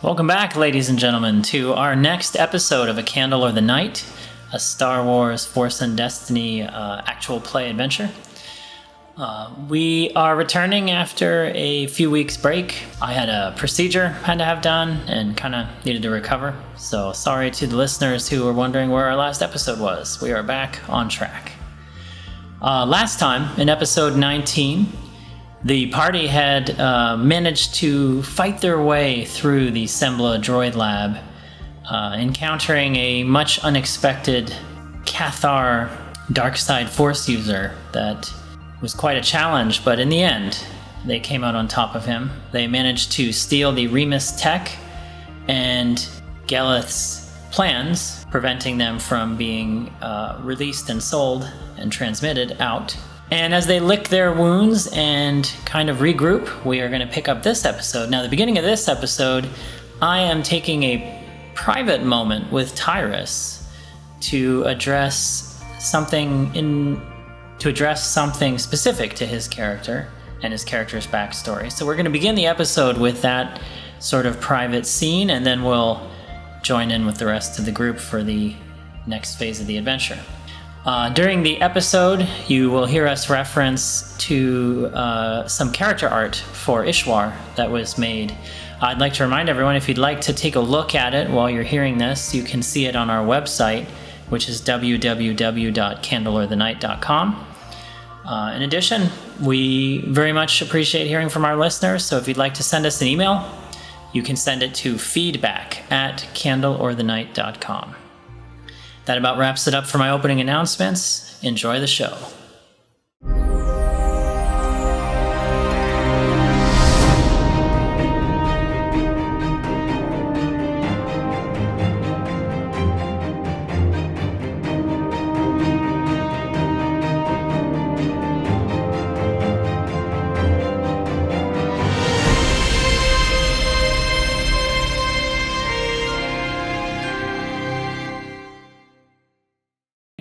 Welcome back, ladies and gentlemen, to our next episode of A Candle or the Night, a Star Wars Force and Destiny actual play adventure. We are returning after a few weeks break. I had a procedure I had to have done and kind of needed to recover. So sorry to the listeners who were wondering where our last episode was. We are back on track. Last time, in episode 19, the party had managed to fight their way through the Sembla droid lab, encountering a much unexpected Cathar dark side force user that was quite a challenge, but in the end, they came out on top of him. They managed to steal the R.E.M.U.S tech and Gellyth's plans, preventing them from being released and sold and transmitted out. And as they lick their wounds and kind of regroup, we are going to pick up this episode. Now, the beginning of this episode, I am taking a private moment with Tyrus to address something specific to his character and his character's backstory. So we're going to begin the episode with that sort of private scene, and then we'll join in with the rest of the group for the next phase of the adventure. During the episode, you will hear us reference to some character art for Ishwar that was made. I'd like to remind everyone, if you'd like to take a look at it while you're hearing this, you can see it on our website, which is www.candleorthenight.com. In addition, we very much appreciate hearing from our listeners, so if you'd like to send us an email, you can send it to feedback@candleorthenight.com. That about wraps it up for my opening announcements. Enjoy the show.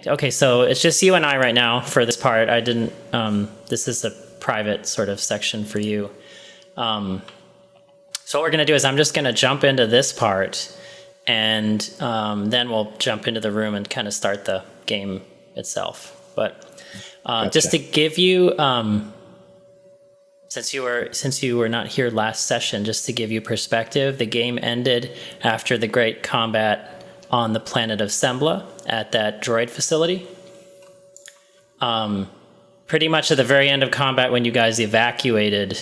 Okay, so it's just you and I right now for this part. I didn't, this is a private sort of section for you. So what we're going to do is I'm just going to jump into this part, and then we'll jump into the room and kind of start the game itself. But gotcha. Just to give you, since you were not here last session, just to give you perspective, the game ended after the great combat on the planet of Sembla at that droid facility. Pretty much at the very end of combat, when you guys evacuated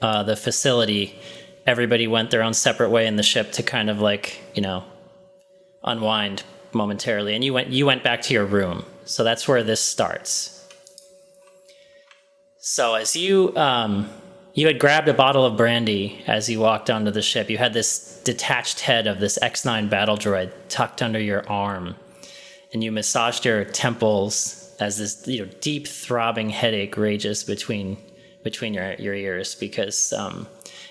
the facility, everybody went their own separate way in the ship to kind of unwind momentarily, and you went back to your room. So that's where this starts. So as you had grabbed a bottle of brandy as you walked onto the ship. You had this detached head of this X9 battle droid tucked under your arm, and you massaged your temples as this deep throbbing headache rages between your ears, because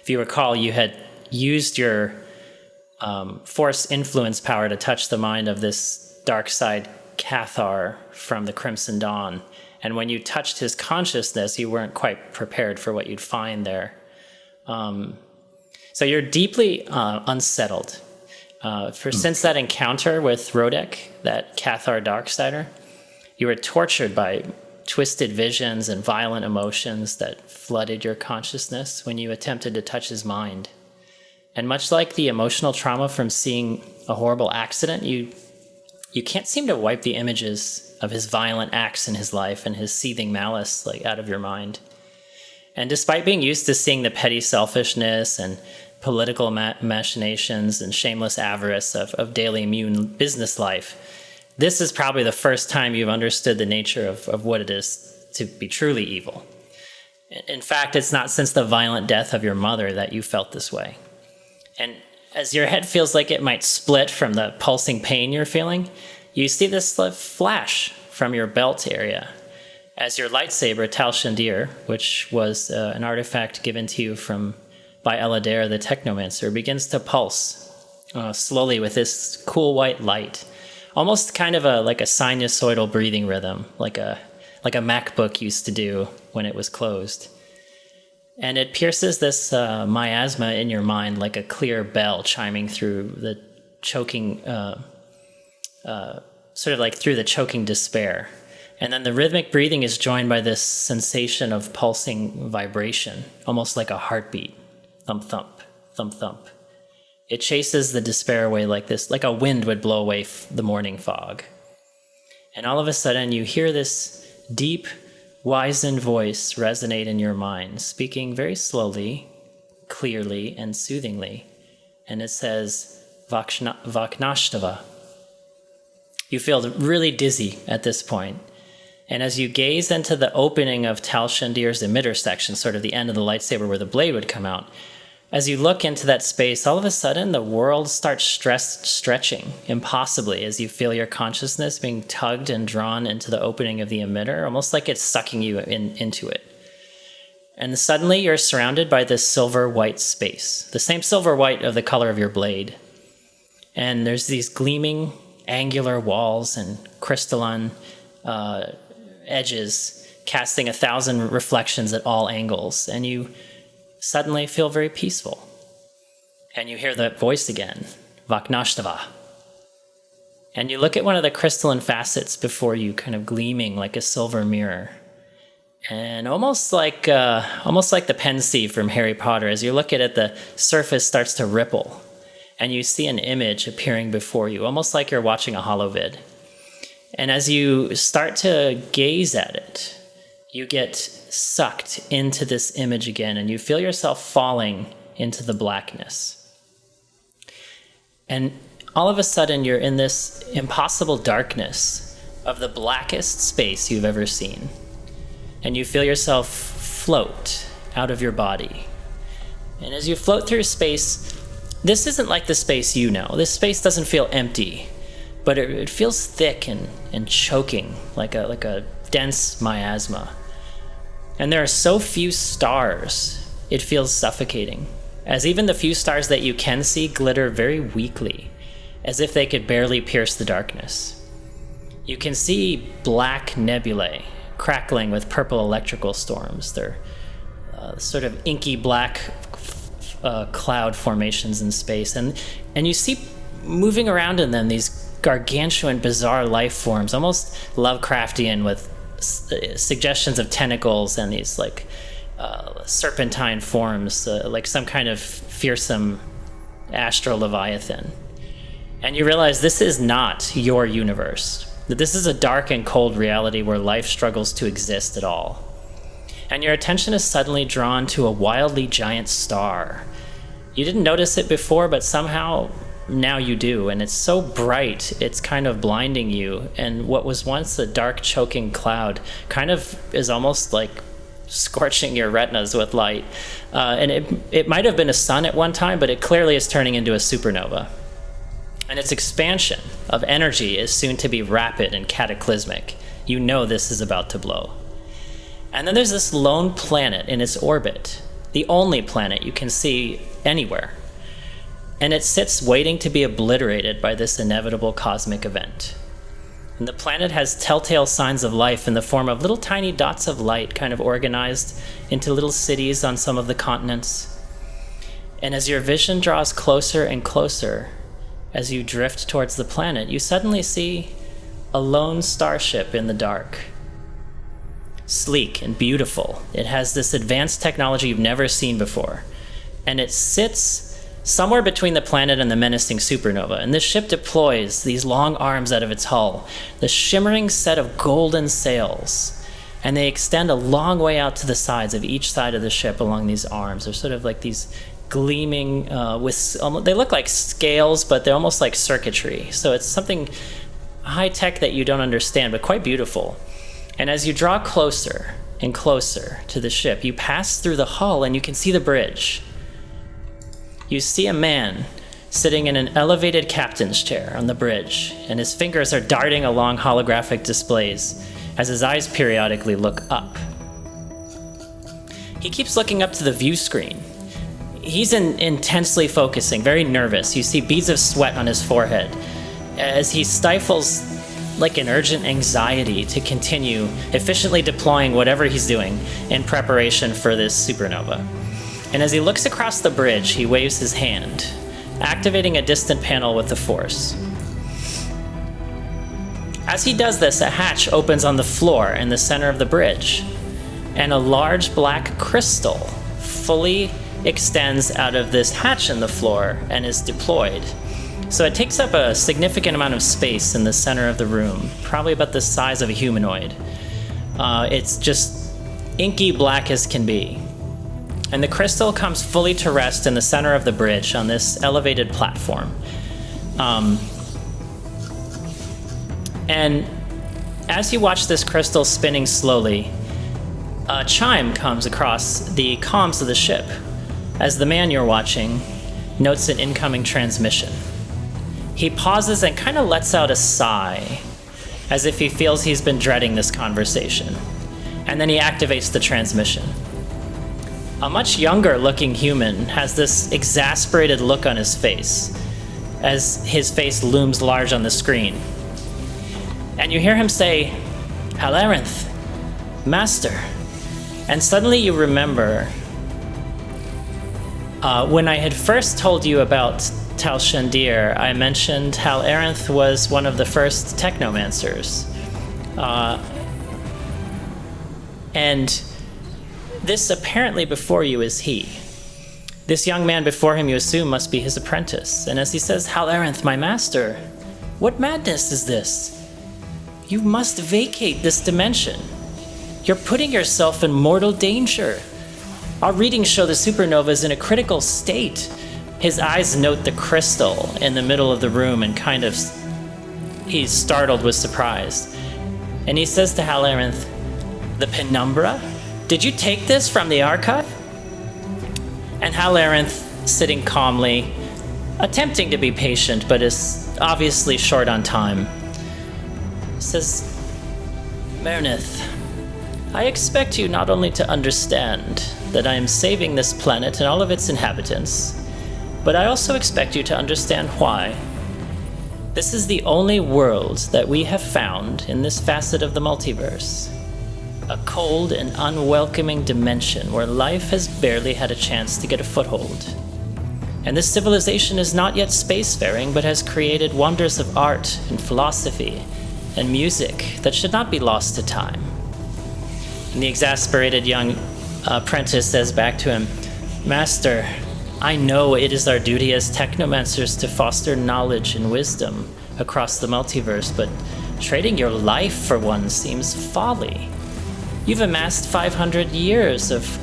if you recall, you had used your force influence power to touch the mind of this dark side Cathar from the Crimson Dawn. And when you touched his consciousness, you weren't quite prepared for what you'd find there. So you're deeply unsettled. Since that encounter with Rodek, that Cathar Darksider, you were tortured by twisted visions and violent emotions that flooded your consciousness when you attempted to touch his mind. And much like the emotional trauma from seeing a horrible accident, you can't seem to wipe the images of his violent acts in his life and his seething malice out of your mind. And despite being used to seeing the petty selfishness and political machinations and shameless avarice of daily immune business life, this is probably the first time you've understood the nature of what it is to be truly evil. In fact, it's not since the violent death of your mother that you felt this way. And as your head feels like it might split from the pulsing pain you're feeling, you see this flash from your belt area as your lightsaber, Tal Shandir, which was an artifact given to you by Elader, the Technomancer, begins to pulse slowly with this cool white light, almost kind of like a sinusoidal breathing rhythm, like a MacBook used to do when it was closed. And it pierces this miasma in your mind like a clear bell chiming through the choking, sort of like through the choking despair. And then the rhythmic breathing is joined by this sensation of pulsing vibration, almost like a heartbeat. Thump, thump, thump, thump. It chases the despair away like this, like a wind would blow away the morning fog. And all of a sudden you hear this deep, wizened voice resonate in your mind, speaking very slowly, clearly, and soothingly. And it says, Vaknashtava. You feel really dizzy at this point. And as you gaze into the opening of Tal Shandir's emitter section, sort of the end of the lightsaber where the blade would come out, as you look into that space, all of a sudden the world starts stretching impossibly as you feel your consciousness being tugged and drawn into the opening of the emitter, almost like it's sucking you into it. And suddenly you're surrounded by this silver-white space, the same silver-white of the color of your blade. And there's these gleaming angular walls and crystalline edges casting 1,000 reflections at all angles, and you suddenly feel very peaceful. And you hear that voice again, Vaknashtava. And you look at one of the crystalline facets before you, kind of gleaming like a silver mirror. And almost like the pensieve from Harry Potter, as you look at it, the surface starts to ripple. And you see an image appearing before you, almost like you're watching a holovid. And as you start to gaze at it, you get sucked into this image again, and you feel yourself falling into the blackness. And all of a sudden, you're in this impossible darkness of the blackest space you've ever seen. And you feel yourself float out of your body. And as you float through space, this isn't like the space you know. This space doesn't feel empty, but it feels thick and choking, like a dense miasma. And there are so few stars, it feels suffocating, as even the few stars that you can see glitter very weakly, as if they could barely pierce the darkness. You can see black nebulae crackling with purple electrical storms. They're sort of inky black cloud formations in space, and you see moving around in them these gargantuan, bizarre life forms, almost Lovecraftian, with suggestions of tentacles and these serpentine forms, like some kind of fearsome astral leviathan. And you realize this is not your universe, that this is a dark and cold reality where life struggles to exist at all. And your attention is suddenly drawn to a wildly giant star. You didn't notice it before, but somehow now you do, and it's so bright it's kind of blinding you, and what was once a dark choking cloud kind of is almost like scorching your retinas with light. And it might have been a sun at one time, but it clearly is turning into a supernova. And its expansion of energy is soon to be rapid and cataclysmic. You know this is about to blow. And then there's this lone planet in its orbit, the only planet you can see anywhere. And it sits waiting to be obliterated by this inevitable cosmic event. And the planet has telltale signs of life in the form of little tiny dots of light kind of organized into little cities on some of the continents. And as your vision draws closer and closer, as you drift towards the planet, you suddenly see a lone starship in the dark. Sleek and beautiful. It has this advanced technology you've never seen before. And it sits somewhere between the planet and the menacing supernova, and this ship deploys these long arms out of its hull, the shimmering set of golden sails, and they extend a long way out to the sides of each side of the ship along these arms. They're sort of like these gleaming, they look like scales, but they're almost like circuitry. So it's something high-tech that you don't understand, but quite beautiful. And as you draw closer and closer to the ship, you pass through the hull and you can see the bridge. You see a man sitting in an elevated captain's chair on the bridge, and his fingers are darting along holographic displays as his eyes periodically look up. He keeps looking up to the view screen. He's intensely focusing, very nervous. You see beads of sweat on his forehead as he stifles like an urgent anxiety to continue efficiently deploying whatever he's doing in preparation for this supernova. And as he looks across the bridge, he waves his hand, activating a distant panel with the Force. As he does this, a hatch opens on the floor in the center of the bridge, and a large black crystal fully extends out of this hatch in the floor and is deployed. So it takes up a significant amount of space in the center of the room, probably about the size of a humanoid. It's just inky black as can be. And the crystal comes fully to rest in the center of the bridge on this elevated platform. And as you watch this crystal spinning slowly, a chime comes across the comms of the ship as the man you're watching notes an incoming transmission. He pauses and kind of lets out a sigh, as if he feels he's been dreading this conversation. And then he activates the transmission. A much younger looking human has this exasperated look on his face, as his face looms large on the screen. And you hear him say, "Hal-Aranth, Master." And suddenly you remember when I had first told you about Tal Shendir, I mentioned Hal-Aranth was one of the first Technomancers. And this apparently before you is he. This young man before him you assume must be his apprentice. And as he says, "Hal-Aranth, my master, what madness is this? You must vacate this dimension. You're putting yourself in mortal danger. Our readings show the supernova is in a critical state." His eyes note the crystal in the middle of the room and he's startled with surprise. And he says to Hal-Aranth, "The penumbra? Did you take this from the archive?" And Hal-Aranth, sitting calmly, attempting to be patient, but is obviously short on time, says, "Meredith, I expect you not only to understand that I am saving this planet and all of its inhabitants, but I also expect you to understand why. This is the only world that we have found in this facet of the multiverse. A cold and unwelcoming dimension where life has barely had a chance to get a foothold. And this civilization is not yet spacefaring, but has created wonders of art and philosophy and music that should not be lost to time." And the exasperated young apprentice says back to him, "Master, I know it is our duty as Technomancers to foster knowledge and wisdom across the multiverse, but trading your life for one seems folly. You've amassed 500 years of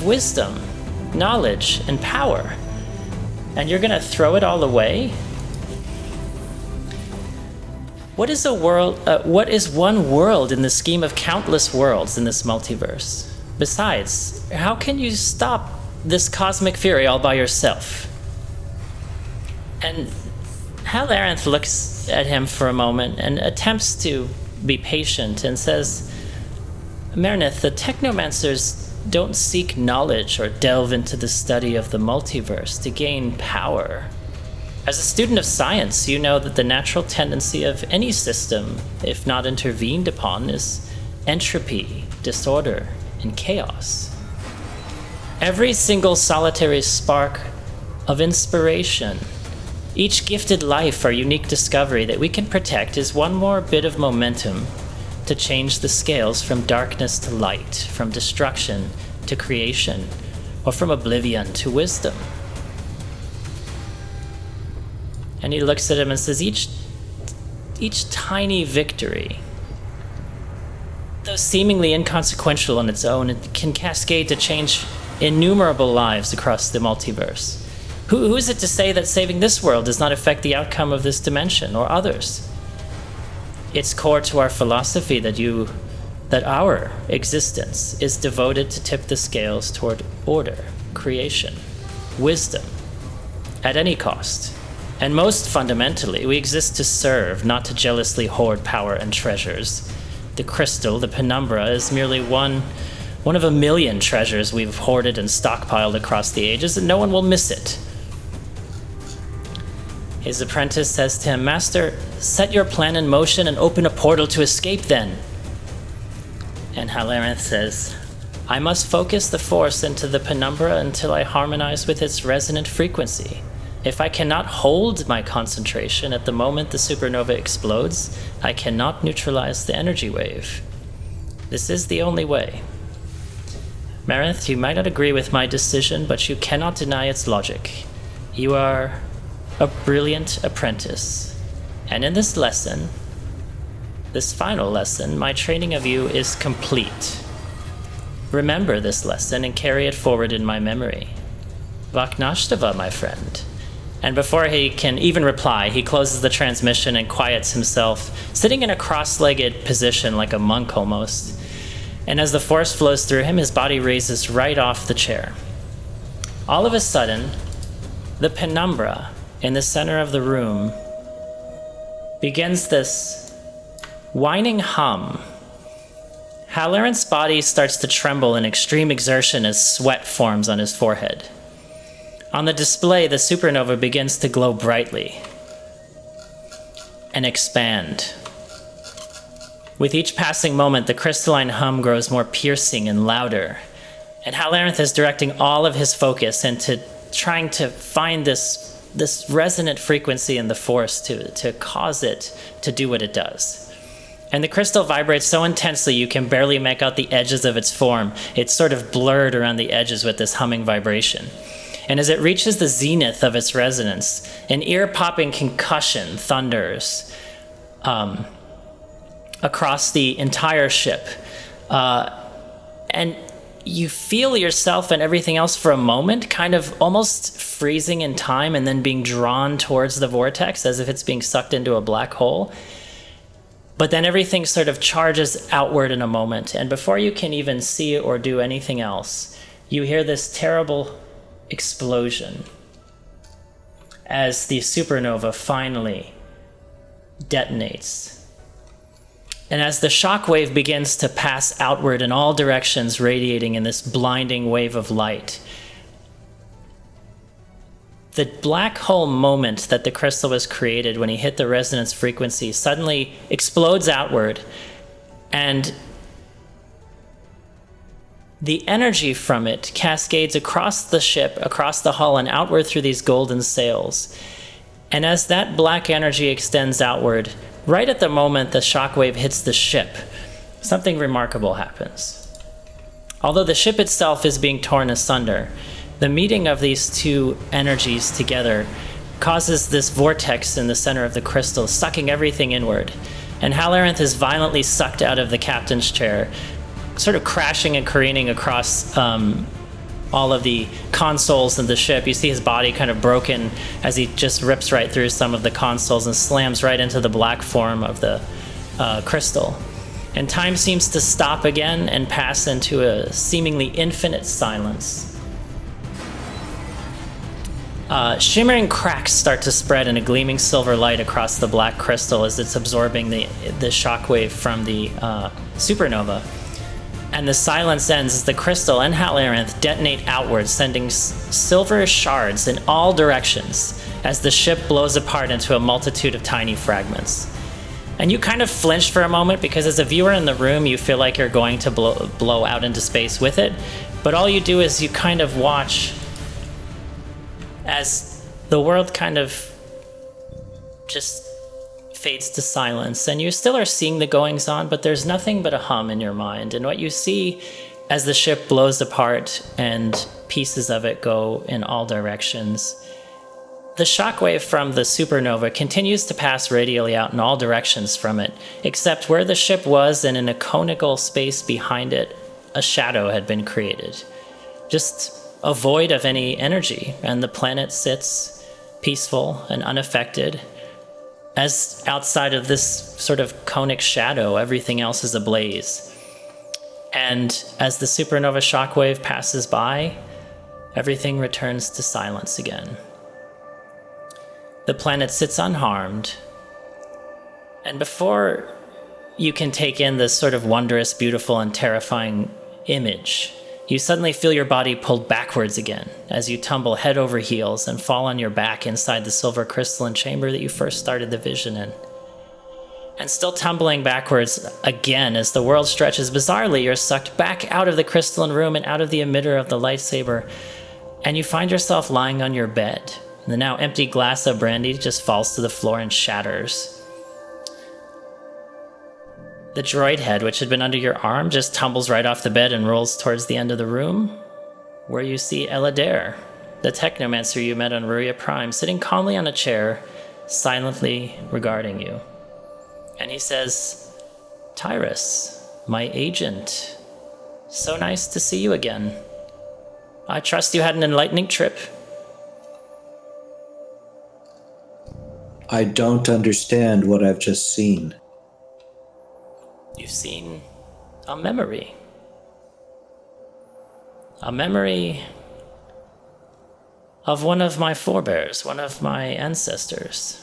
wisdom, knowledge, and power, and you're gonna throw it all away? What is one world in the scheme of countless worlds in this multiverse? Besides, how can you stop this cosmic fury all by yourself?" And Hal-Aranth looks at him for a moment and attempts to be patient and says, "Meredith, the Technomancers don't seek knowledge or delve into the study of the multiverse to gain power. As a student of science, you know that the natural tendency of any system, if not intervened upon, is entropy, disorder, and chaos. Every single solitary spark of inspiration, each gifted life or unique discovery that we can protect is one more bit of momentum to change the scales from darkness to light, from destruction to creation, or from oblivion to wisdom." And he looks at him and says, each tiny victory, though seemingly inconsequential on its own, it can cascade to change innumerable lives across the multiverse. Who is it to say that saving this world does not affect the outcome of this dimension or others? It's core to our philosophy that our existence is devoted to tip the scales toward order, creation, wisdom, at any cost. And most fundamentally, we exist to serve, not to jealously hoard power and treasures. The crystal, the penumbra, is merely one of a million treasures we've hoarded and stockpiled across the ages, and no one will miss it. His apprentice says to him, "Master, set your plan in motion and open a portal to escape then." And Hal-Aranth says, "I must focus the force into the penumbra until I harmonize with its resonant frequency. If I cannot hold my concentration at the moment the supernova explodes, I cannot neutralize the energy wave. This is the only way. Marinth, you might not agree with my decision, but you cannot deny its logic. You are a brilliant apprentice. And in this lesson, this final lesson, my training of you is complete. Remember this lesson and carry it forward in my memory. Vaknashtava, my friend." And before he can even reply, he closes the transmission and quiets himself, sitting in a cross-legged position like a monk almost. And as the force flows through him, his body raises right off the chair. All of a sudden, the penumbra in the center of the room begins this whining hum. Hal-Aranth's body starts to tremble in extreme exertion as sweat forms on his forehead. On the display, the supernova begins to glow brightly and expand. With each passing moment, the crystalline hum grows more piercing and louder, and Hal-Aranth is directing all of his focus into trying to find this resonant frequency in the force to cause it to do what it does. And the crystal vibrates so intensely you can barely make out the edges of its form. It's sort of blurred around the edges with this humming vibration. And as it reaches the zenith of its resonance, an ear-popping concussion thunders across the entire ship. And you feel yourself and everything else for a moment kind of almost freezing in time and then being drawn towards the vortex as if it's being sucked into a black hole. But then everything sort of charges outward in a moment, and before you can even see or do anything else, you hear this terrible explosion as the supernova finally detonates. And as the shockwave begins to pass outward in all directions, radiating in this blinding wave of light, the black hole moment that the crystal was created when he hit the resonance frequency suddenly explodes outward, and the energy from it cascades across the ship, across the hull, and outward through these golden sails. And as that black energy extends outward, right at the moment the shockwave hits the ship, something remarkable happens. Although the ship itself is being torn asunder, the meeting of these two energies together causes this vortex in the center of the crystal, sucking everything inward. And Hal-Aranth is violently sucked out of the captain's chair, sort of crashing and careening across all of the consoles of the ship. You see his body kind of broken as he just rips right through some of the consoles and slams right into the black form of the crystal. And time seems to stop again and pass into a seemingly infinite silence. Shimmering cracks start to spread in a gleaming silver light across the black crystal as it's absorbing the shockwave from the supernova. And the silence ends as the crystal and Hal-Aranth detonate outward, sending silver shards in all directions as the ship blows apart into a multitude of tiny fragments. And you kind of flinch for a moment because as a viewer in the room, you feel like you're going to blow out into space with it. But all you do is you kind of watch as the world kind of just fades to silence, and you still are seeing the goings on, but there's nothing but a hum in your mind. And what you see as the ship blows apart and pieces of it go in all directions, the shockwave from the supernova continues to pass radially out in all directions from it, except where the ship was and in a conical space behind it, a shadow had been created. Just a void of any energy, and the planet sits peaceful and unaffected, as outside of this sort of conic shadow, everything else is ablaze. And as the supernova shockwave passes by, everything returns to silence again. The planet sits unharmed, and before you can take in this sort of wondrous, beautiful, and terrifying image, You suddenly feel your body pulled backwards again as you tumble head over heels and fall on your back inside the silver crystalline chamber that you first started the vision in. And still tumbling backwards again as the world stretches bizarrely, you're sucked back out of the crystalline room and out of the emitter of the lightsaber, and you find yourself lying on your bed. And the now empty glass of brandy just falls to the floor and shatters. The droid head, which had been under your arm, just tumbles right off the bed and rolls towards the end of the room, where you see Elader, the Technomancer you met on Ruria Prime, sitting calmly on a chair, silently regarding you. And he says, "Tyrus, my agent, so nice to see you again. I trust you had an enlightening trip." I don't understand what I've just seen. You've seen a memory. A memory of one of my forebears, one of my ancestors.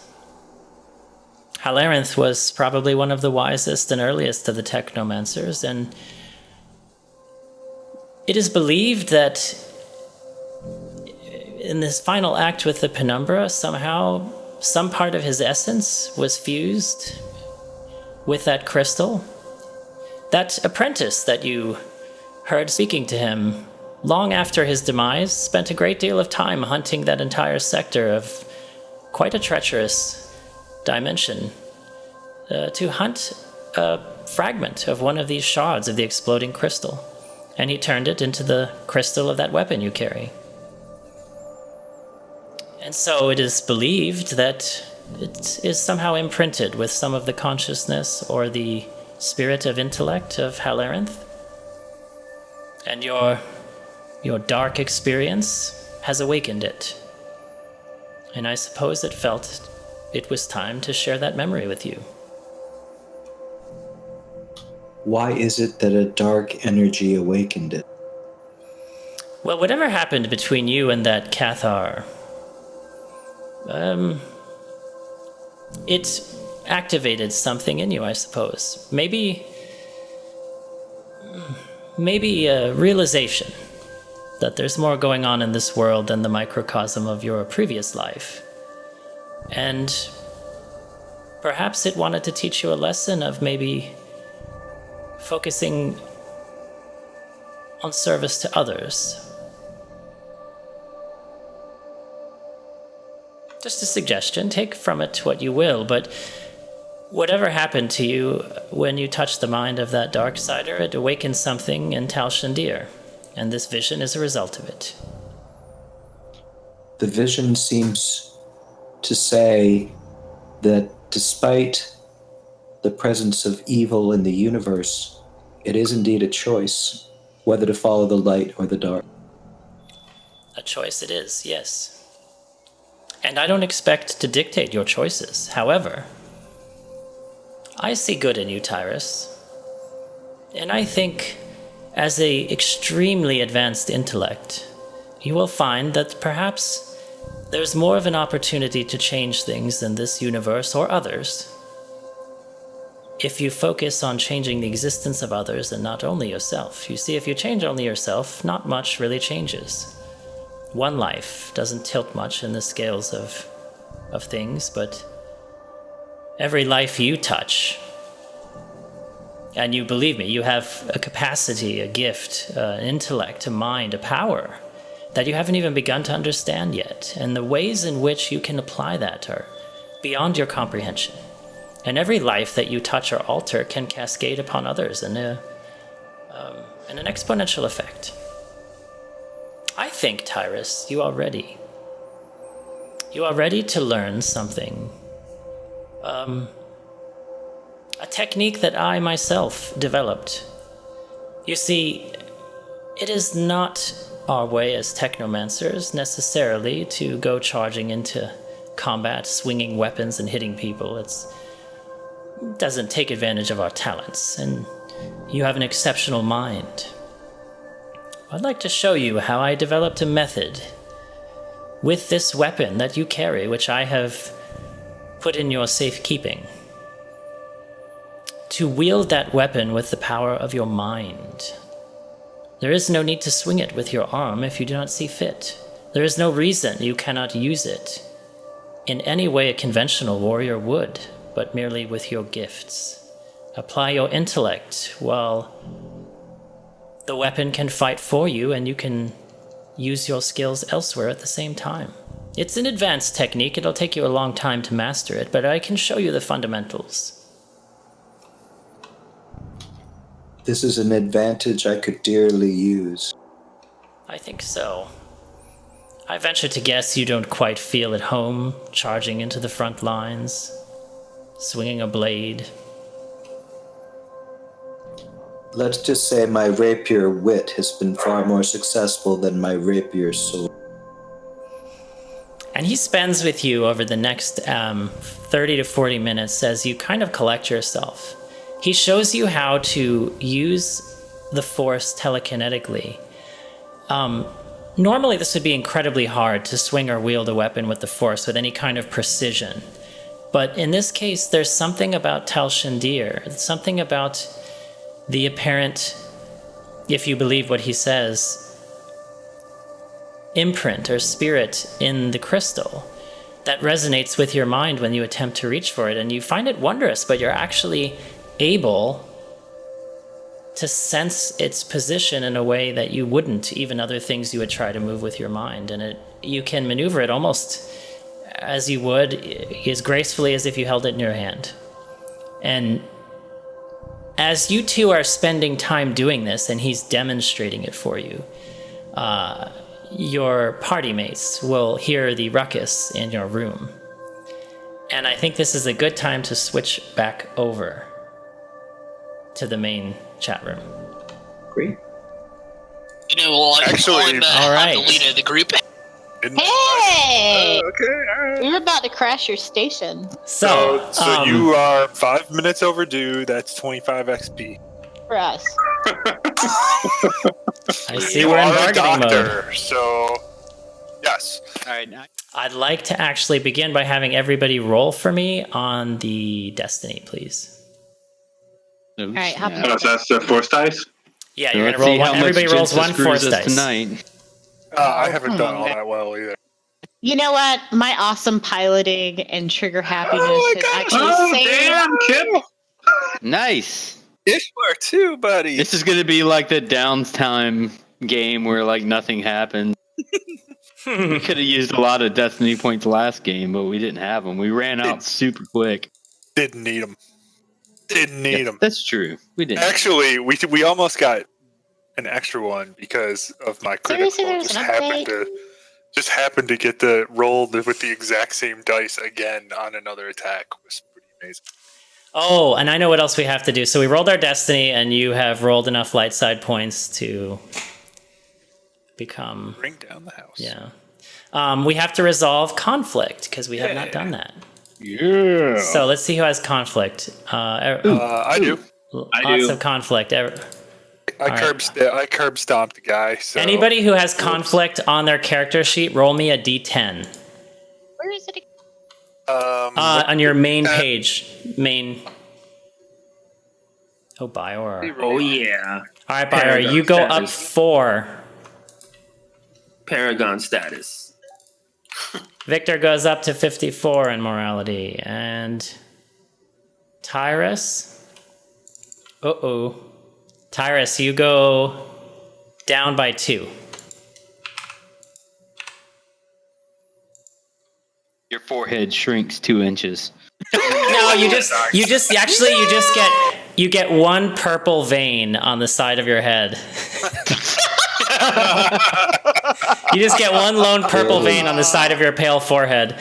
Halarinth was probably one of the wisest and earliest of the Technomancers, and it is believed that in this final act with the Penumbra, somehow some part of his essence was fused with that crystal. That apprentice that you heard speaking to him long after his demise spent a great deal of time hunting that entire sector of quite a treacherous dimension to hunt a fragment of one of these shards of the exploding crystal, and he turned it into the crystal of that weapon you carry. And so it is believed that it is somehow imprinted with some of the consciousness or the spirit of intellect of Halarinth. And your dark experience has awakened it. And I suppose it felt it was time to share that memory with you. Why is it that a dark energy awakened it? Well, whatever happened between you and that Cathar, it activated something in you, I suppose. Maybe a realization that there's more going on in this world than the microcosm of your previous life. And perhaps it wanted to teach you a lesson of maybe focusing on service to others. Just a suggestion, take from it what you will, but whatever happened to you when you touched the mind of that Darksider, it awakened something in Tal Shandir, and this vision is a result of it. The vision seems to say that despite the presence of evil in the universe, it is indeed a choice whether to follow the light or the dark. A choice it is, yes. And I don't expect to dictate your choices. However, I see good in you, Tyrus. And I think, as an extremely advanced intellect, you will find that perhaps there's more of an opportunity to change things in this universe or others if you focus on changing the existence of others and not only yourself. You see, if you change only yourself, not much really changes. One life doesn't tilt much in the scales of things, but every life you touch, and you believe me, you have a capacity, a gift, an intellect, a mind, a power that you haven't even begun to understand yet. And the ways in which you can apply that are beyond your comprehension. And every life that you touch or alter can cascade upon others in an exponential effect. I think, Tyrus, you are ready. You are ready to learn something. A technique that I myself developed. You see, it is not our way as Technomancers necessarily to go charging into combat, swinging weapons and hitting people. It doesn't take advantage of our talents, and you have an exceptional mind. I'd like to show you how I developed a method with this weapon that you carry, which I have put in your safekeeping, to wield that weapon with the power of your mind. There is no need to swing it with your arm if you do not see fit. There is no reason you cannot use it in any way a conventional warrior would, but merely with your gifts. Apply your intellect while the weapon can fight for you, and you can use your skills elsewhere at the same time. It's an advanced technique. It'll take you a long time to master it, but I can show you the fundamentals. This is an advantage I could dearly use. I think so. I venture to guess you don't quite feel at home charging into the front lines, swinging a blade. Let's just say my rapier wit has been far more successful than my rapier sword. And he spends with you over the next 30 to 40 minutes as you kind of collect yourself. He shows you how to use the Force telekinetically. Normally, this would be incredibly hard to swing or wield a weapon with the Force with any kind of precision. But in this case, there's something about Tal Shindir, something about the apparent, if you believe what he says, imprint or spirit in the crystal that resonates with your mind when you attempt to reach for it. And you find it wondrous, but you're actually able to sense its position in a way that you wouldn't, even other things you would try to move with your mind. And you can maneuver it almost as you would, as gracefully as if you held it in your hand. And as you two are spending time doing this, and he's demonstrating it for you, your party mates will hear the ruckus in your room. And I think this is a good time to switch back over to the main chat room. Great. Actually, all right. I'm the leader of the group. Hey! Okay, all right. We were about to crash your station. So you are 5 minutes overdue. That's 25 XP. For us. I see You we're in are a bargaining doctor, mode. so yes. All right. I'd like to actually begin by having everybody roll for me on the Destiny, please. All right, hop Oh, so that's the force dice? Yeah, So you're let's gonna roll see one. how much Everybody rolls Jinx one screws force us dice. tonight. I haven't done all that well either. You know what? My awesome piloting and trigger happiness has actually saved. Damn, Kip! Nice. Ishwar too, buddy. This is going to be like the downtime game where like nothing happened. We could have used a lot of Destiny points last game, but we didn't have them. We ran out super quick. Didn't need them. Didn't need them. That's true. We didn't. Actually, we almost got an extra one because of my critical. Seriously, there was an Just happened to get the roll with the exact same dice again on another attack. It was pretty amazing. Oh, and I know what else we have to do. So we rolled our Destiny, and you have rolled enough light side points to become... Bring down the house. Yeah. We have to resolve conflict, because we have not done that. Yeah. So let's see who has conflict. I do. Lots of conflict. I curb stomped the guy. So. Anybody who has conflict on their character sheet, roll me a d10. Where is it? On your main page. Oh, Bior. Oh, yeah. All right, Bior, Paragon you go status. up 4. Paragon status. Victor goes up to 54 in morality. And Tyrus? Uh-oh. Tyrus, you go down by 2. Your forehead shrinks 2 inches. No, you get one purple vein on the side of your head. You just get one lone purple vein on the side of your pale forehead.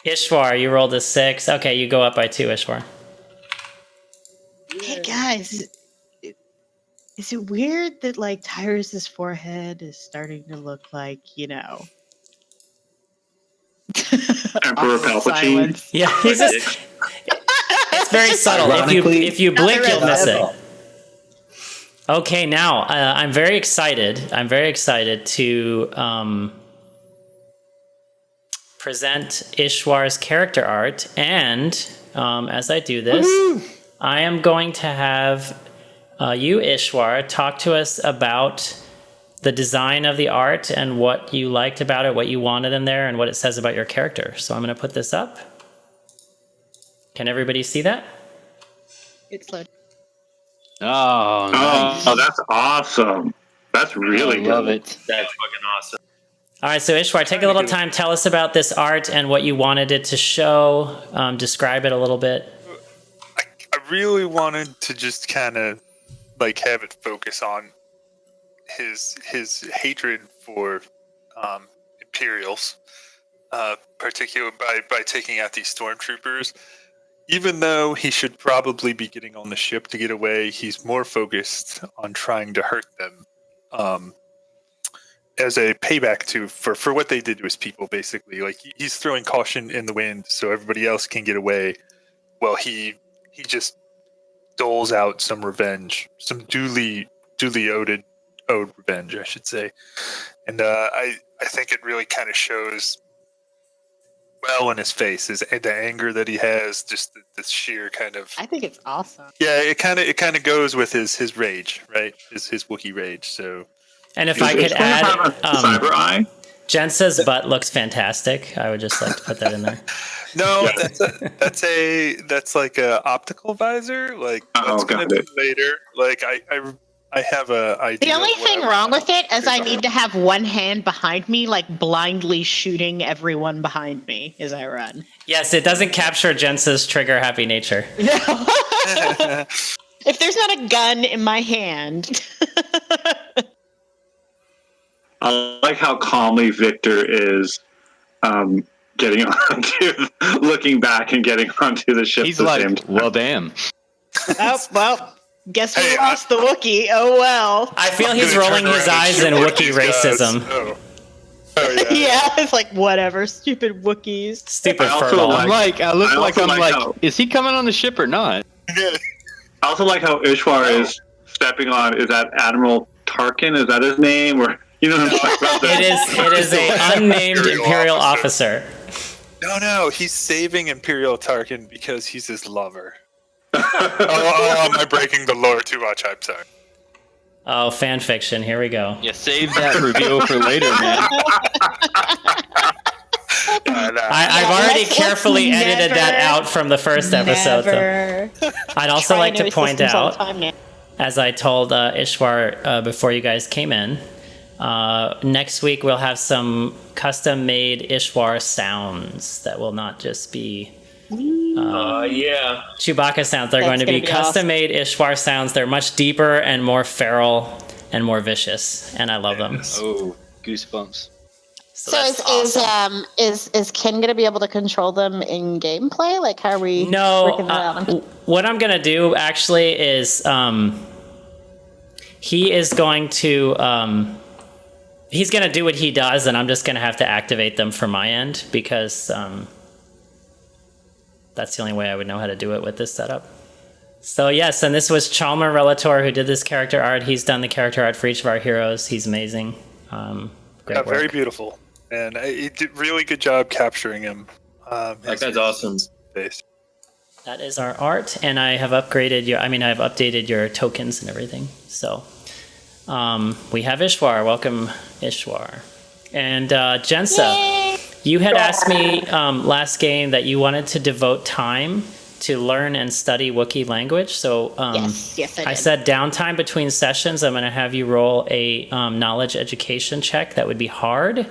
Ishwar, you rolled a 6. Okay, you go up by 2, Ishwar. Hey guys, is it weird that like Tyrus's forehead is starting to look like, Emperor awesome Palpatine. silence? Yeah, he's just... It's very subtle. If you blink, you'll miss it. Okay, now I'm very excited. I'm very excited to present Ishwar's character art, and as I do this, I am going to have you, Ishwar, talk to us about the design of the art and what you liked about it, what you wanted in there, and what it says about your character. So I'm going to put this up. Can everybody see that? It's loaded. Oh, nice. Oh, that's awesome. That's really I good. love it. That's fucking awesome. All right, so Ishwar, take a little time. Tell us about this art and what you wanted it to show. Describe it a little bit. I really wanted to just kind of like have it focus on his hatred for Imperials, particularly by taking out these stormtroopers. Even though he should probably be getting on the ship to get away, he's more focused on trying to hurt them. As a payback for what they did to his people, basically. Like he's throwing caution in the wind so everybody else can get away. Well, he just doles out some revenge, some duly owed revenge, I should say. And I think it really kind of shows well in his face, the anger that he has, just this sheer kind of. I think it's awesome. Yeah, it kind of goes with his rage, right? His Wookiee rage. So. And if I could add, Cyber Eye. Jensa's butt looks fantastic. I would just like to put that in there. No, that's like a optical visor. Like that's gonna be later. Like I have a idea. The only thing wrong with it is I need to have one hand behind me, like blindly shooting everyone behind me as I run. Yes, it doesn't capture Jensa's trigger happy nature. No. If there's not a gun in my hand. I like how calmly Victor is getting onto, looking back and getting onto the ship. He's like, well, damn. Oh, well, guess we lost the Wookiee. Oh, well. I feel he's rolling his eyes in Wookiee racism. Oh yeah. Yeah, it's like, whatever, stupid Wookiees. Stupid I also furball. Is he coming on the ship or not? I also like how Ishwar is stepping on. Is that Admiral Tarkin? Is that his name? Or you know what I'm talking about? It is a unnamed Imperial officer. No, he's saving Imperial Tarkin because he's his lover. Am I breaking the lore too much? I'm sorry. Oh, fan fiction. Here we go. Yeah, save that reveal for later, man. I've already carefully edited that out from the first episode. So. I'd also like to point out, as I told Ishwar before you guys came in, next week we'll have some custom-made Ishwar sounds that will not just be Chewbacca sounds. They're going to be custom-made Ishwar sounds. They're much deeper and more feral and more vicious, and I love them. Oh, goosebumps. So is Ken gonna be able to control them in gameplay? Like, how are we? No. What I'm gonna do actually is he is going to he's gonna do what he does, and I'm just gonna have to activate them from my end because that's the only way I would know how to do it with this setup. So yes, and this was Chalmer Relator who did this character art. He's done the character art for each of our heroes. He's amazing. Great work. Very beautiful. And he did really good job capturing him. That guy's awesome. Face. That is our art, and I have updated your tokens and everything. So we have Ishwar. Welcome, Ishwar. And Jensa, you had asked me last game that you wanted to devote time to learn and study Wookiee language. So yes, I did. I said downtime between sessions, I'm going to have you roll a knowledge education check that would be hard,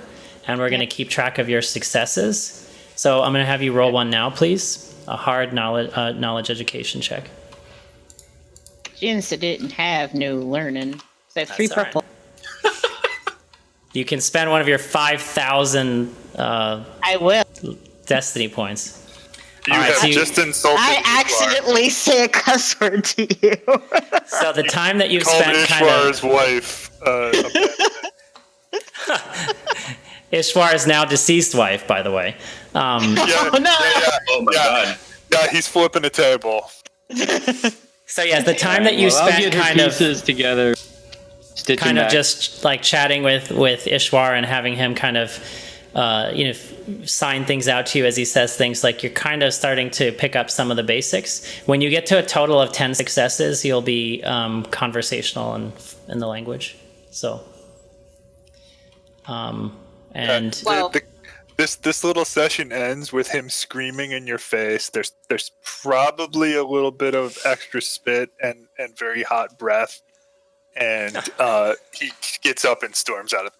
and we're going to keep track of your successes. So I'm going to have you roll one now, please. A hard knowledge education check. Jensa didn't have no learning. So 3 purple. Right. You can spend one of your 5,000 I will. destiny points. You have just insulted. I accidentally say a cuss word to you. So the time that you've called spent Ishwar's wife. Ishwar's now deceased wife, by the way. Oh no! Oh my god! Yeah, he's flipping a table. So yeah, the time that you spent kind of together, just like chatting with Ishwar and having him kind of sign things out to you as he says things. Like you're kind of starting to pick up some of the basics. When you get to a total of 10 successes, you'll be conversational in the language. So, This little session ends with him screaming in your face. There's probably a little bit of extra spit and very hot breath, and he gets up and storms out of.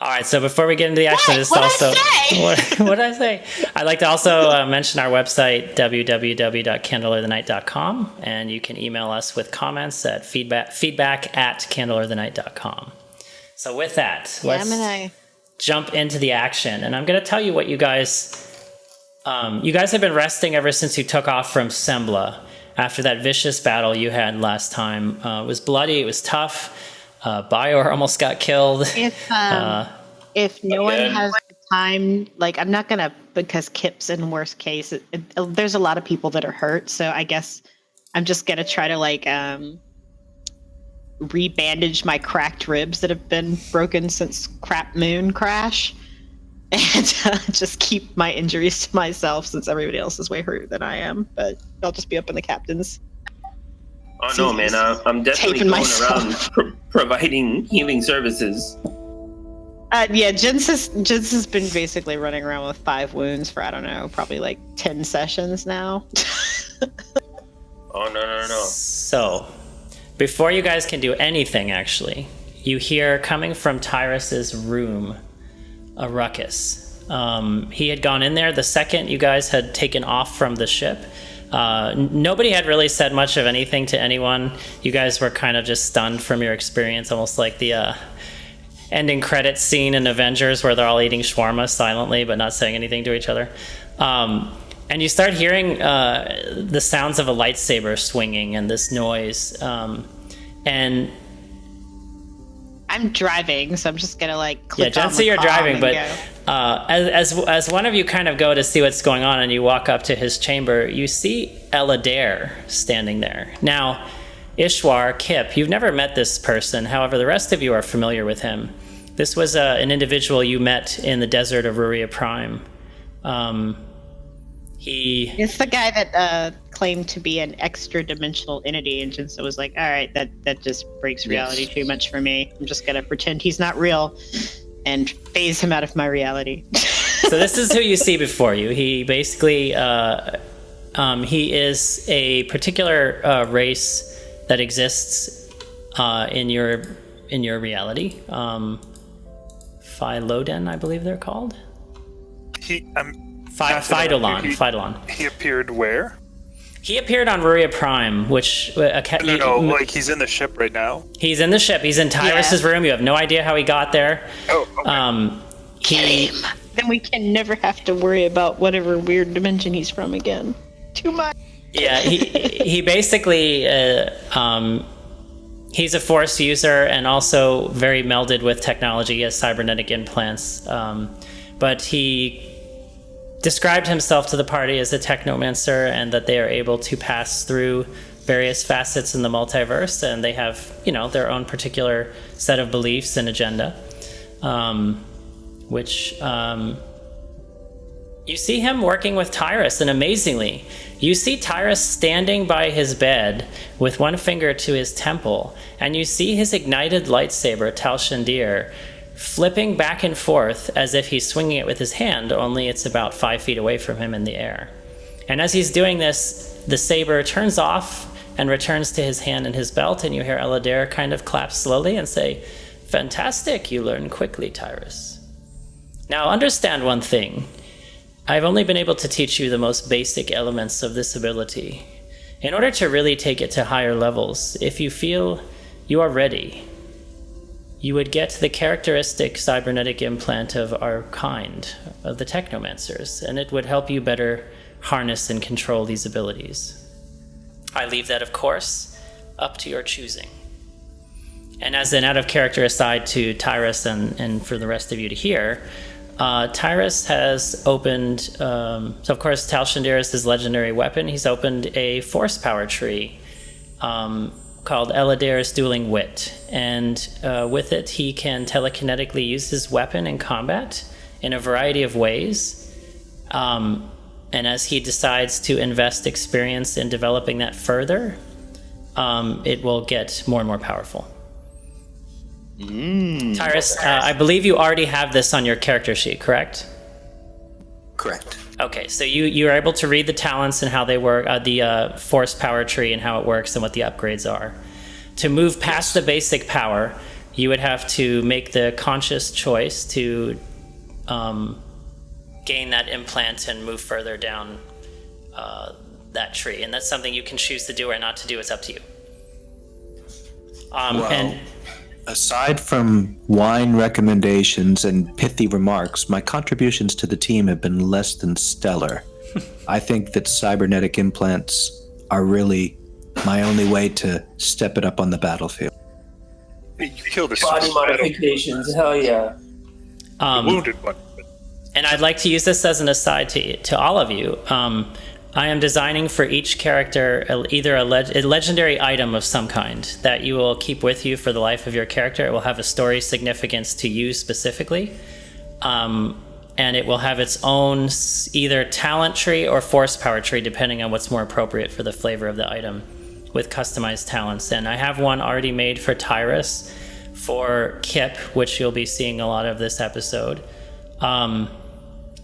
All right, so before we get into the action, what did I say? I'd like to also mention our website, www.candleorthenight.com, and you can email us with comments at feedback@candleorthenight.com. So with that, let's jump into the action, and I'm going to tell you what you guys have been resting ever since you took off from Sembla after that vicious battle you had last time. It was bloody, it was tough. Bior almost got killed. If no one has the time, like I'm not gonna, because Kip's in worst case. There's a lot of people that are hurt, so I guess I'm just gonna try to re-bandage my cracked ribs that have been broken since Crap Moon crash, and just keep my injuries to myself since everybody else is way hurt than I am. But I'll just be up in the captain's. Oh no, man! I'm definitely going around providing healing services. Jens has been basically running around with 5 wounds for, I don't know, probably like 10 sessions now. Oh no! So, before you guys can do anything, actually, you hear coming from Tyrus's room a ruckus. He had gone in there the second you guys had taken off from the ship. Nobody had really said much of anything to anyone. You guys were kind of just stunned from your experience, almost like the ending credits scene in Avengers where they're all eating shawarma silently but not saying anything to each other. And you start hearing the sounds of a lightsaber swinging and this noise. And I'm driving, so I'm just gonna click Jen, so you're driving, but as one of you kind of go to see what's going on and you walk up to his chamber, you see Eladair standing there. Now, Ishwar, Kip, you've never met this person, however, the rest of you are familiar with him. This was an individual you met in the desert of R.E.M.U. It's the guy that claimed to be an extra-dimensional entity, and Jinso was like, all right, that just breaks reality too much for me. I'm just going to pretend he's not real and phase him out of my reality. So this is who you see before you. He basically, he is a particular race that exists in your reality. Phyloden, I believe they're called. Phytolon. He appeared where? He appeared on R.E.M.U, which... he's in the ship right now? He's in the ship. He's in Tyrus's room. You have no idea how he got there. Oh, okay. Kill him. Then we can never have to worry about whatever weird dimension he's from again. Too much. Yeah, he basically... he's a Force user and also very melded with technology. He has cybernetic implants. But he described himself to the party as a Technomancer and that they are able to pass through various facets in the multiverse, and they have, their own particular set of beliefs and agenda, which you see him working with Tyrus, and amazingly, you see Tyrus standing by his bed with one finger to his temple, and you see his ignited lightsaber, Tal Shandir, flipping back and forth as if he's swinging it with his hand, only it's about 5 feet away from him in the air. And as he's doing this, the saber turns off and returns to his hand and his belt, and you hear Eladair kind of clap slowly and say, "Fantastic, you learn quickly, Tyrus. Now understand one thing. I've only been able to teach you the most basic elements of this ability. In order to really take it to higher levels, if you feel you are ready, you would get the characteristic cybernetic implant of our kind, of the Technomancers, and it would help you better harness and control these abilities. I leave that, of course, up to your choosing." And as an out-of-character aside to Tyrus and for the rest of you to hear, Tyrus has opened, so of course Tal Shandir is his legendary weapon. He's opened a force power tree called Eladir's Dueling Wit, and with it he can telekinetically use his weapon in combat in a variety of ways. And as he decides to invest experience in developing that further, it will get more and more powerful. Tyrus, I believe you already have this on your character sheet, correct? Correct. Okay, so you're able to read the talents and how they work, the force power tree and how it works and what the upgrades are. To move past the basic power, you would have to make the conscious choice to gain that implant and move further down that tree. And that's something you can choose to do or not to do. It's up to you. And aside from wine recommendations and pithy remarks, my contributions to the team have been less than stellar. I think that cybernetic implants are really my only way to step it up on the battlefield. You killed a Body modifications, hell yeah. wounded one. And I'd like to use this as an aside to all of you. I am designing for each character either a legendary item of some kind that you will keep with you for the life of your character. It will have a story significance to you specifically. And it will have its own either talent tree or force power tree, depending on what's more appropriate for the flavor of the item, with customized talents. And I have one already made for Tyrus, for Kip, which you'll be seeing a lot of this episode.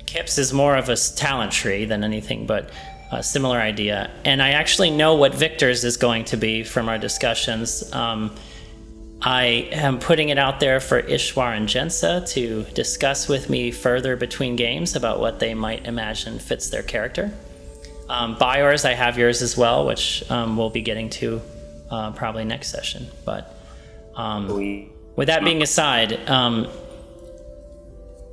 Kip's is more of a talent tree than anything, but a similar idea. And I actually know what Victor's is going to be from our discussions. I am putting it out there for Ishwar and Jensa to discuss with me further between games about what they might imagine fits their character. Biors, I have yours as well, which we'll be getting to probably next session. But with that being aside,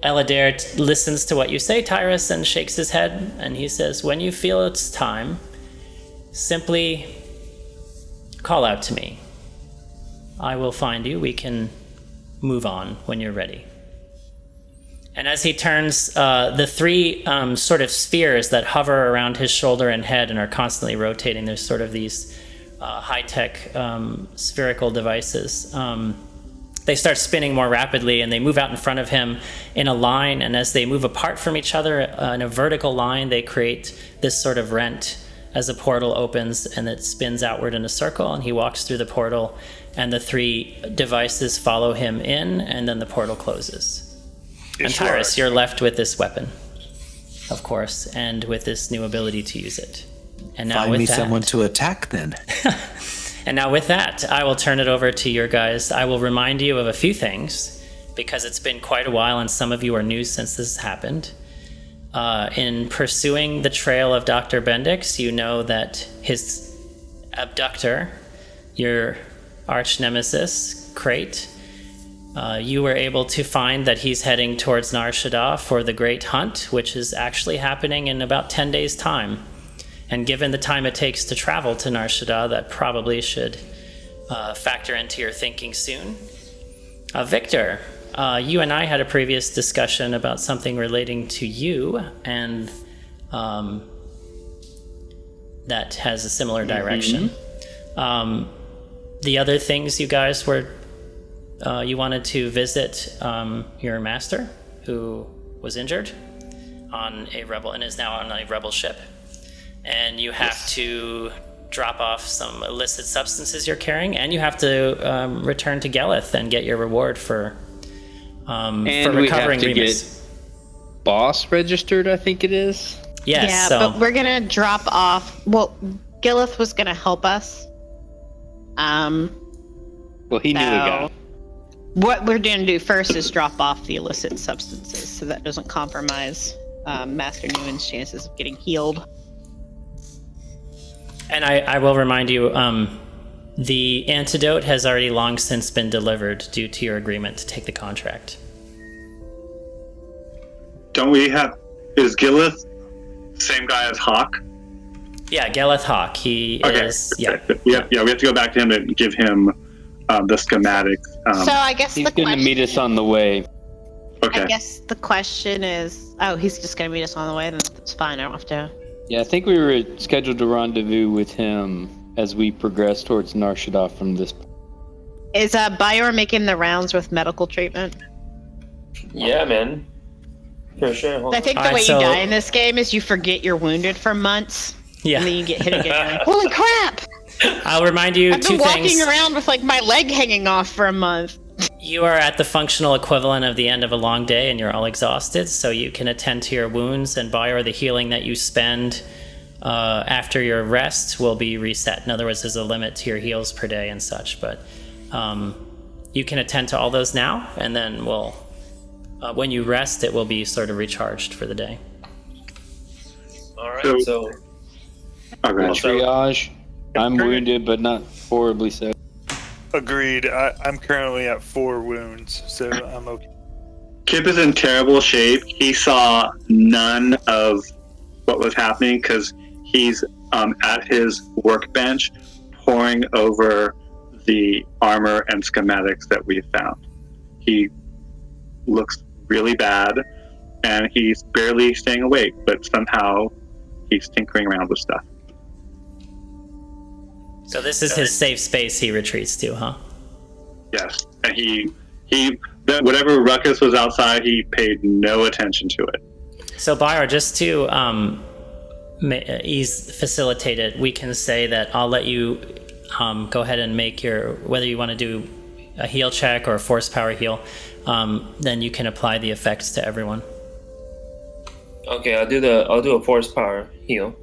Eladir listens to what you say, Tyrus, and shakes his head, and he says, when you feel it's time, simply call out to me. I will find you. We can move on when you're ready. And as he turns, the three sort of spheres that hover around his shoulder and head and are constantly rotating, there's sort of these high-tech spherical devices. They start spinning more rapidly, and they move out in front of him in a line, and as they move apart from each other in a vertical line, they create this sort of rent as a portal opens, and it spins outward in a circle, and he walks through the portal, and the three devices follow him in, and then the portal closes. And Tyrus, you're left with this weapon, of course, and with this new ability to use it. And now Find me someone to attack, then. And now with that, I will turn it over to your guys. I will remind you of a few things, because it's been quite a while and some of you are new since this happened. In pursuing the trail of Dr. Bendix, you know that his abductor, your arch nemesis, Crate, you were able to find that he's heading towards Nar Shaddaa for the Great Hunt, which is actually happening in about 10 days' time. And given the time it takes to travel to Nar Shaddaa, that probably should factor into your thinking soon. Victor, you and I had a previous discussion about something relating to you, and that has a similar direction. The other things you guys were, you wanted to visit your master, who was injured on a rebel and is now on a rebel ship. And you have to drop off some illicit substances you're carrying, and you have to return to Gellyth and get your reward for recovering R.E.M.U.S. Get boss registered, I think it is. Yes. Yeah, so, but we're gonna drop off. Well, Gellyth was gonna help us. Well, he knew a guy. What we're gonna do first is drop off the illicit substances, so that doesn't compromise Master Newman's chances of getting healed. And I will remind you, the antidote has already long since been delivered due to your agreement to take the contract. Don't we have... Is Gellyth same guy as Hawk? Yeah, Gellyth Hawk. He is... Yeah. Yeah, we have to go back to him and give him the schematic. So I guess He's going to meet us on the way. Okay. I guess the question is... Oh, he's just going to meet us on the way? Then that's fine. I don't have to... Yeah, I think we were scheduled to rendezvous with him as we progress towards Nar Shaddaa from this point. Is Bayor making the rounds with medical treatment? Yeah, man. For sure. Hold I on. think the Alright, way so- you die in this game is you forget you're wounded for months, Yeah. and then you get hit again. You're like, holy crap! I'll remind you I've two been walking things. around with like my leg hanging off for a month. You are at the functional equivalent of the end of a long day and you're all exhausted, so you can attend to your wounds, and Bayor, the healing that you spend after your rest will be reset. In other words, there's a limit to your heals per day and such, but you can attend to all those now, and then we'll, when you rest, it will be sort of recharged for the day. All right. So Okay. Triage. I'm wounded, but not horribly so. Agreed. I'm currently at 4 wounds, so I'm okay. Kip is in terrible shape. He saw none of what was happening because he's at his workbench poring over the armor and schematics that we found. He looks really bad, and he's barely staying awake, but somehow he's tinkering around with stuff. So this is his safe space he retreats to, huh? Yes, and he whatever ruckus was outside, he paid no attention to it. So Bayor, just to facilitate it, we can say that I'll let you go ahead and make your, whether you want to do a heal check or a force power heal, then you can apply the effects to everyone. okay, I'll do a force power heal.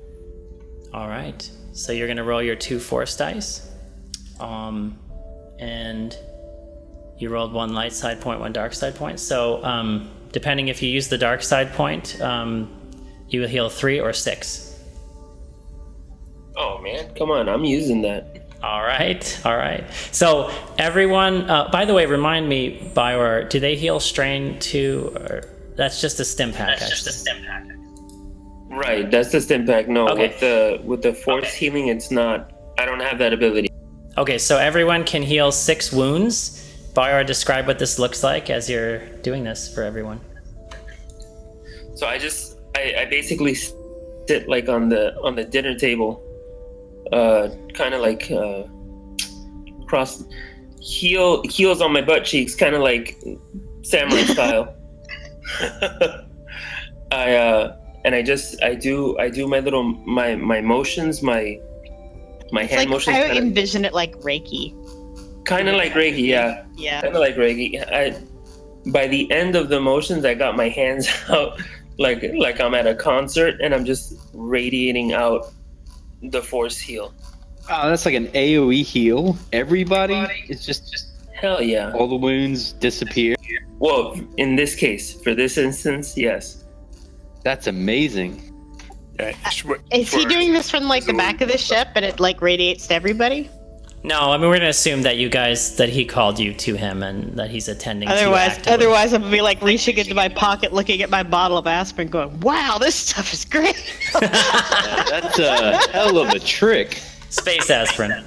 All right. So you're going to roll your 2 force dice. And you rolled 1 light side point, 1 dark side point. So depending if you use the dark side point, you will heal 3 or 6. Oh man, come on, I'm using that. All right. So everyone, by the way, remind me, Bayor, do they heal strain too? Or that's just a stim pack, actually. Right, that's the stim pack. No, Okay. with the force healing, it's not. I don't have that ability. Okay, so everyone can heal 6 wounds. Bayor, describe what this looks like as you're doing this for everyone. So I basically sit like on the dinner table, kind of like cross heels on my butt cheeks, kind of like samurai style. I do my little my motions, my It's hand like, motions. I envision it like Reiki. Kind of like Reiki, yeah. Yeah. Kind of like Reiki. By the end of the motions, I got my hands out like I'm at a concert, and I'm just radiating out the force heal. Oh, that's like an AoE heal. Everybody is just Hell yeah. all the wounds disappear. Well, in this case, for this instance, yes. That's amazing. Okay. Is he doing this from like the back of the ship and it like radiates to everybody? No, I mean, we're going to assume that that he called you to him and that he's attending to you Otherwise, actively. I'm gonna be like reaching into my pocket, looking at my bottle of aspirin, going, "Wow, this stuff is great." That's a hell of a trick. Space aspirin.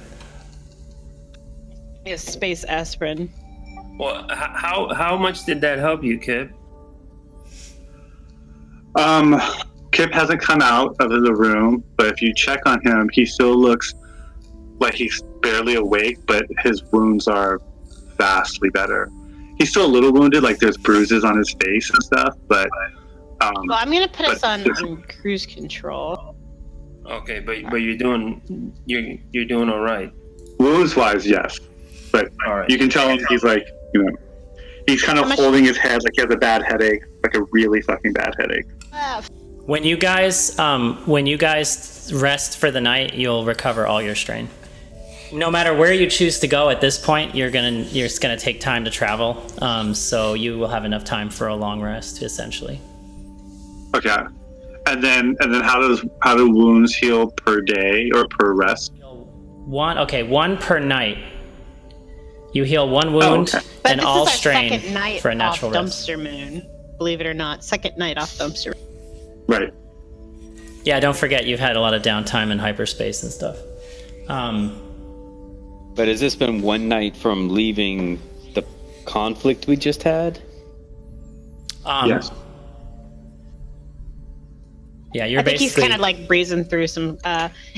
Yes, space aspirin. Well, how much did that help you, Kip? Kip hasn't come out of the room, but if you check on him, he still looks like he's barely awake, but his wounds are vastly better. He's still a little wounded, like there's bruises on his face and stuff, but Well, I'm gonna put us on cruise control. Okay, but you're doing all right. wounds wise, yes. But All right. you can tell him he's like, he's kind of holding his head like he has a bad headache, like a really fucking bad headache. When you guys rest for the night, you'll recover all your strain. No matter where you choose to go at this point, you're just gonna take time to travel. So you will have enough time for a long rest, essentially. Okay. And then how do wounds heal per day or per rest? One per night. You heal 1 wound But and this all is our strain second night for a natural off rest. Dumpster Moon. Believe it or not, second night off Dumpster. Right. Yeah, don't forget you've had a lot of downtime in hyperspace and stuff. But has this been one night from leaving the conflict we just had? Yes. Yeah, you're I think he's basically kind of like breezing through some.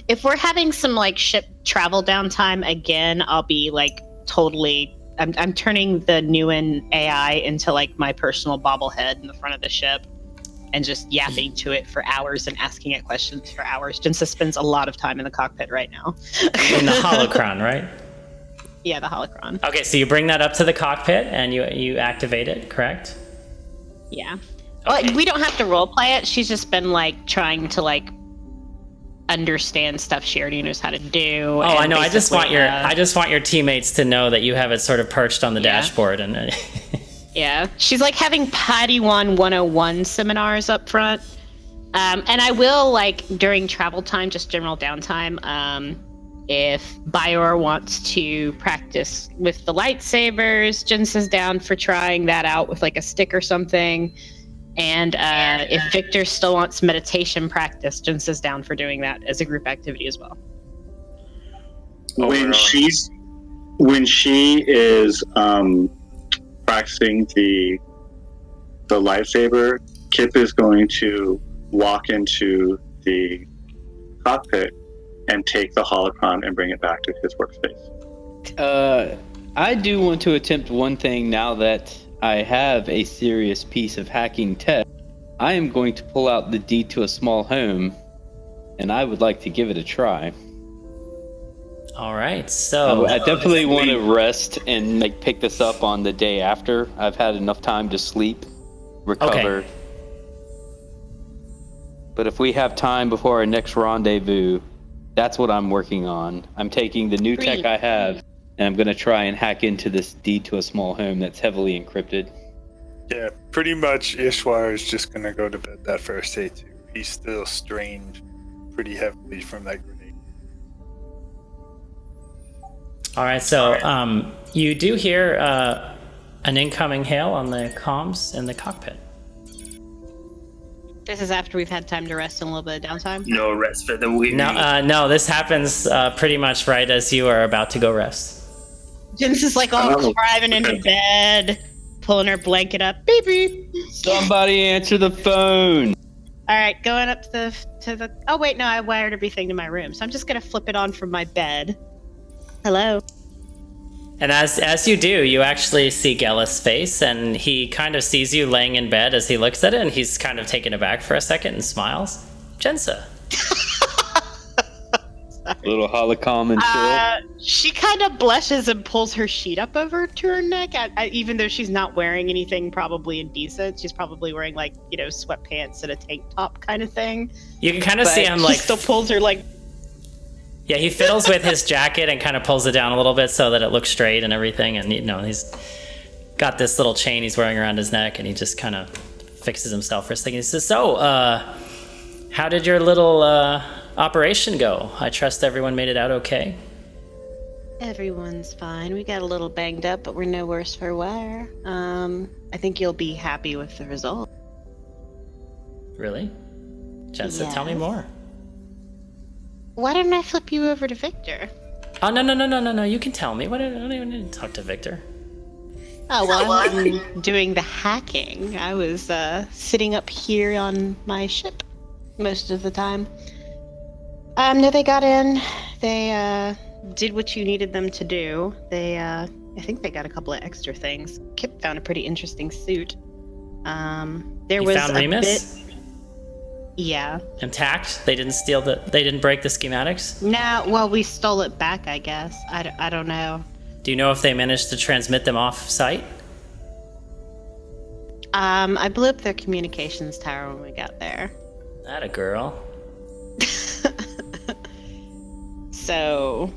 If we're having some like ship travel downtime again, I'll be like totally. I'm turning the Newen AI into like my personal bobblehead in the front of the ship, and just yapping to it for hours and asking it questions for hours. Jinsa spends a lot of time in the cockpit right now. in the holocron, right? Yeah, the holocron. Okay, so you bring that up to the cockpit and you activate it, correct? Yeah. Okay. Well, we don't have to role play it. She's just been like trying to like understand stuff she already knows how to do. Oh, I know. I just want your teammates to know that you have it sort of perched on the dashboard and. Yeah, she's like having Padawan 101 seminars up front. And I will, like, during travel time, just general downtime, if Bior wants to practice with the lightsabers, Jinsa's down for trying that out with, like, a stick or something. And if Victor still wants meditation practice, Jinsa's down for doing that as a group activity as well. When she is practicing the lightsaber, Kip is going to walk into the cockpit and take the holocron and bring it back to his workspace. I do want to attempt one thing now that I have a serious piece of hacking tech. I am going to pull out the deed to a small home, and I would like to give it a try. All right, so I definitely want to rest and like pick this up on the day after I've had enough time to sleep, recover. Okay. But if we have time before our next rendezvous, that's what I'm working on. I'm taking the new tech I have, and I'm going to try and hack into this deed to a small home that's heavily encrypted. Yeah, pretty much Ishwar is just going to go to bed that first day, too. He's still strained pretty heavily from that grenade. all right, so you do hear an incoming hail on the comms in the cockpit. This is after we've had time to rest and a little bit of downtime? No rest for the weary. No, this happens pretty much right as you are about to go rest. Jinsa's like all driving into bed, pulling her blanket up. Beep, beep. Somebody answer the phone. All right, going up to the. Oh wait, no, I wired everything to my room, so I'm just gonna flip it on from my bed. Hello. And as you do, you actually see Gellyth's face, and he kind of sees you laying in bed as he looks at it, and he's kind of taken aback for a second and smiles. Jinsa. Little holocron and chill. She kind of blushes and pulls her sheet up over to her neck. Even though she's not wearing anything probably indecent, she's probably wearing like sweatpants and a tank top kind of thing. You can kind of see him like still pulls her like. Yeah, he fiddles with his jacket and kind of pulls it down a little bit so that it looks straight and everything. And he's got this little chain he's wearing around his neck, and he just kind of fixes himself for a second. He says, "So, how did your little operation go? I trust everyone made it out okay." Everyone's fine. We got a little banged up, but we're no worse for wear. I think you'll be happy with the result. Really? Jensen, tell me more. Why don't I flip you over to Victor? Oh, no. You can tell me. I don't even need to talk to Victor. Oh, well, I wasn't doing the hacking. I was sitting up here on my ship most of the time. No, they got in. They did what you needed them to do. They, I think they got a couple of extra things. Kip found a pretty interesting suit. There was found R.E.M.U.S? Yeah. Intact? They didn't break the schematics? No, well, we stole it back, I guess. I don't know. Do you know if they managed to transmit them off site? I blew up their communications tower when we got there. Atta girl. So,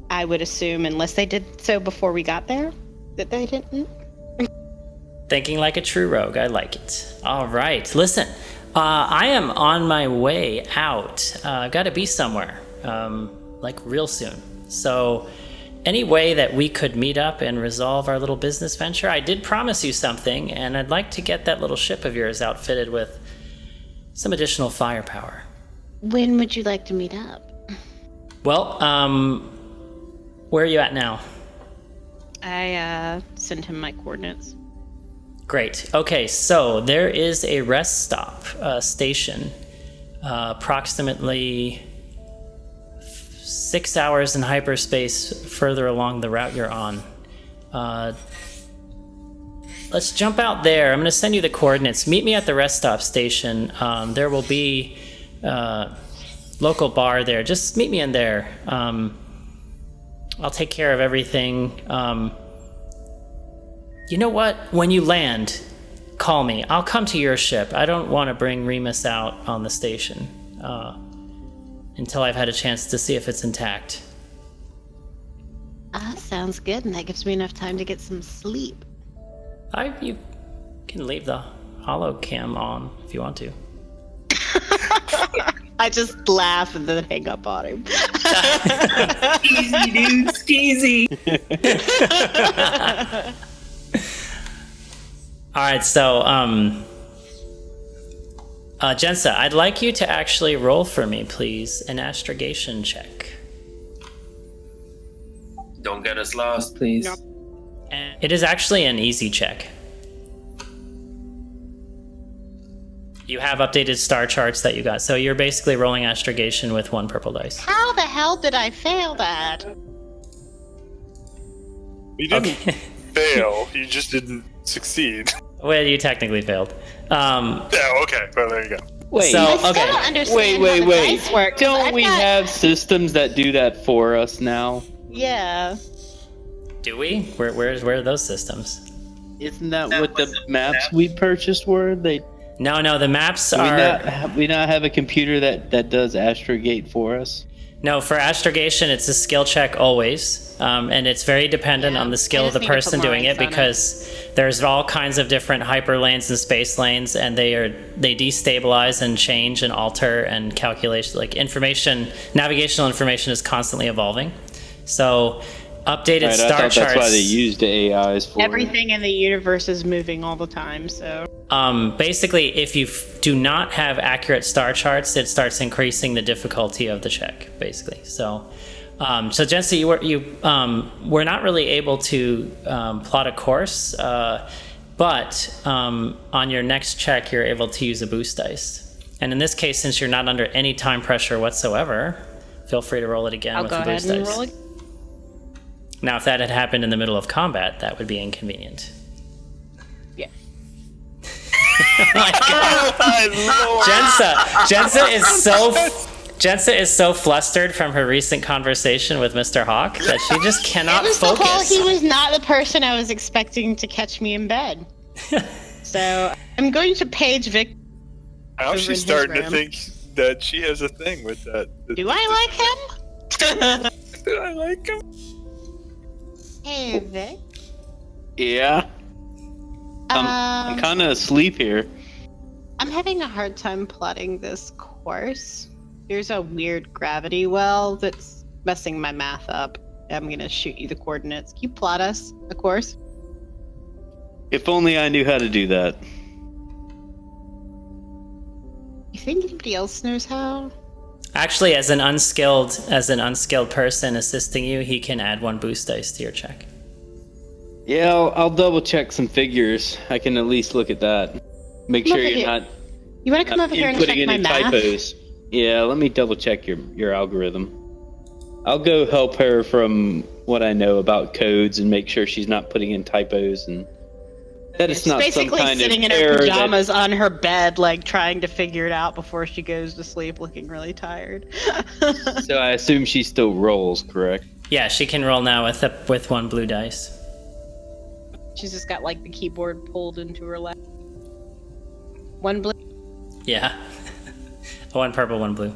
I would assume, unless they did so before we got there, that they didn't. Thinking like a true rogue. I like it. All right. Listen, I am on my way out. Got to be somewhere, like real soon. So, any way that we could meet up and resolve our little business venture? I did promise you something, and I'd like to get that little ship of yours outfitted with some additional firepower. When would you like to meet up? Well, where are you at now? I sent him my coordinates. Great. Okay, so there is a rest stop station approximately 6 hours in hyperspace further along the route you're on. Let's jump out there. I'm going to send you the coordinates. Meet me at the rest stop station. There will be local bar there. Just meet me in there. I'll take care of everything. You know what? When you land, call me. I'll come to your ship. I don't want to bring R.E.M.U.S out on the station until I've had a chance to see if it's intact. Sounds good, and that gives me enough time to get some sleep. You can leave the holocam on if you want to. I just laugh and then hang up on him. Skeezy, dude, skeezy. All right, so Jensa, I'd like you to actually roll for me, please, an astrogation check. Don't get us lost, please. Nope. And it is actually an easy check. You have updated star charts that you got, so you're basically rolling astrogation with 1 purple dice. How the hell did I fail that? You didn't fail. You just didn't succeed. Well, you technically failed. Oh, okay. Well, there you go. Wait, So- I still okay. don't understand how the dice work. 'Cause Don't I've we got- have systems that do that for us now? Yeah. Do we? Where are those systems? Isn't that what the maps we purchased were? No, the maps Do are... we not have a computer that does astrogate for us? No, for astrogation, it's a skill check always, and it's very dependent on the skill I of the just need to person put more doing it inks on it. because there's all kinds of different hyper lanes and space lanes, and they destabilize and change and alter and calculate. Like information, navigational information is constantly evolving. So updated Right, star I thought charts. that's why they used AIs for Everything in the universe is moving all the time, so. Basically, if you do not have accurate star charts, it starts increasing the difficulty of the check. Basically, so Jensen, you were not really able to plot a course, but on your next check, you're able to use a boost dice. And in this case, since you're not under any time pressure whatsoever, feel free to roll it again I'll with go the ahead boost and dice. roll it. Now, if that had happened in the middle of combat, that would be inconvenient. Yeah. Jensa is so flustered from her recent conversation with Mr. Hawk that she just cannot It was the whole, focus. he was not the person I was expecting to catch me in bed. So I'm going to page Vic. Now Over in she's his starting to room. think that she has a thing with that. Do I like him? Do I like him? Hey, Vic. Yeah, I'm kind of asleep here. I'm having a hard time plotting this course. There's a weird gravity well that's messing my math up. I'm gonna shoot you the coordinates. Can you plot us a course? If only I knew how to do that. You think anybody else knows how? Actually, as an unskilled person assisting you, he can add 1 boost dice to your check. Yeah, I'll double check some figures. I can at least look at that. Make Look sure at you're you. not You want to come over here and inputting check my any math? typos. Yeah, let me double check your algorithm. I'll go help her from what I know about codes and make sure she's not putting in typos and that it's She's not some basically kind sitting of in her error pajamas on her bed, like trying to figure it out before she goes to sleep, looking really tired. So I assume she still rolls, correct? Yeah, she can roll now with 1 blue dice. She's just got like the keyboard pulled into her lap. 1 blue. Yeah. 1 purple, 1 blue.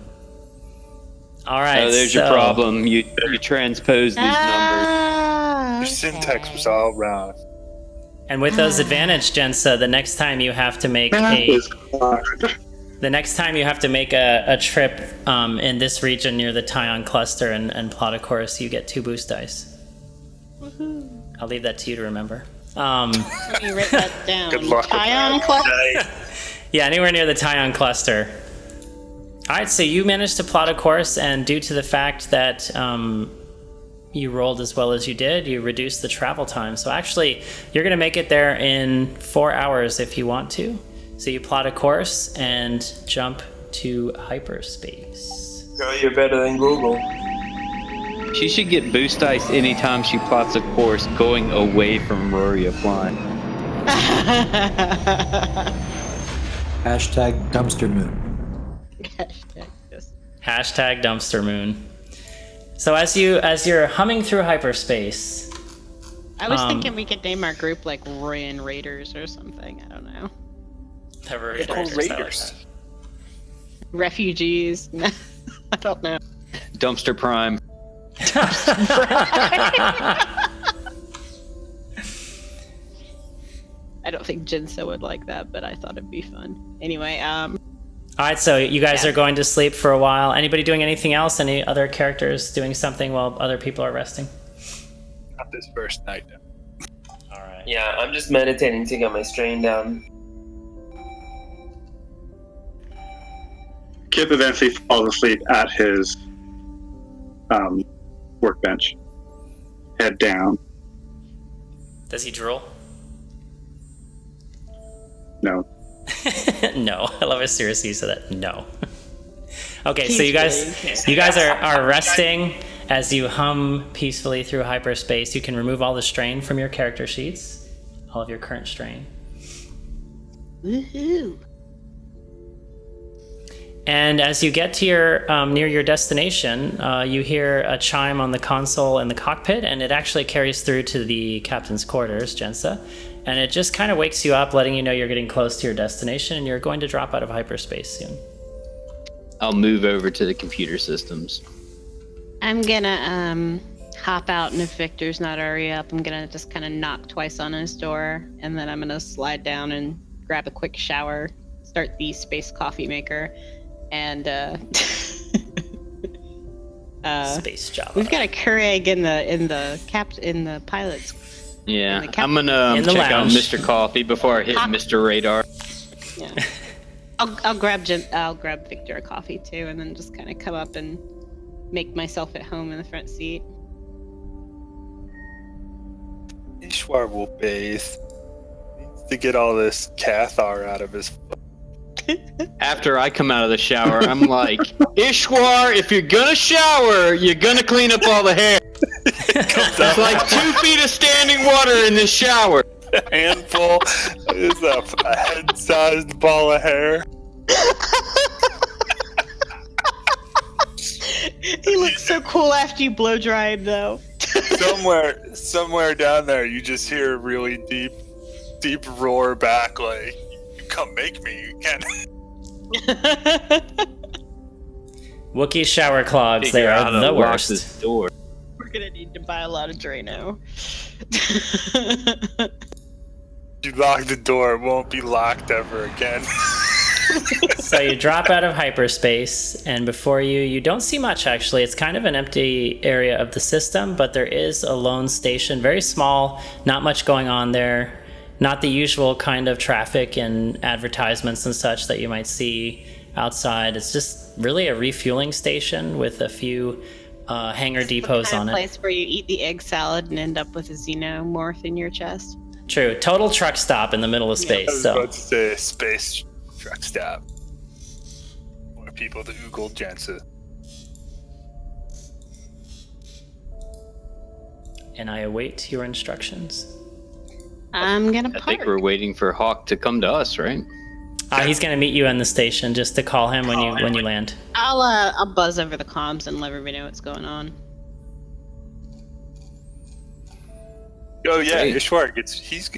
All right. Oh, there's your problem. You transpose these numbers. Your syntax was all wrong. And with those advantage, Jensa, the next time you have to make Math a is hard. trip in this region near the Tyon cluster and plot a course, you get 2 boost dice. I'll leave that to you to remember. Let me write that down. Good luck with Tyon cluster. Yeah, anywhere near the Tyon cluster. All right, so you managed to plot a course, and due to the fact that you rolled as well as you did, you reduced the travel time. So actually, you're going to make it there in 4 hours if you want to. So you plot a course and jump to hyperspace. Girl, you're better than Google. She should get boost dice anytime she plots a course going away from Rory applying. Hashtag dumpster moon. Hashtag this. Hashtag dumpster moon. So as you're humming through hyperspace, I was thinking we could name our group like Royan Raiders or something. I don't know. the Raiders, called I like Raiders. that. Refugees. I don't know. Dumpster Prime. I don't think Jinso would like that, but I thought it'd be fun. Anyway, All right, so you guys are going to sleep for a while. Anybody doing anything else? Any other characters doing something while other people are resting? Not this first night. All right. Yeah, I'm just meditating to get my strain down. Kip eventually falls asleep at his workbench, head down. Does he drool? No. No. I love how serious you said that. No. Okay, so He's you guys are resting as you hum peacefully through hyperspace. You can remove all the strain from your character sheets, all of your current strain. woohoo! And as you get to your near your destination, you hear a chime on the console in the cockpit, and it actually carries through to the captain's quarters, Jensa. And it just kind of wakes you up, letting you know you're getting close to your destination, and you're going to drop out of hyperspace soon. I'll move over to the computer systems. I'm gonna hop out, and if Victor's not already up, I'm gonna just kind of knock twice on his door, and then I'm gonna slide down and grab a quick shower, start the space coffee maker, and Space Java. we've got a Keurig in the pilot's. Yeah, In the cap- I'm gonna In the check out lounge. Mr. Coffee before I hit Mr. Radar. Yeah. I'll grab Victor a coffee too, and then just kind of come up and make myself at home in the front seat. Ishwar will bathe. Needs to get all this Cathar out of his foot. After I come out of the shower, I'm like, Ishwar, if you're gonna shower, you're gonna clean up all the hair. It's like 2 feet of standing water in this shower. A handful is a head-sized ball of hair. He looks so cool after you blow dry him, though. Somewhere down there, you just hear a really deep roar back, like, "You come make me, you can't." Wookiee shower clogs, they Figure out are how the to lock worst. this door. We're gonna need to buy a lot of Drano. You lock the door, it won't be locked ever again. So you drop out of hyperspace, and before you don't see much actually. It's kind of an empty area of the system, but there is a lone station, very small, not much going on there. Not the usual kind of traffic and advertisements and such that you might see outside. It's just really a refueling station with a few hangar depots on it. Place where you eat the egg salad and end up with a xenomorph in your chest. True. Total truck stop in the middle of I space. was So about to say space truck stop. More people to Google Jensen. and I await your instructions. I'm gonna I park. think we're waiting for Hawk to come to us, right? He's gonna meet you in the station just to call him when you land. I'll buzz over the comms and let everybody know what's going on. Oh yeah, Great. Ishwar gets he's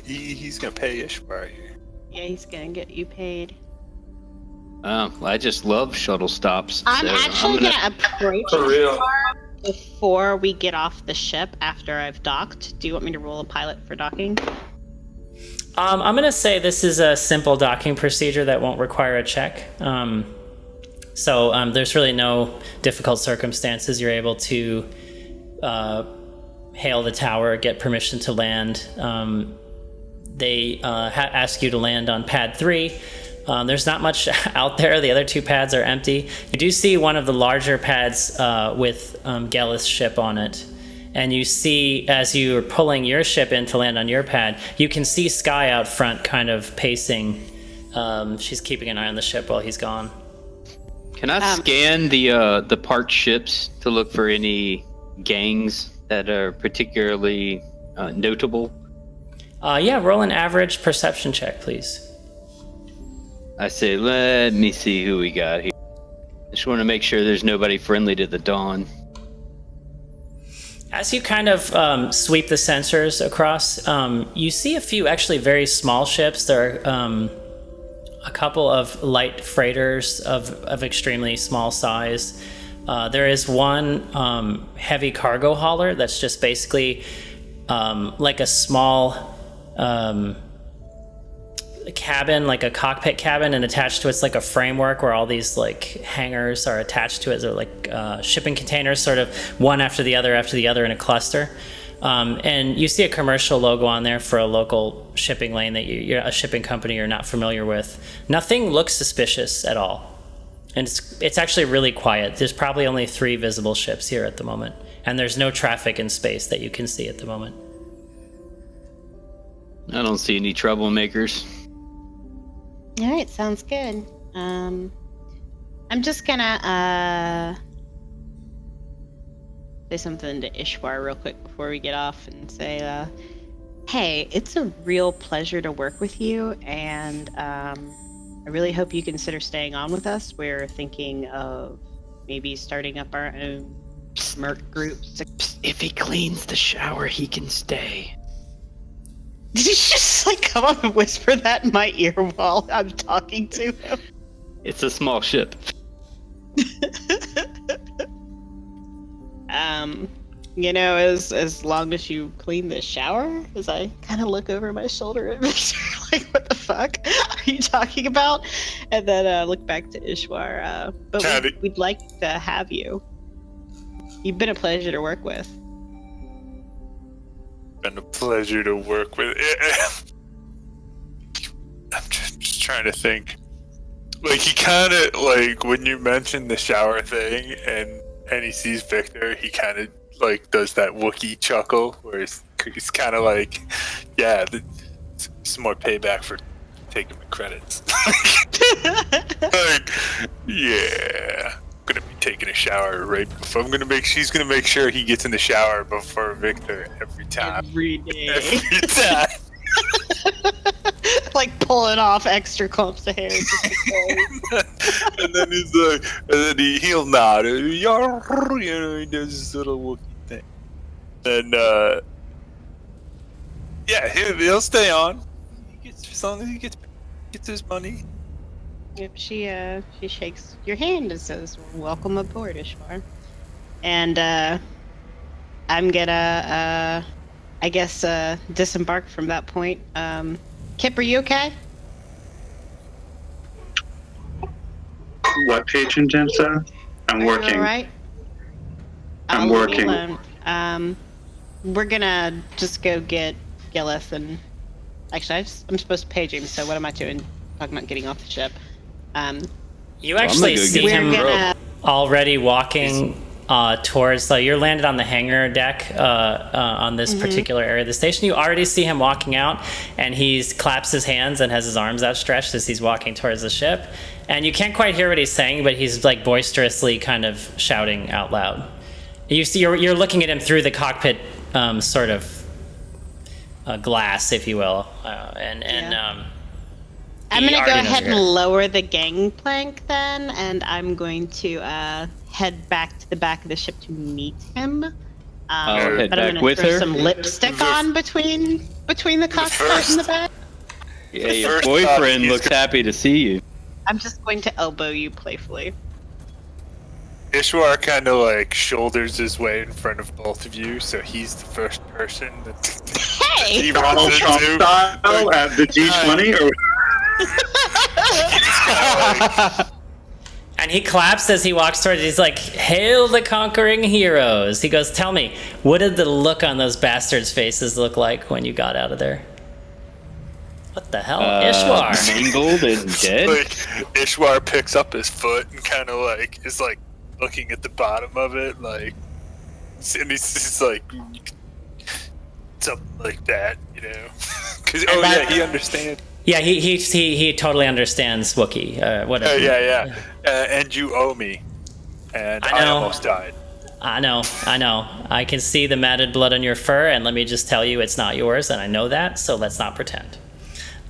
gonna pay Ishwar here. Yeah, he's gonna get you paid. I just love shuttle stops. I'm so actually gonna approach For real. before we get off the ship after I've docked. Do you want me to roll a pilot for docking? I'm gonna say this is a simple docking procedure that won't require a check. So there's really no difficult circumstances. You're able to hail the tower, get permission to land. They ask you to land on pad 3. There's not much out there. The other 2 pads are empty. You do see one of the larger pads with Gellyth's ship on it. And you see, as you're pulling your ship in to land on your pad, you can see Sky out front kind of pacing. She's keeping an eye on the ship while he's gone. Can I scan the parked ships to look for any gangs that are particularly notable? Yeah, roll an average perception check, please. I say, let me see who we got here. Just want to make sure there's nobody friendly to the Dawn. As you kind of sweep the sensors across, you see a few actually very small ships. There are a couple of light freighters of extremely small size. There is one heavy cargo hauler that's just basically like a small cabin, like a cockpit cabin, and attached to it's like a framework where all these like hangars are attached to it. They're like shipping containers, sort of one after the other in a cluster. And you see a commercial logo on there for a local shipping lane that you're a shipping company you're not familiar with. Nothing looks suspicious at all, and it's actually really quiet. There's probably only 3 visible ships here at the moment, and there's no traffic in space that you can see at the moment. I don't see any troublemakers. All right, sounds good. I'm just gonna say something to Ishwar real quick before we get off and say, hey, it's a real pleasure to work with you, and I really hope you consider staying on with us. We're thinking of maybe starting up our own merc group. If he cleans the shower, he can stay. Did you just like come up and whisper that in my ear while I'm talking to him? It's a small ship. You know, as long as you clean the shower, as I kind of look over my shoulder and make sure, like, what the fuck are you talking about? And then look back to Ishwar. But we'd like to have you. You've been a pleasure to work with. Been a pleasure to work with. I'm just trying to think. Like, he kind of, like, when you mentioned the shower thing and he sees Victor, he kind of, like, does that Wookiee chuckle where he's kind of like, yeah, some more payback for taking the credits. Like, yeah, I'm gonna be taking a shower right before. She's gonna make sure he gets in the shower before Victor every time. Every day. Every time. Like pulling off extra clumps of hair. And then he's like, and then he'll nod. You know, he does this little Wookiee thing. And yeah, he'll stay on. As long as he gets his money. Yep, she shakes your hand and says, "Welcome aboard, Ishwar." And I'm gonna, I guess, disembark from that point. Kip, are you okay? What patron Jensa? I'm working. All right. I'm working. We're gonna just go get Gellyth and actually, I'm supposed to page him. So what am I doing? Talking about getting off the ship. You actually see him already walking towards. You're landed on the hangar deck on this particular area of the station. You already see him walking out, and he's claps his hands and has his arms outstretched as he's walking towards the ship. And you can't quite hear what he's saying, but he's like boisterously kind of shouting out loud. You see, you're looking at him through the cockpit sort of glass, if you will, I'm going to go ahead and lower the gangplank then, and I'm going to head back to the back of the ship to meet him. I'll head but I'm back going with to throw her. some lipstick on between the cockpit and the back. Yeah, your boyfriend looks happy to see you. I'm just going to elbow you playfully. Ishwar kind of like shoulders his way in front of both of you, so he's the first person that Hey! he Donald runs Trump into. style at the G20? Or And he claps as he walks towards. He's like, "Hail the conquering heroes!" He goes, "Tell me, what did the look on those bastards' faces look like when you got out of there?" What the hell, Ishwar? Mangled and dead. Like, Ishwar picks up his foot and kind of like is like looking at the bottom of it, like, and he's like something like that, you know? Because he understands. Yeah, he totally understands Wookiee. Whatever. Yeah. And you owe me. And I I know. almost died. I know. I can see the matted blood on your fur, and let me just tell you, it's not yours, and I know that. So let's not pretend.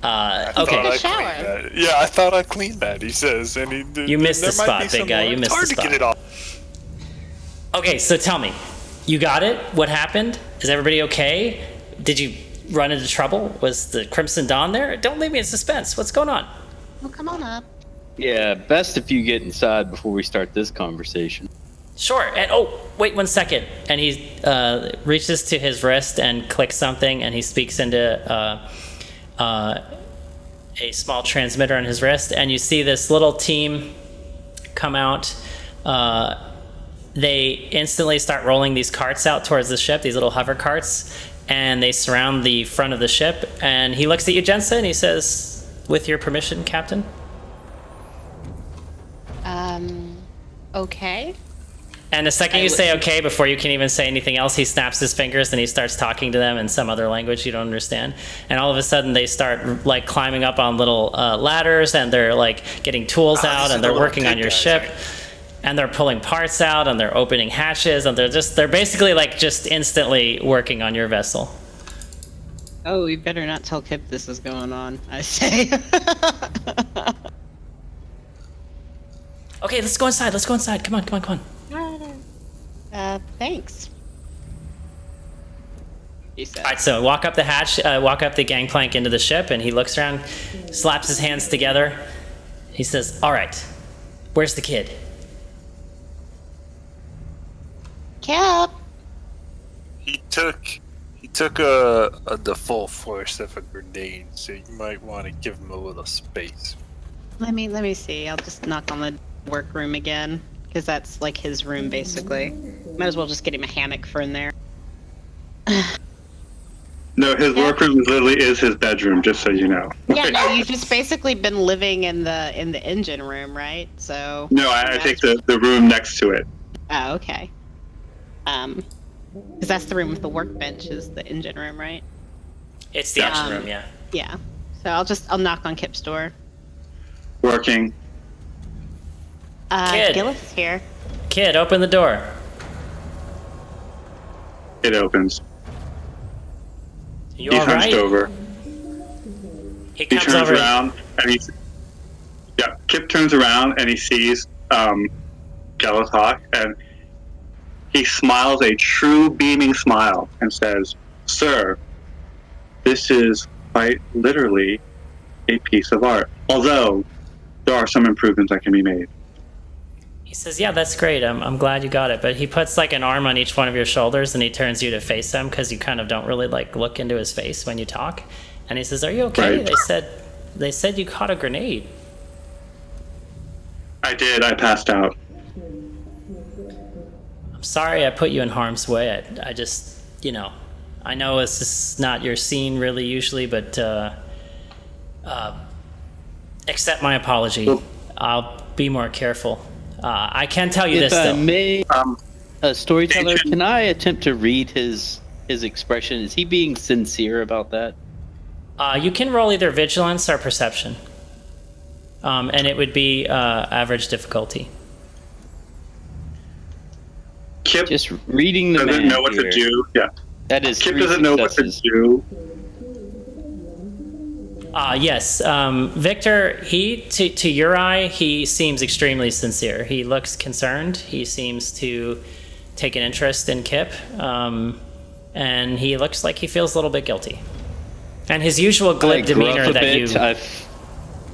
Okay. a shower. Yeah, I thought I cleaned that. He says, and You missed there the might spot, be big some guy. more. You missed It's the hard to spot. get it off. Okay, so tell me, you got it? What happened? Is everybody okay? Did you run into trouble? Was the Crimson Dawn there? Don't leave me in suspense. What's going on? Well, come on up. Yeah, best if you get inside before we start this conversation. Sure. And wait 1 second. And he reaches to his wrist and clicks something, and he speaks into a small transmitter on his wrist. And you see this little team come out. They instantly start rolling these carts out towards the ship, these little hover carts, and they surround the front of the ship. And he looks at you, Jensen, and he says, "With your permission, Captain." Okay. And the second you say okay, before you can even say anything else, he snaps his fingers and he starts talking to them in some other language you don't understand. And all of a sudden they start like climbing up on little ladders, and they're like getting tools out, and they're working on your ship. And they're pulling parts out, and they're opening hatches, and they're basically like just instantly working on your vessel. Oh, we better not tell Kip this is going on, I say. Okay, let's go inside. Come on. Thanks. He said. All right, so walk up the hatch, walk up the gangplank into the ship, and he looks around, slaps his hands together. He says, "All right, where's the kid?" Kip! He took the full force of a grenade, so you might want to give him a little space. Let me see. I'll just knock on the workroom again, because that's like his room basically. Might as well just get him a hammock for in there. No, his workroom literally is his bedroom, just so you know. Yeah, no, you've just basically been living in the engine room, right? So. No, I take the room next to it. Oh, okay. Because that's the room with the workbench, is the engine room, right? It's the engine room, yeah. Yeah. So I'll knock on Kip's door. Working. Kid. Gellyth's here. Kid, open the door. It opens. You He's all hunched right? over. He He comes turns over. around and Kip turns around and he sees Gellyth Hawk, and he smiles a true beaming smile and says, "Sir, this is quite literally a piece of art. Although there are some improvements that can be made." He says, "Yeah, that's great. I'm glad you got it." But he puts like an arm on each one of your shoulders, and he turns you to face him because you kind of don't really like look into his face when you talk. And he says, "Are you okay?" Right. They said you caught a grenade. I did. I passed out. I'm sorry I put you in harm's way. I just, I know this is not your scene really usually, but accept my apology. I'll be more careful. I can tell you If this I though. may, a storyteller, Agent. can I attempt to read his expression? Is he being sincere about that? You can roll either vigilance or perception, and it would be average difficulty. Kip Just reading the doesn't man know what here. to do. Yeah. That is Kip 3 doesn't know what to successes. do. Yes, Victor. To your eye, he seems extremely sincere. He looks concerned. He seems to take an interest in Kip, and he looks like he feels a little bit guilty. And his usual glib demeanor that you,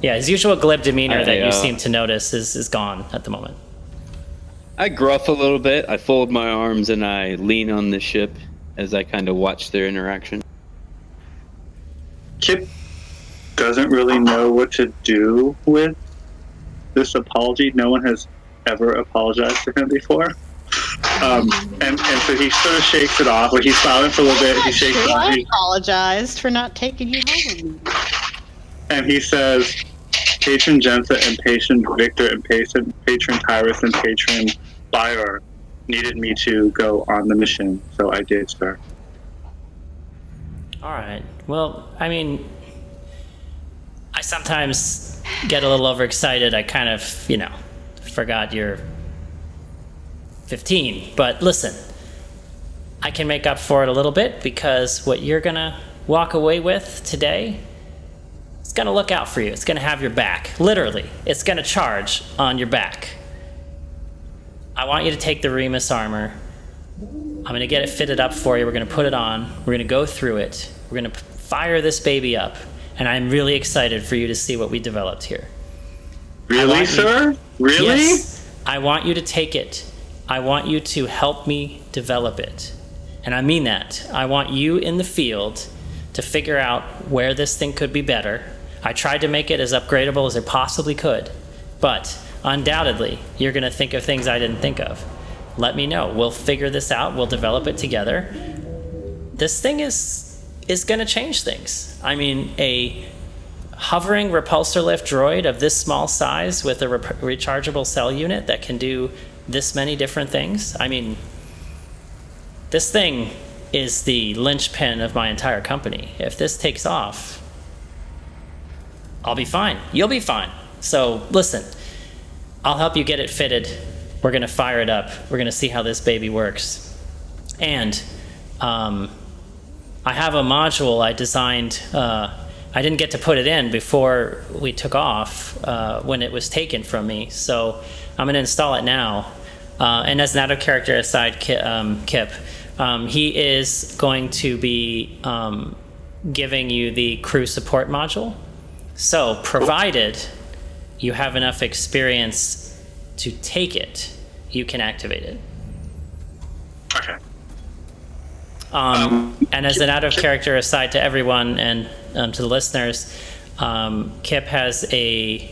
his usual glib demeanor that you seem to notice is gone at the moment. I gruff a little bit. I fold my arms and I lean on the ship as I kind of watch their interaction. Kip doesn't really know what to do with this apology. No one has ever apologized to him before. And so he sort of shakes it off. Like he's silent for a little bit. He shakes it off. I apologized for not taking you home with me. And he says, "Patron Jensen and Patron Victor and Patron Tyrus and Patron Bayer needed me to go on the mission, so I did, sir." All right. Well, I mean, I sometimes get a little overexcited. I kind of, forgot you're 15. But listen, I can make up for it a little bit because what you're going to walk away with today, it's going to look out for you. It's going to have your back. Literally, it's going to charge on your back. I want you to take the R.E.M.U.S armor. I'm going to get it fitted up for you. We're going to put it on. We're going to go through it. We're going to fire this baby up. And I'm really excited for you to see what we developed here. Really, sir? Really? Yes. I want you to take it. I want you to help me develop it. And I mean that. I want you in the field to figure out where this thing could be better. I tried to make it as upgradable as it possibly could. But undoubtedly, you're going to think of things I didn't think of. Let me know. We'll figure this out. We'll develop it together. This thing is going to change things. I mean, a hovering repulsor lift droid of this small size with a rechargeable cell unit that can do this many different things. I mean, this thing is the linchpin of my entire company. If this takes off, I'll be fine. You'll be fine. So listen, I'll help you get it fitted. We're going to fire it up. We're going to see how this baby works. And I have a module I designed. I didn't get to put it in before we took off when it was taken from me. So I'm going to install it now. And as an out-of-character aside, Kip, he is going to be giving you the crew support module. So provided you have enough experience to take it, you can activate it. Okay. And as an out-of-character aside to everyone and to the listeners, Kip has a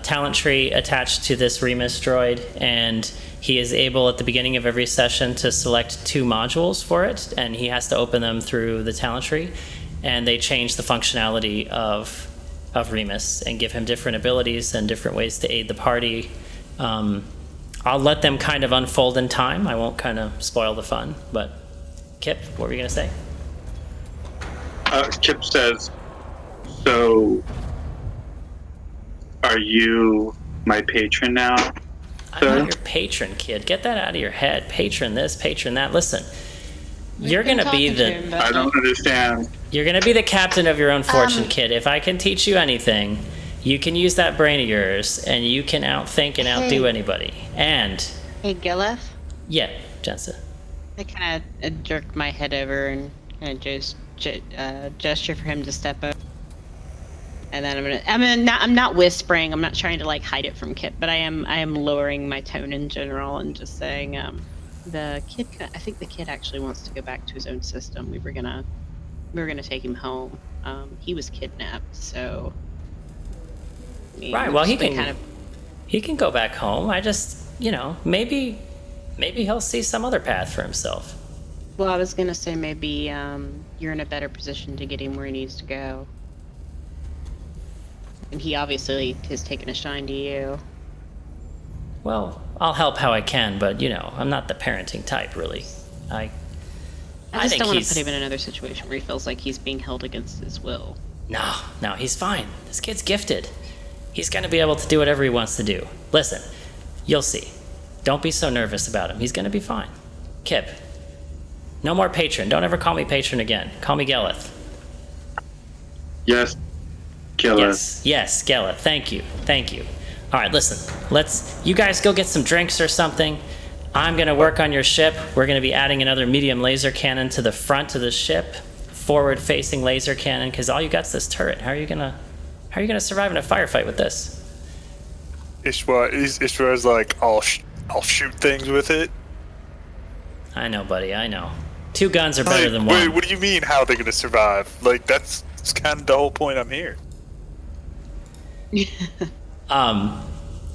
talent tree attached to this R.E.M.U.S droid, and he is able at the beginning of every session to select 2 modules for it, and he has to open them through the talent tree, and they change the functionality of R.E.M.U.S and give him different abilities and different ways to aid the party. I'll let them kind of unfold in time. I won't kind of spoil the fun, but Kip, what were you going to say? Kip says, so are you my patron now? I'm not your patron, kid. Get that out of your head. Patron this, patron that. Listen, you're going to be the... I don't understand. You're going to be the captain of your own fortune, kid. If I can teach you anything, you can use that brain of yours, and you can outthink and outdo anybody. And... Hey, Gellyth? Yeah, Jensen. I kind of jerk my head over and kind of just gesture for him to step up. And then I'm not whispering. I'm not trying to like hide it from Kip, but I am lowering my tone in general and just saying, I think the kid actually wants to go back to his own system. We were gonna take him home. He was kidnapped, so. Right. Well, he can go back home. I just, maybe he'll see some other path for himself. Well, I was gonna say maybe you're in a better position to get him where he needs to go. And he obviously has taken a shine to you. Well, I'll help how I can, but I'm not the parenting type, really. I just don't want to put him in another situation where he feels like he's being held against his will. No, he's fine. This kid's gifted. He's going to be able to do whatever he wants to do. Listen, you'll see. Don't be so nervous about him. He's going to be fine. Kip, no more patron. Don't ever call me patron again. Call me Gellyth. Yes, Gellyth. Yes, Gellyth. Thank you. All right, listen. You guys go get some drinks or something. I'm going to work on your ship. We're going to be adding another medium laser cannon to the front of the ship. Forward-facing laser cannon, because all you got's this turret. How are you gonna survive in a firefight with this? Ishwar's like, I'll shoot things with it. I know, buddy. I know. 2 guns are better than 1. Wait, what do you mean? How are they gonna survive? Like that's kind of the whole point. I'm here. You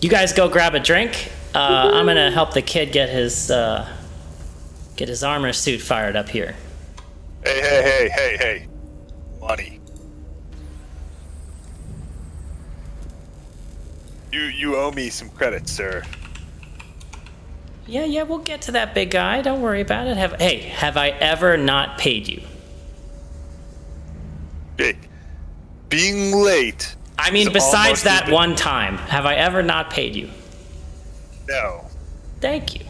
guys go grab a drink. I'm gonna help the kid get his armor suit fired up here. Hey. Money. You owe me some credit, sir. Yeah, we'll get to that, big guy. Don't worry about it. Have I ever not paid you? Hey, being late I mean, It's besides almost that even- one time, have I ever not paid you? No. Thank you.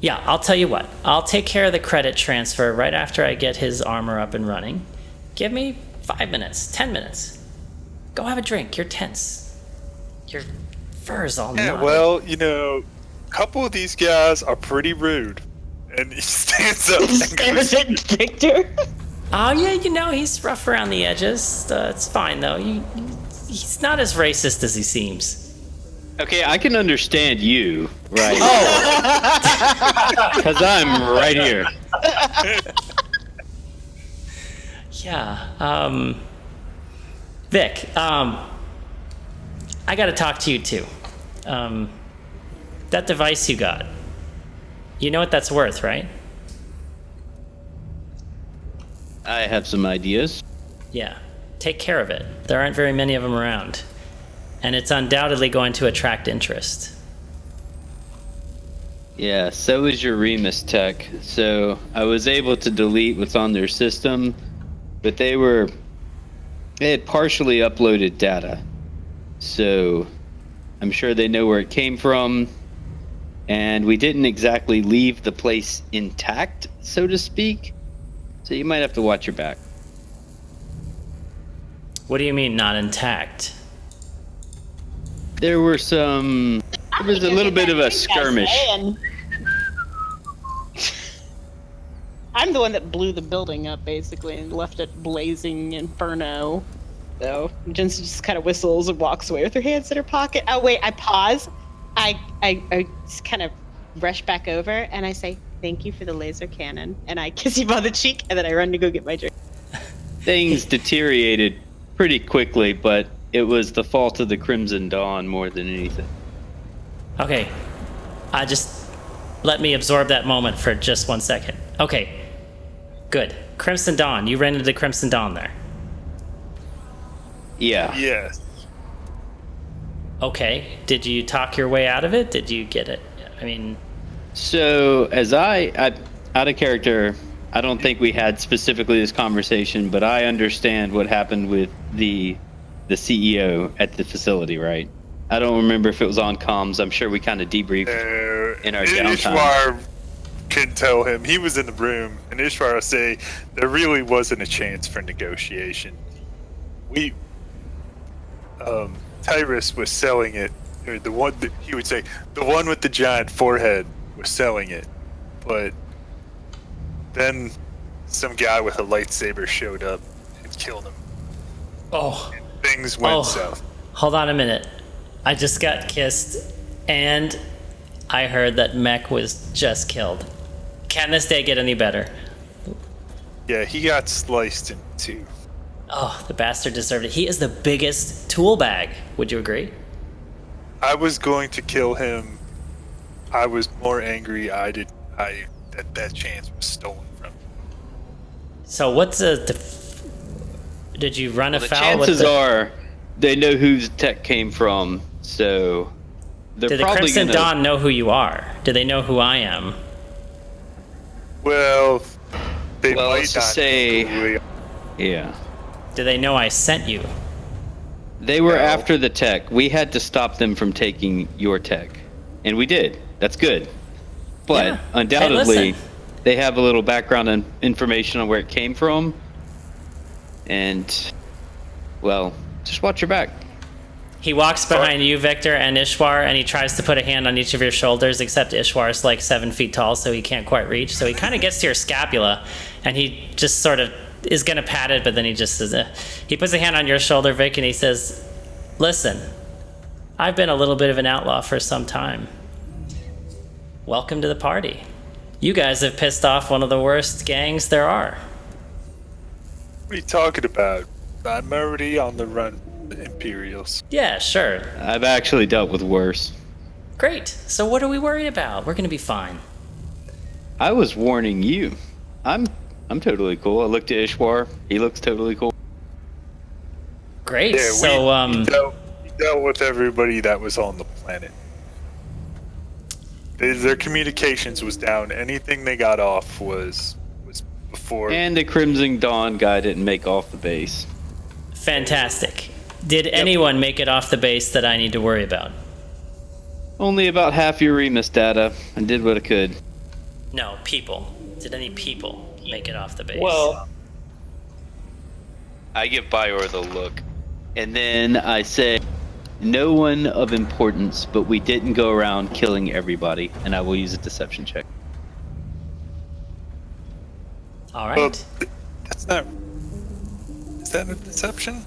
Yeah, I'll tell you what. I'll take care of the credit transfer right after I get his armor up and running. Give me 5 minutes, 10 minutes. Go have a drink. You're tense. Your fur's all Yeah, knotted. well, a couple of these guys are pretty rude. And he stands up and Stares goes, at Victor. Oh, yeah, he's rough around the edges. It's fine, though. He's not as racist as he seems. Okay, I can understand you, right? Oh! Because I'm right here. Yeah, Vic, I gotta talk to you, too. That device you got, you know what that's worth, right? I have some ideas. Yeah, take care of it. There aren't very many of them around. And it's undoubtedly going to attract interest. Yeah, so is your R.E.M.U.S tech. So I was able to delete what's on their system, but they had partially uploaded data. So I'm sure they know where it came from. And we didn't exactly leave the place intact, so to speak. So you might have to watch your back. What do you mean, not intact? There was a little bit of a skirmish. I'm the one that blew the building up, basically, and left it blazing inferno. So Jensen just kind of whistles and walks away with her hands in her pocket. Oh wait, I pause. I just kind of rush back over and I say, "Thank you for the laser cannon," and I kiss him on the cheek, and then I run to go get my drink. Things deteriorated pretty quickly, but it was the fault of the Crimson Dawn more than anything. Okay, let me absorb that moment for just 1 second. Okay, good. Crimson Dawn, you ran into the Crimson Dawn there. Yeah. yes. Okay, did you talk your way out of it? Did you get it? I mean, So, as I out of character, I don't think we had specifically this conversation, but I understand what happened with the CEO at the facility, right? I don't remember if it was on comms. I'm sure we kind of debriefed in our downtime. Ishwar can tell him. He was in the room, and Ishwar will say there really wasn't a chance for negotiation. Tyrus was selling it, or the one that he would say, the one with the giant forehead was selling it, but then some guy with a lightsaber showed up and killed him. oh, Things went Oh. south. hold on a minute. I just got kissed, and I heard that Mech was just killed. Can this day get any better? Yeah, he got sliced in two. Oh, the bastard deserved it. He is the biggest tool bag. Would you agree? I was going to kill him. I was more angry. That chance was stolen from me. So what's did you run The afoul with chances the... are they know whose tech came from, so they're Did the probably Crimson gonna. Dawn know who you are? Do they know who I am? Well, they Well, might let's not just say- know who we are. Yeah. Do they know I sent you? They were No. after the tech. We had to stop them from taking your tech. And we did. That's good. But Yeah. Hey, undoubtedly, listen. they have a little background and information on where it came from. And, well, just watch your back. He walks behind you, Victor, and Ishwar, and he tries to put a hand on each of your shoulders, except Ishwar's like 7 feet tall, so he can't quite reach. So he kind of gets to your scapula, and he just sort of is going to pat it, but then he just says, he puts a hand on your shoulder, Vic, and he says, "Listen, I've been a little bit of an outlaw for some time. Welcome to the party. You guys have pissed off one of the worst gangs there are." What are you talking about? I'm already on the run from the Imperials. Yeah, sure. I've actually dealt with worse. Great. So what are we worried about? We're going to be fine. I was warning you. I'm totally cool. I looked at Ishwar. He looks totally cool. Great. Yeah, So, we dealt with everybody that was on the planet. Their communications was down. Anything they got off was before. And the Crimson Dawn guy didn't make off the base. Fantastic. Did anyone make it off the base that I need to worry about? Only about half your R.E.M.U.S data. I did what I could. No, people. Did any people make it off the base? Well, I give Bior the look. And then I say, no one of importance, but we didn't go around killing everybody. And I will use a deception check. All right. That's not. Is that a deception?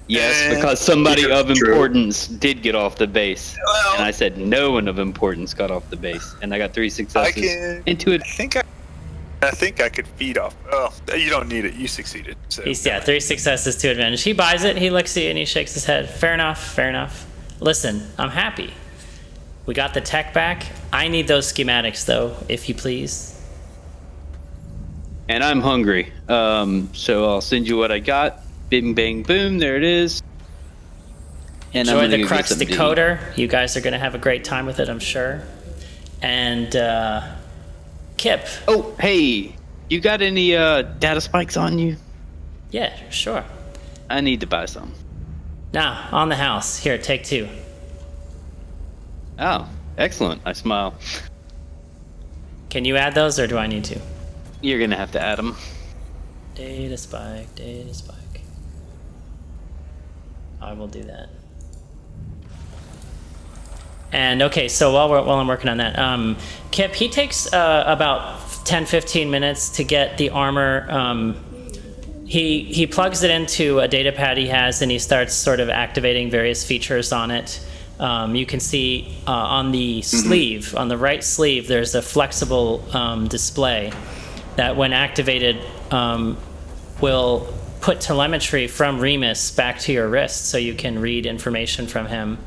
Yes, because somebody Yeah, of true. importance did get off the base. Well- And I said no one of importance got off the base. And I got 3 successes into it. I think I could feed off. Oh, you don't need it. You succeeded. So. He's 3 successes, 2 advantage. He buys it. He looks at you and he shakes his head. Fair enough. Fair enough. Listen, I'm happy. We got the tech back. I need those schematics, though, if you please. And I'm hungry. So I'll send you what I got. Bing, bang, boom. There it is. And I'm Enjoy gonna the go get Crux some to eat. decoder. You guys are going to have a great time with it, I'm sure. And Kip. Oh, hey. You got any data spikes on you? Yeah, sure. I need to buy some. Nah, on the house. Here, take 2. Oh, excellent. I smile. Can you add those, or do I need to? You're going to have to add them. Data spike, data spike. I will do that. And okay, so while I'm working on that, Kip, he takes about 10-15 minutes to get the armor. He plugs it into a data pad he has, and he starts sort of activating various features on it. You can see on the sleeve, on the right sleeve, there's a flexible display that, when activated, will put telemetry from R.E.M.U.S back to your wrist, so you can read information from him.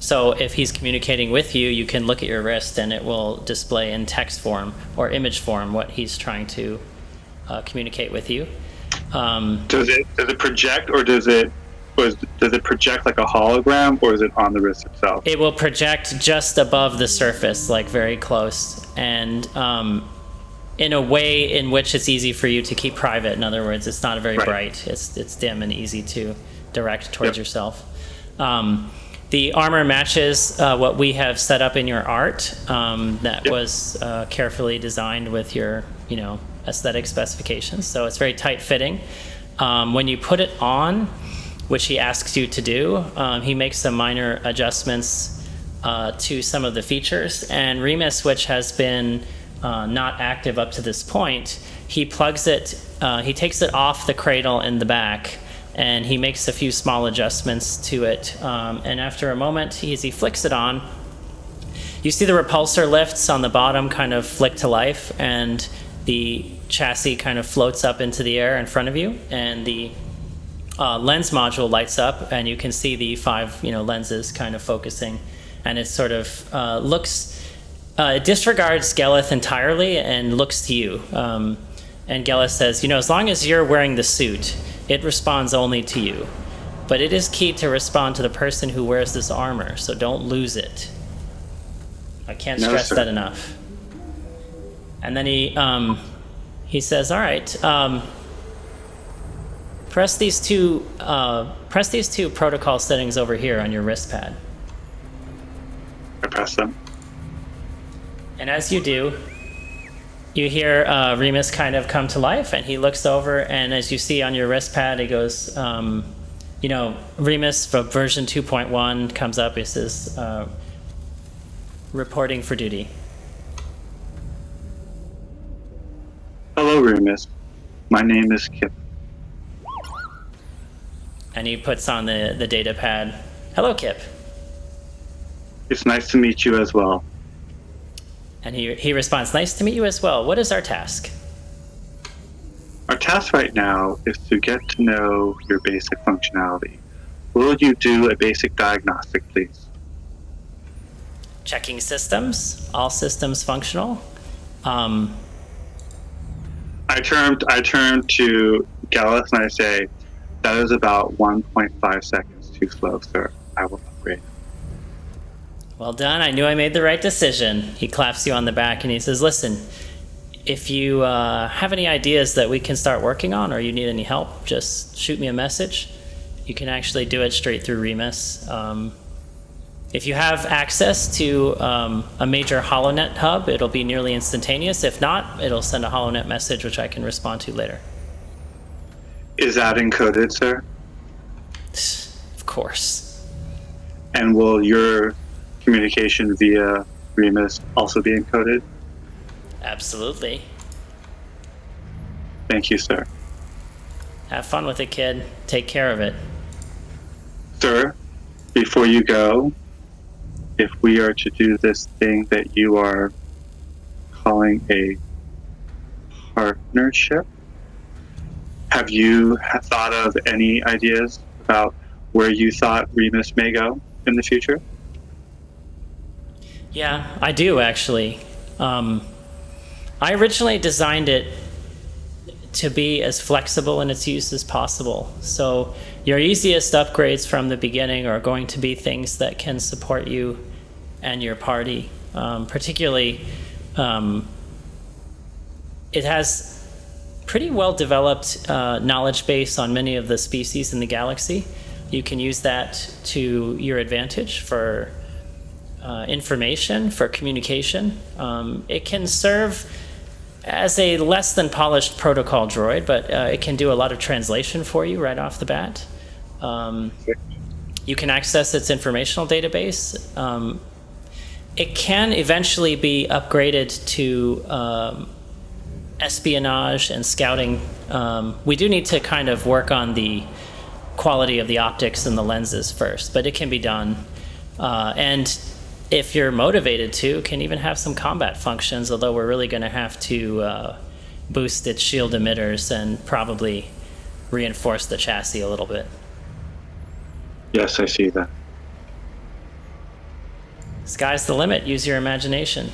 So if he's communicating with you, you can look at your wrist and it will display in text form or image form what he's trying to communicate with you. Does it project, or does it project like a hologram, or is it on the wrist itself? It will project just above the surface, like very close, and in a way in which it's easy for you to keep private. In other words, it's not very bright. It's dim and easy to direct towards yourself. The armor matches what we have set up in your art that was carefully designed with your, aesthetic specifications. So it's very tight fitting. When you put it on, which he asks you to do, he makes some minor adjustments to some of the features. And R.E.M.U.S, which has been not active up to this point, he plugs it, he takes it off the cradle in the back, and he makes a few small adjustments to it. And after a moment, as he flicks it on, you see the repulsor lifts on the bottom kind of flick to life, and the chassis kind of floats up into the air in front of you, and the lens module lights up, and you can see the 5 lenses kind of focusing, and it sort of it disregards Gellyth entirely and looks to you. And Gellyth says, as long as you're wearing the suit, it responds only to you. But it is key to respond to the person who wears this armor, so don't lose it. I can't stress that enough. And then he says, all right, press these two protocol settings over here on your wrist pad. I press them. And as you do, you hear R.E.M.U.S kind of come to life, and he looks over, and as you see on your wrist pad, he goes, R.E.M.U.S from version 2.1 comes up. It says, reporting for duty. Hello, R.E.M.U.S. My name is Kip. And he puts on the data pad. Hello, Kip. It's nice to meet you as well. And he responds, nice to meet you as well. What is our task? Our task right now is to get to know your basic functionality. Will you do a basic diagnostic, please? Checking systems. All systems functional. I turn to Gellyth and I say, that is about 1.5 seconds too slow, sir. I will upgrade. Well done. I knew I made the right decision. He claps you on the back and he says, listen, if you have any ideas that we can start working on, or you need any help, just shoot me a message. You can actually do it straight through R.E.M.U.S. If you have access to a major HoloNet hub, it'll be nearly instantaneous. If not, it'll send a HoloNet message, which I can respond to later. Is that encoded, sir? Of course. And will your communication via R.E.M.U.S also be encoded? Absolutely. Thank you, sir. Have fun with it, kid. Take care of it. Sir, before you go, if we are to do this thing that you are calling a partnership, have you thought of any ideas about where you thought R.E.M.U.S may go in the future? Yeah, I do actually. I originally designed it to be as flexible in its use as possible. So your easiest upgrades from the beginning are going to be things that can support you and your party. Particularly, it has pretty well developed knowledge base on many of the species in the galaxy. You can use that to your advantage for information, for communication. It can serve as a less than polished protocol droid, but it can do a lot of translation for you right off the bat. You can access its informational database. It can eventually be upgraded to espionage and scouting. We do need to kind of work on the quality of the optics and the lenses first, but it can be done. And if you're motivated to, can even have some combat functions, although we're really going to have to boost its shield emitters and probably reinforce the chassis a little bit. Yes, I see that. Sky's the limit. Use your imagination.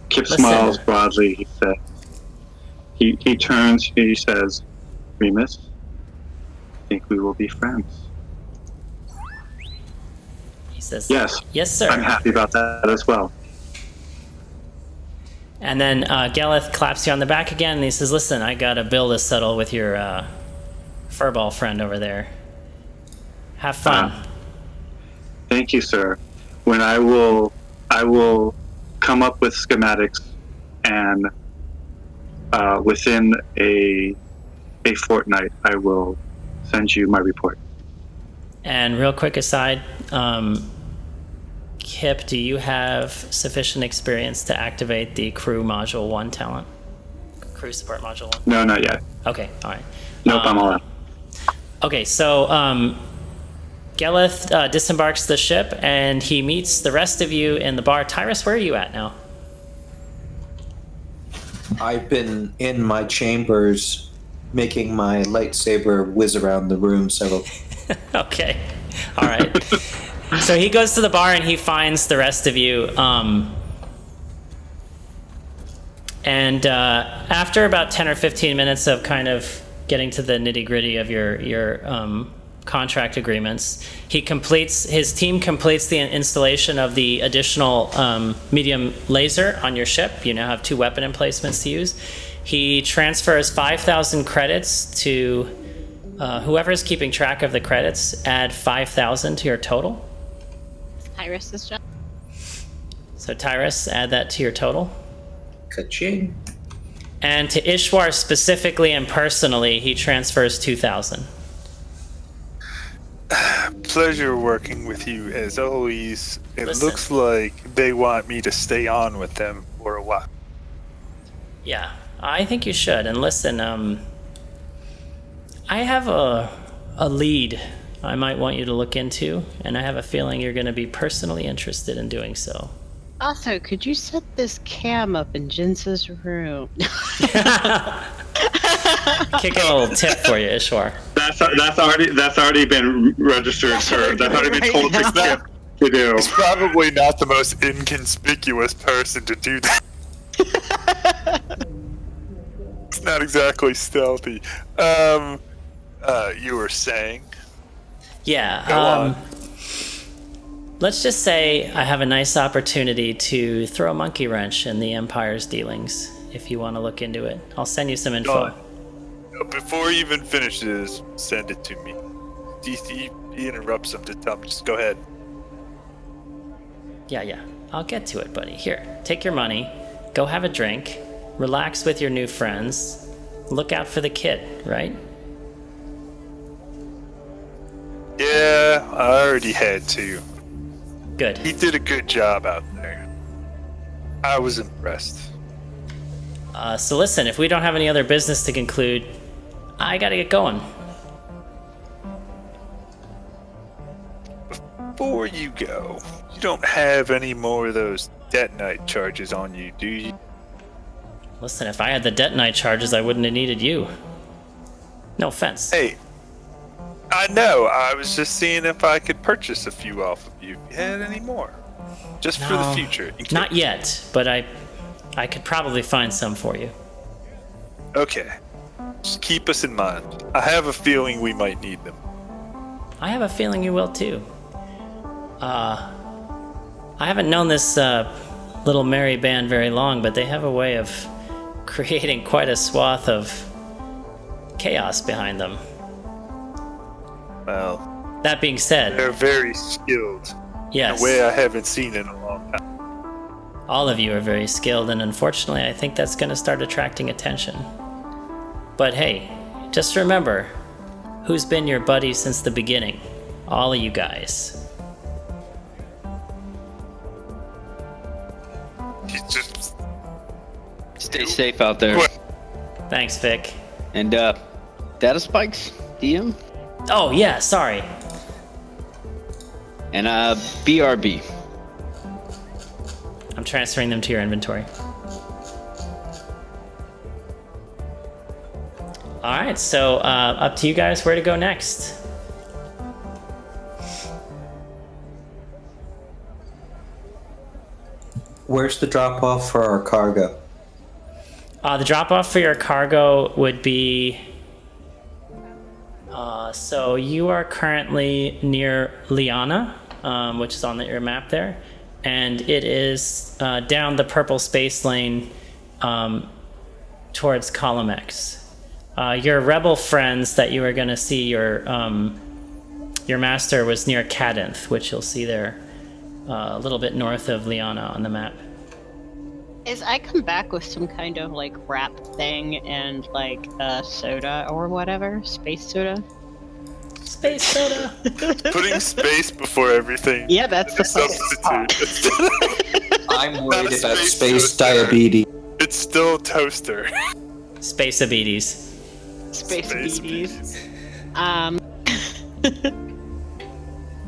Kip Listen. smiles broadly. He said, he turns, he says, R.E.M.U.S, I think we will be friends. He says, Yes. Yes, sir. I'm happy about that as well. And then Gellyth claps you on the back again, and he says, listen, I got a bill to settle with your furball friend over there. Have fun. Thank you, sir. When I will come up with schematics, and within a fortnight, I will send you my report. And real quick aside, Kip, do you have sufficient experience to activate the crew module 1 talent? Crew support module 1? No, not yet. Okay, all right. Nope, I'm all out. Okay, so Gellyth disembarks the ship, and he meets the rest of you in the bar. Tyrus, where are you at now? I've been in my chambers making my lightsaber whiz around the room several. Okay, all right. So he goes to the bar and he finds the rest of you. And after about 10 or 15 minutes of kind of getting to the nitty-gritty of your contract agreements, his team completes the installation of the additional medium laser on your ship. You now have 2 weapon emplacements to use. He transfers 5,000 credits to whoever's keeping track of the credits. Add 5,000 to your total. Tyrus's job. So Tyrus, add that to your total. Ka-ching. And to Ishwar specifically and personally, he transfers 2,000. Pleasure working with you as always. It Listen. looks like they want me to stay on with them for a while. Yeah, I think you should. And listen, I have a lead I might want you to look into, and I have a feeling you're going to be personally interested in doing so. Also, could you set this cam up in Jinsa's room? Kick a little tip for you, Ishwar. That's already been registered, sir. That's already been told to Kip to do. He's probably not the most inconspicuous person to do that. It's not exactly stealthy. You were saying? Yeah. Go on. let's just say I have a nice opportunity to throw a monkey wrench in the Empire's dealings. If you want to look into it, I'll send you some info. Before he even finishes, send it to me. He interrupts him to tell him, just go ahead. Yeah. I'll get to it, buddy. Here, take your money, go have a drink, relax with your new friends, look out for the kid, right? Yeah, I already had to. Good. He did a good job out there. I was impressed. So listen, if we don't have any other business to conclude, I gotta get going. Before you go, you don't have any more of those detonite charges on you, do you? Listen, if I had the detonite charges, I wouldn't have needed you. No offense. Hey, I know. I was just seeing if I could purchase a few off of you. If you had any more, just for the No, future. Not yet, but I could probably find some for you. Okay. Just keep us in mind. I have a feeling we might need them. I have a feeling you will too. I haven't known this little merry band very long, but they have a way of creating quite a swath of chaos behind them. Well, That being said, they're very skilled yes, in a way I haven't seen in a long time. all of you are very skilled, and unfortunately, I think that's going to start attracting attention. But hey, just remember, who's been your buddy since the beginning? All of you guys. He's just... Stay safe out there. Thanks, Vic. And data spikes, DM, Oh, yeah, sorry. and BRB. I'm transferring them to your inventory. Alright, so up to you guys where to go next. Where's the drop off for our cargo? The drop off for your cargo would be. So you are currently near Liana, which is on your map there, and it is down the purple space lane towards Column X. Your rebel friends that you were going to see, your master was near Cadenth, which you'll see there a little bit north of Liana on the map. Is I come back with some kind of like wrap thing and like soda or whatever, space soda. Space soda. Putting space before everything. Yeah, that's the substitute. I'm worried Not a about space space toaster. diabetes. It's still toaster. Space-abetes. Space beaties.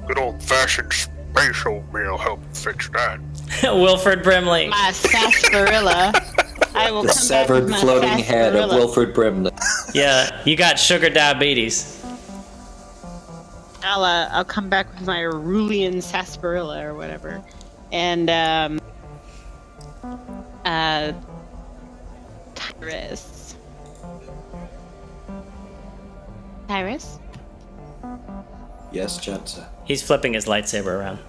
Good old-fashioned space oatmeal help fix that. Wilford Brimley. My sarsaparilla. I will The come back severed with my floating head of sarsaparilla. Wilford Brimley. Yeah, you got sugar diabetes. I'll come back with my Arulian sarsaparilla or whatever, and Tyrus. Tyrus. Yes, Jensen. He's flipping his lightsaber around.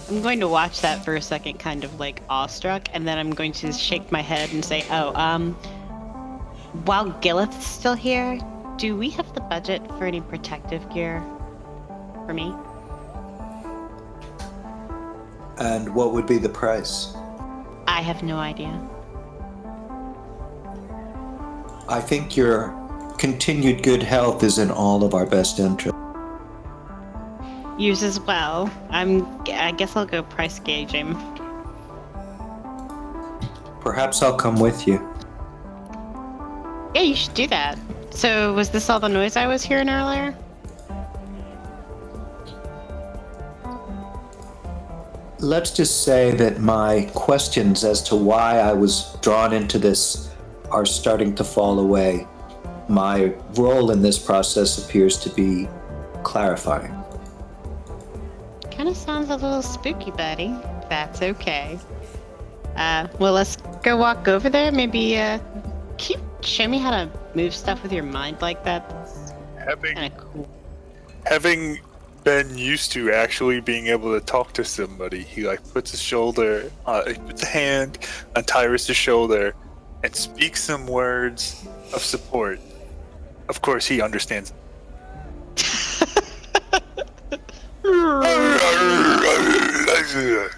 I'm going to watch that for a second, kind of like awestruck, and then I'm going to shake my head and say, while Gellyth's still here, do we have the budget for any protective gear for me? And what would be the price? I have no idea. I think your continued good health is in all of our best interest. Yours as well. I guess I'll go price gauging. Perhaps I'll come with you. Yeah, you should do that. So, was this all the noise I was hearing earlier? Let's just say that my questions as to why I was drawn into this are starting to fall away. My role in this process appears to be clarifying. Kind of sounds a little spooky, buddy. That's okay. Well, let's go walk over there. Maybe, can you show me how to move stuff with your mind like that? That's Having kind of cool. having been used to actually being able to talk to somebody. He like puts he puts a hand on Tyrus' shoulder and speaks some words of support. Of course, he understands. Yeah,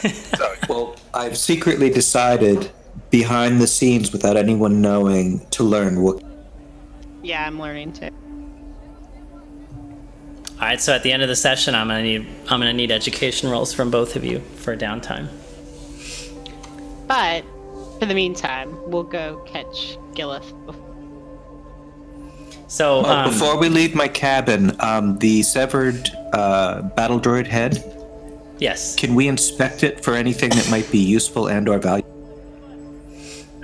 sorry. Well, I've secretly decided, behind the scenes, without anyone knowing, to learn Wookiee. Yeah, I'm learning too. All right, so at the end of the session, I'm gonna need education rolls from both of you for downtime. But for the meantime, we'll go catch Gellyth. So Before we leave my cabin, the severed battle droid head, yes. can we inspect it for anything that might be useful and/or valuable?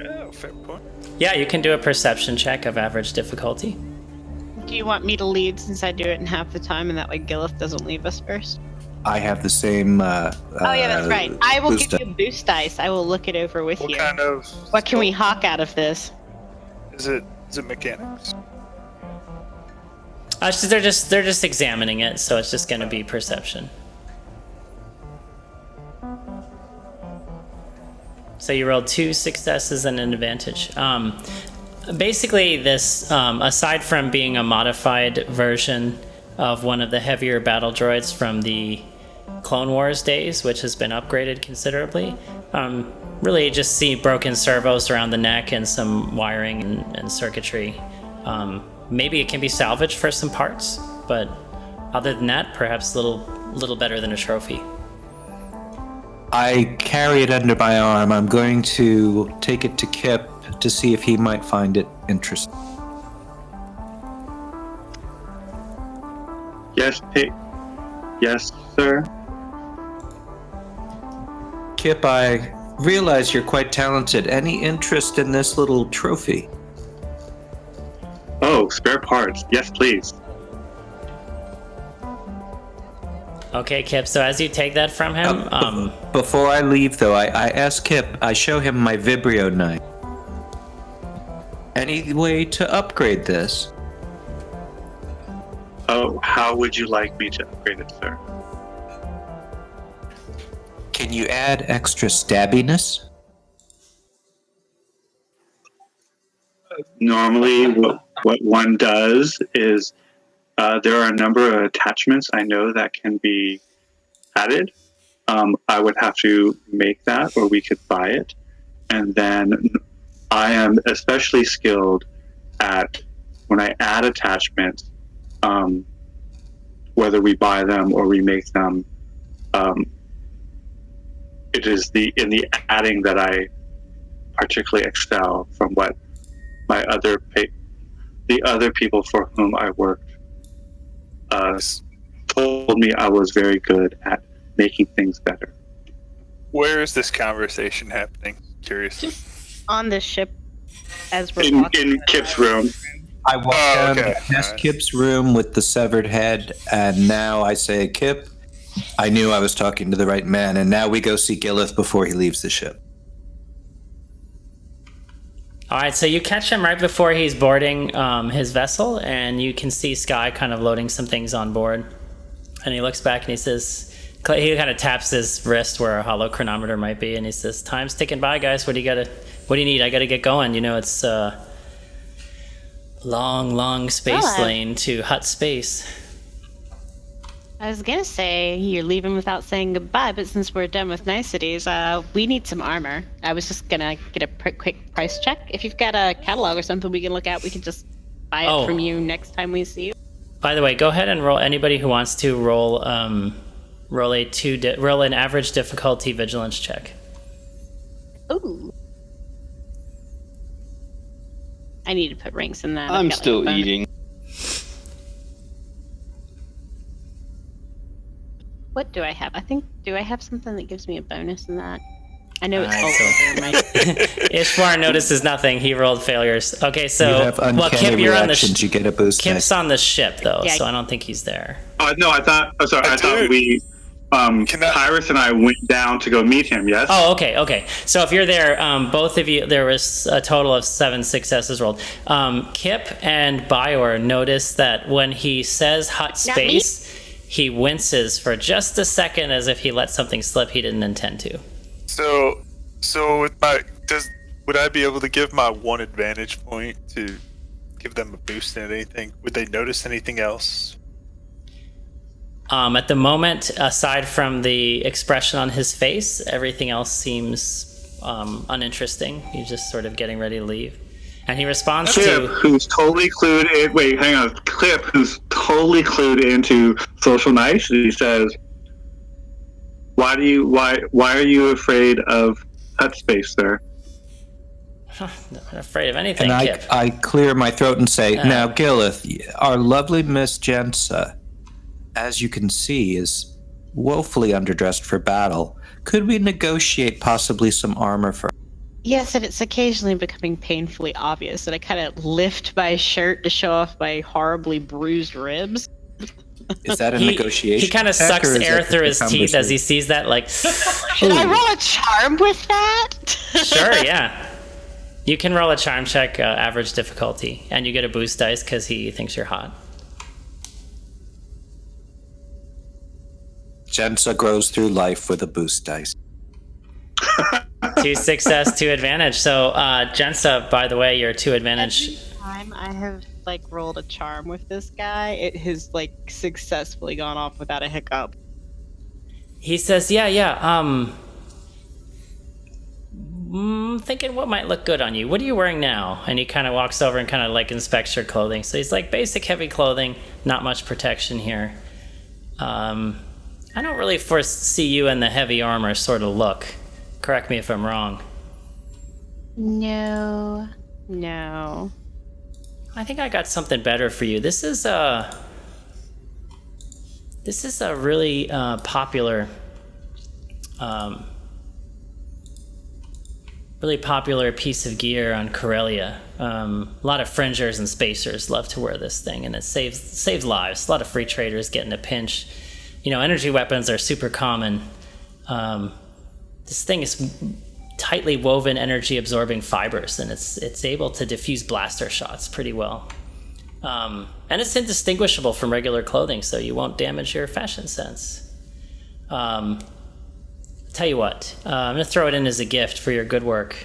Oh, fair point. Yeah, you can do a perception check of average difficulty. Do you want me to lead since I do it in half the time, and that way Gellyth doesn't leave us first? I have the same. Oh yeah, that's right. I will boost give you boost dice. I will look it over with What you. kind of? What can we hawk out of this? Is it mechanics? They're just examining it, so it's just going to be perception. So you rolled 2 successes and an advantage. Basically, this, aside from being a modified version of one of the heavier battle droids from the Clone Wars days, which has been upgraded considerably, really just see broken servos around the neck and some wiring and circuitry. Maybe it can be salvaged for some parts, but other than that, perhaps a little better than a trophy. I carry it under my arm. I'm going to take it to Kip to see if he might find it interesting. Yes, yes, sir. Kip, I realize you're quite talented. Any interest in this little trophy? Oh, spare parts. Yes, please. Okay, Kip, so as you take that from him, Before I leave, though, I ask Kip, I show him my Vibrio knife. Any way to upgrade this? Oh, how would you like me to upgrade it, sir? Can you add extra stabbiness? Normally, what one does is there are a number of attachments I know that can be added. I would have to make that, or we could buy it. And then I am especially skilled at when I add attachments, whether we buy them or we make them. It is in the adding that I particularly excel from what my the other people for whom I worked told me I was very good at making things better. Where is this conversation happening? Curiously. On the ship, as we're In walking. Kip's room. I walk down okay. past Alright. Kip's room with the severed head, and now I say, Kip, I knew I was talking to the right man, and now we go see Gellyth before he leaves the ship. all right, so you catch him right before he's boarding his vessel, and you can see Sky kind of loading some things on board. And he looks back and he says, he kind of taps his wrist where a holo chronometer might be, and he says, "Time's ticking by, guys. What do you need? I gotta get going. You know, it's long space lane to Hut space." I was gonna say you're leaving without saying goodbye, but since we're done with niceties, we need some armor. I was just gonna get a quick price check. If you've got a catalog or something we can look at, we can just buy it from you next time we see you. By the way, go ahead and roll. Anybody who wants to roll roll an average difficulty vigilance check. Ooh. I need to put ranks in that. I've I'm got, still like, a bonus. eating. What do I have? Do I have something that gives me a bonus in that? I know it's Alright, all over my... Ishvar notices nothing. He rolled failures. Okay, You so have uncanny Kip, you're on the reactions, you get a boost. Kip's on the ship though, Yeah. so I don't think he's there. No, I thought we, Tyrus and I went down to go meet him, yes? Oh, okay. So if you're there, both of you, there was a total of 7 successes rolled. Kip and Bior notice that when he says hut Not me? space, he winces for just a second as if he let something slip he didn't intend to. So with would I be able to give my one advantage point to give them a boost in anything? Would they notice anything else? At the moment, aside from the expression on his face, everything else seems uninteresting. He's just sort of getting ready to leave. And he responds Clip, who's totally clued in. Wait, hang on. Clip, who's totally clued into social nicety, says, "Why are you afraid of hut space, sir?" I'm not afraid of anything, And Kip. I clear my throat and say, now, Gellyth, our lovely Miss Jensa, as you can see, is woefully underdressed for battle. Could we negotiate possibly some armor for her? Yes, and it's occasionally becoming painfully obvious that I kind of lift my shirt to show off my horribly bruised ribs. Is that a negotiation? He kind of check, sucks or is air it through his just a teeth as he conversation? sees that, like, Should I roll a charm with that? sure, yeah. You can roll a charm check, average difficulty, and you get a boost dice because he thinks you're hot. Jensa grows through life with a boost dice. 2 success, 2 advantage. So, Jensa, by the way, your 2 advantage. Every time I have rolled a charm with this guy, it has successfully gone off without a hiccup. He says, thinking what might look good on you. What are you wearing now? And he kind of walks over and kind of inspects your clothing. So he's like, basic heavy clothing, not much protection here. I don't really foresee you in the heavy armor sort of look. Correct me if I'm wrong. No. I think I got something better for you. This is a really popular piece of gear on Corellia. A lot of fringers and spacers love to wear this thing, and it saves lives. A lot of free traders get in a pinch. Energy weapons are super common. This thing is tightly woven energy absorbing fibers, and it's able to diffuse blaster shots pretty well. And it's indistinguishable from regular clothing, so you won't damage your fashion sense. Tell you what, I'm going to throw it in as a gift for your good work.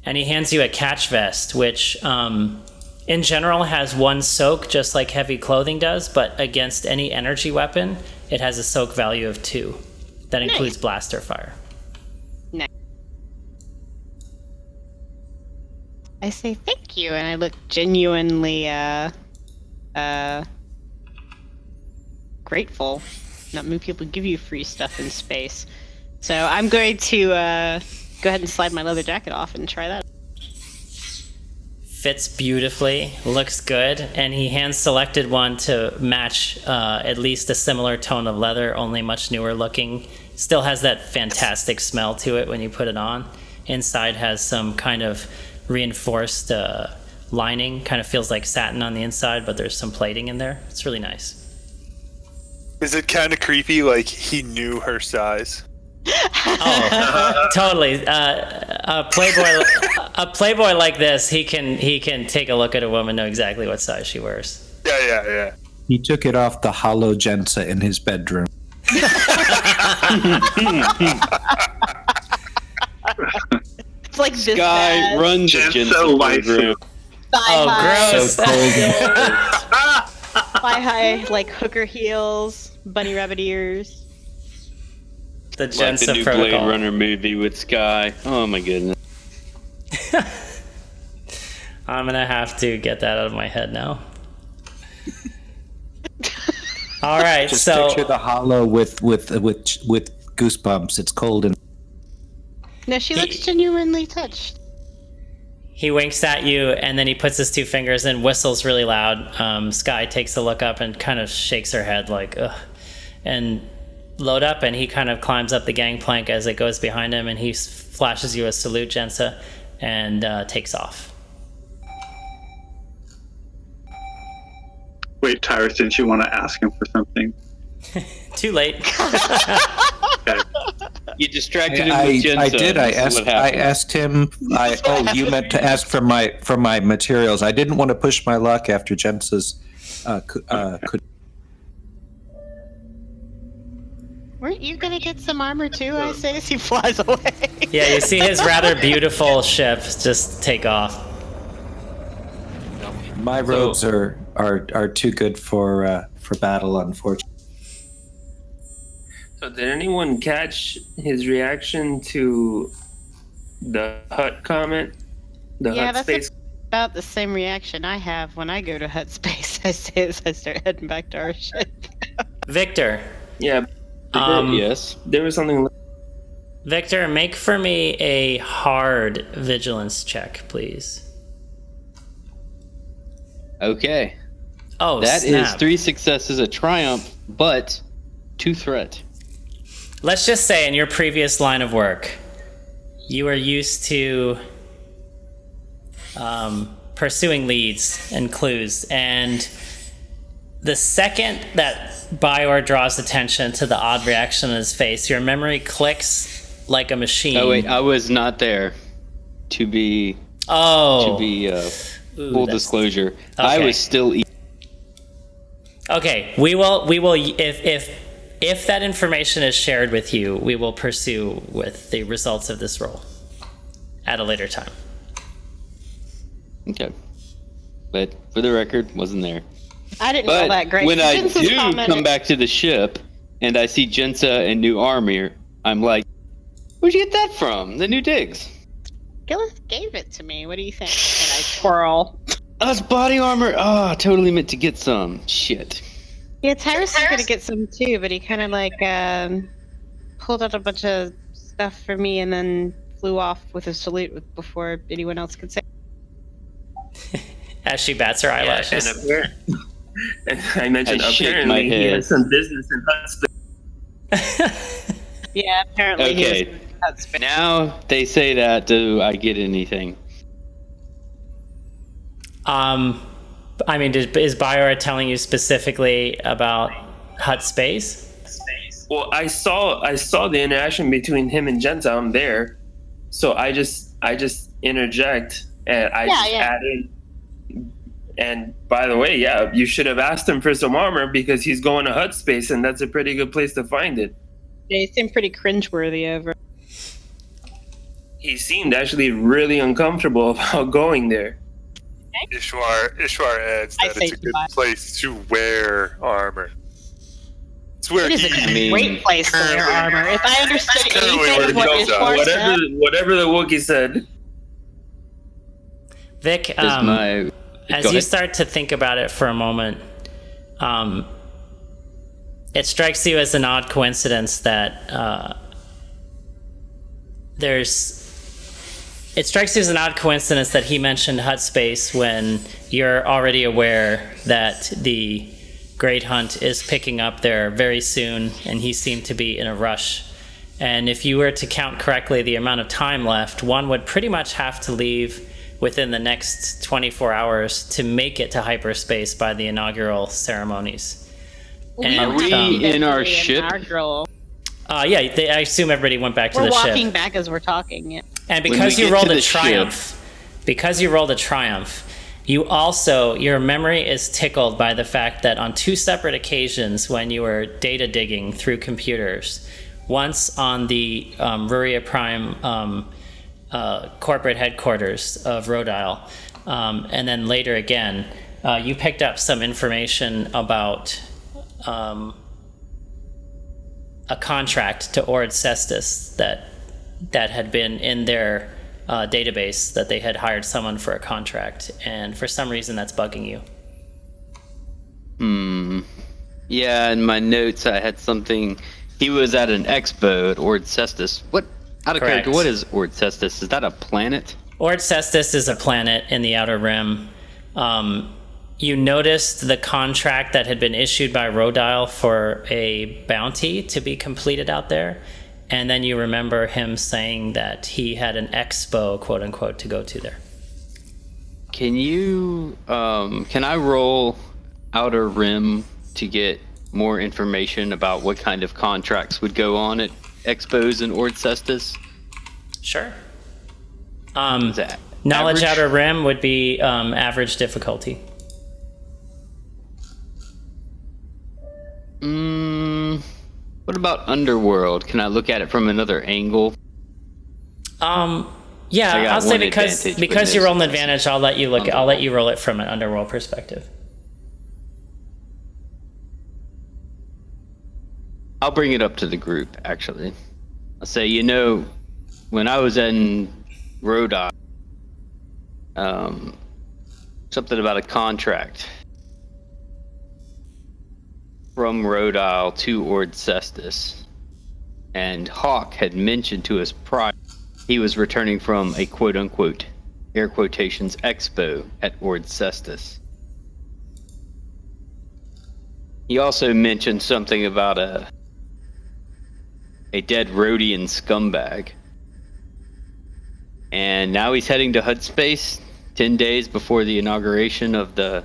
And he hands you a catch vest, which in general has 1 soak, just like heavy clothing does, but against any energy weapon, it has a soak value of 2. That includes blaster fire. Nice. I say thank you, and I look genuinely grateful. Not many people give you free stuff in space. So I'm going to go ahead and slide my leather jacket off and try that. Fits beautifully, looks good, and he hand-selected one to match at least a similar tone of leather, only much newer looking. Still has that fantastic smell to it when you put it on. Inside has some kind of reinforced lining, kind of feels like satin on the inside, but there's some plating in there. It's really nice. Is it kind of creepy, like he knew her size? Oh, totally. A playboy like this, he can take a look at a woman, know exactly what size she wears. Yeah. He took it off the hollow Jensa in his bedroom. It's like this Guy bad. runs a So bedroom. Thigh-high, gross. So thigh-high, hooker heels, bunny rabbit ears. The Like the Jensa new protocol. Blade Runner movie with Sky. Oh my goodness. I'm gonna have to get that out of my head now. All right, Just so picture the hollow with goosebumps. It's cold and No, she looks genuinely touched. he winks at you, and then he puts his 2 fingers and whistles really loud. Sky takes a look up and kind of shakes her head like, ugh, and load up, and he kind of climbs up the gangplank as it goes behind him, and he flashes you a salute, Jensa, and takes off. Wait, Tyrus, didn't you want to ask him for something? Too late. Okay. You distracted him I with Jensa. did. I That's what asked happened. him. You meant to ask for my materials. I didn't want to push my luck after Jensa's. Weren't you gonna get some armor too? I say as he flies away. Yeah, you see his rather beautiful ship just take off. My robes are too good for battle, unfortunately. So did anyone catch his reaction to the hut comment? The Yeah, hut that's space. about the same reaction I have when I go to hut space. I say as I start heading back to our ship. Victor. Yeah. Yes. There was something. Victor, make for me a hard vigilance check, please. Okay. Oh, That is snap. 3 successes, a triumph, but 2 threat. Let's just say in your previous line of work, you were used to pursuing leads and clues, and the second that Bior draws attention to the odd reaction on his face, your memory clicks like a machine. Oh wait, I was not there. To be Ooh, full that's- disclosure, I Okay. was still eating. Okay, we will if that information is shared with you, we will pursue with the results of this roll at a later time. Okay. But for the record, wasn't there. I didn't know But that great. when I Jensen's do commented- come back to the ship and I see Jensa and new armor, I'm like, where'd you get that from? The new digs. Gellyth gave it to me. What do you think? And I twirl. Oh, it's body armor. Oh, totally meant to get some. Shit. Yeah, Tyrus is gonna get some too, but he kind of like pulled out a bunch of stuff for me and then flew off with a salute before anyone else could say. As she bats her eyelashes. And I mentioned I shake my apparently he head. has some business in hut space. Yeah, apparently he Okay. was. That's been Now they say that. Do I get anything? I mean, is Bior telling you specifically about hut space? Well, I saw the interaction between him and Jensa. I'm there, so I just interject and I just add in. And by the way, yeah, you should have asked him for some armor because he's going to hut space, and that's a pretty good place to find it. They seem pretty cringeworthy over. He seemed actually really uncomfortable about going there. Ishwar adds I that say it's a good goodbye. place to wear armor. It's where It is a he great place to wear armor. If I understood currently where anything of what he goes, Ishwar said, Whatever the Wookiee said. Vic, Is my as Go you ahead. start to think about it for a moment, it strikes you as an odd coincidence that it strikes you as an odd coincidence that he mentioned hut space when you're already aware that the Great Hunt is picking up there very soon, and he seemed to be in a rush. And if you were to count correctly the amount of time left, one would pretty much have to leave within the next 24 hours to make it to hyperspace by the inaugural ceremonies. Are we in our ship? Yeah, I assume everybody went back to We're the ship. walking back as we're talking. Yeah. And When because we you get rolled to a the ship- triumph, you also, your memory is tickled by the fact that on 2 separate occasions when you were data digging through computers, once on the Ruria Prime corporate headquarters of Rhode Isle, and then later again, you picked up some information about a contract to Ord Cestus that had been in their database, that they had hired someone for a contract, and for some reason that's bugging you. Yeah, in my notes I had something. He was at an expo at Ord Cestus. What? Out of Correct. character, what is Ord Cestus? Is that a planet? Ord Cestus is a planet in the Outer Rim. You noticed the contract that had been issued by Rodile for a bounty to be completed out there, and then you remember him saying that he had an expo, quote unquote, to go to there. Can you can I roll Outer Rim to get more information about what kind of contracts would go on at expos in Ord Cestus? Sure. Is that Knowledge average? Outer Rim would be average difficulty. What about Underworld? Can I look at it from another angle? Yeah, I got I'll say one because advantage, but you no roll an success. advantage, I'll let you look. I'll let you roll it from an Underworld perspective. I'll bring it up to the group, actually. I'll say, when I was in Rhode Island, something about a contract from Rhode Island to Ord Cestus. And Hawk had mentioned to us prior he was returning from a quote-unquote, air quotations, expo at Ord Cestus. He also mentioned something about a dead Rhodian scumbag. And now he's heading to Hud Space 10 days before the inauguration of the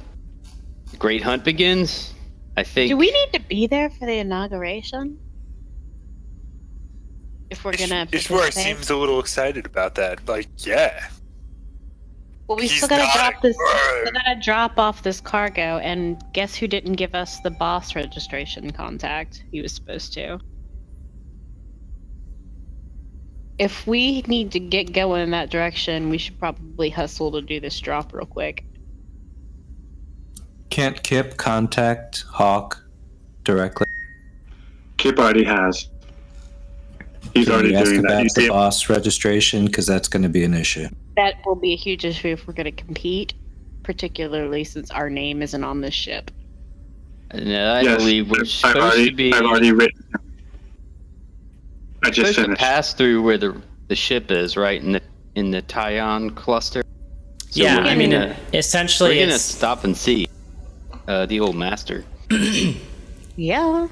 Great Hunt begins. I think. Do we need to be there for the inauguration? If we're gonna Ishwar participate? seems a little excited about that. Like, yeah. Well, we He's still gotta not drop this. good. Still gotta drop off this cargo, and guess who didn't give us the boss registration contact he was supposed to? If we need to get going in that direction, we should probably hustle to do this drop real quick. Can't Kip contact Hawk directly? Kip already has. He's Can already you ask doing that. about You the see, boss registration? Because that's going to be an issue. That will be a huge issue if we're gonna compete, particularly since our name isn't on this ship. And I yes, believe we're supposed to be I've already written. I just supposed to finished. pass through where the ship is, right in the Tyon cluster. So Yeah, we're I mean, gonna- essentially, we're gonna it's stop and see the old master. Yeah,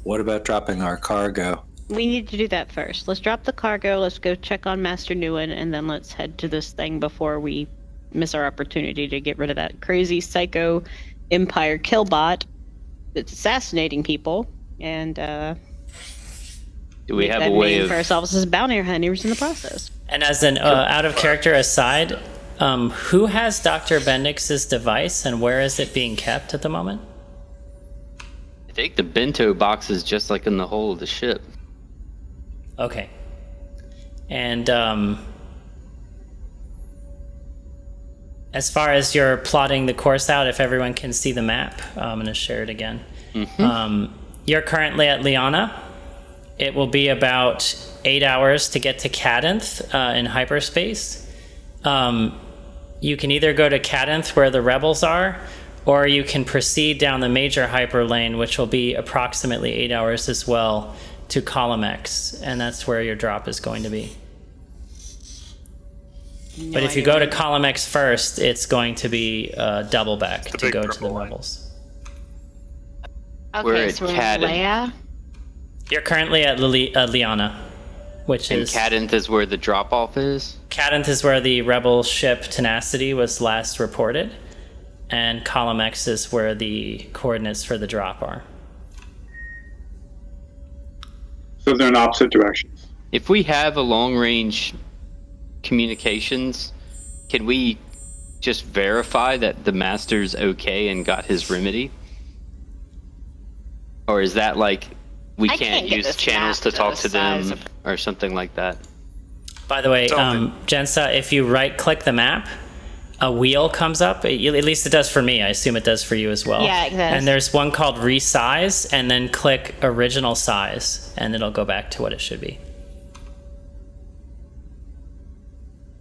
What about dropping our cargo? we need to do that first. Let's drop the cargo. Let's go check on Master Nguyen, and then let's head to this thing before we miss our opportunity to get rid of that crazy psycho Empire killbot that's assassinating people. And Do we make have that a way name of? for ourselves as bounty hunters in the process? and as an out of character aside, who has Dr. Bendix's device and where is it being kept at the moment? I think the bento box is just like in the hull of the ship. Okay. And as far as you're plotting the course out, if everyone can see the map, I'm going to share it again. You're currently at Liana. It will be about 8 hours to get to Cadenth in hyperspace. You can either go to Cadenth where the rebels are, or you can proceed down the major hyper lane, which will be approximately 8 hours as well, to Column X, and that's where your drop is going to be. But if you go to Column X first, it's going to be double back to big go to the purple one. rebels. We're Okay, at so Cadenth. Leia. You're currently at Liana, which And is Cadenth is where the drop off is. Cadenth is where the rebel ship Tenacity was last reported, and Column X is where the coordinates for the drop are. So they're in opposite directions. If we have a long range communications, can we just verify that the master's okay and got his remedy? Or is that like we I can't can't get use this channels map to talk the to them size of- or something like that? By the way, Tell Jensa, if you right-click the map, a wheel comes up. At least it does for me. I assume it does for you as well. Yeah, it does. And there's one called Resize, and then click Original Size, and it'll go back to what it should be.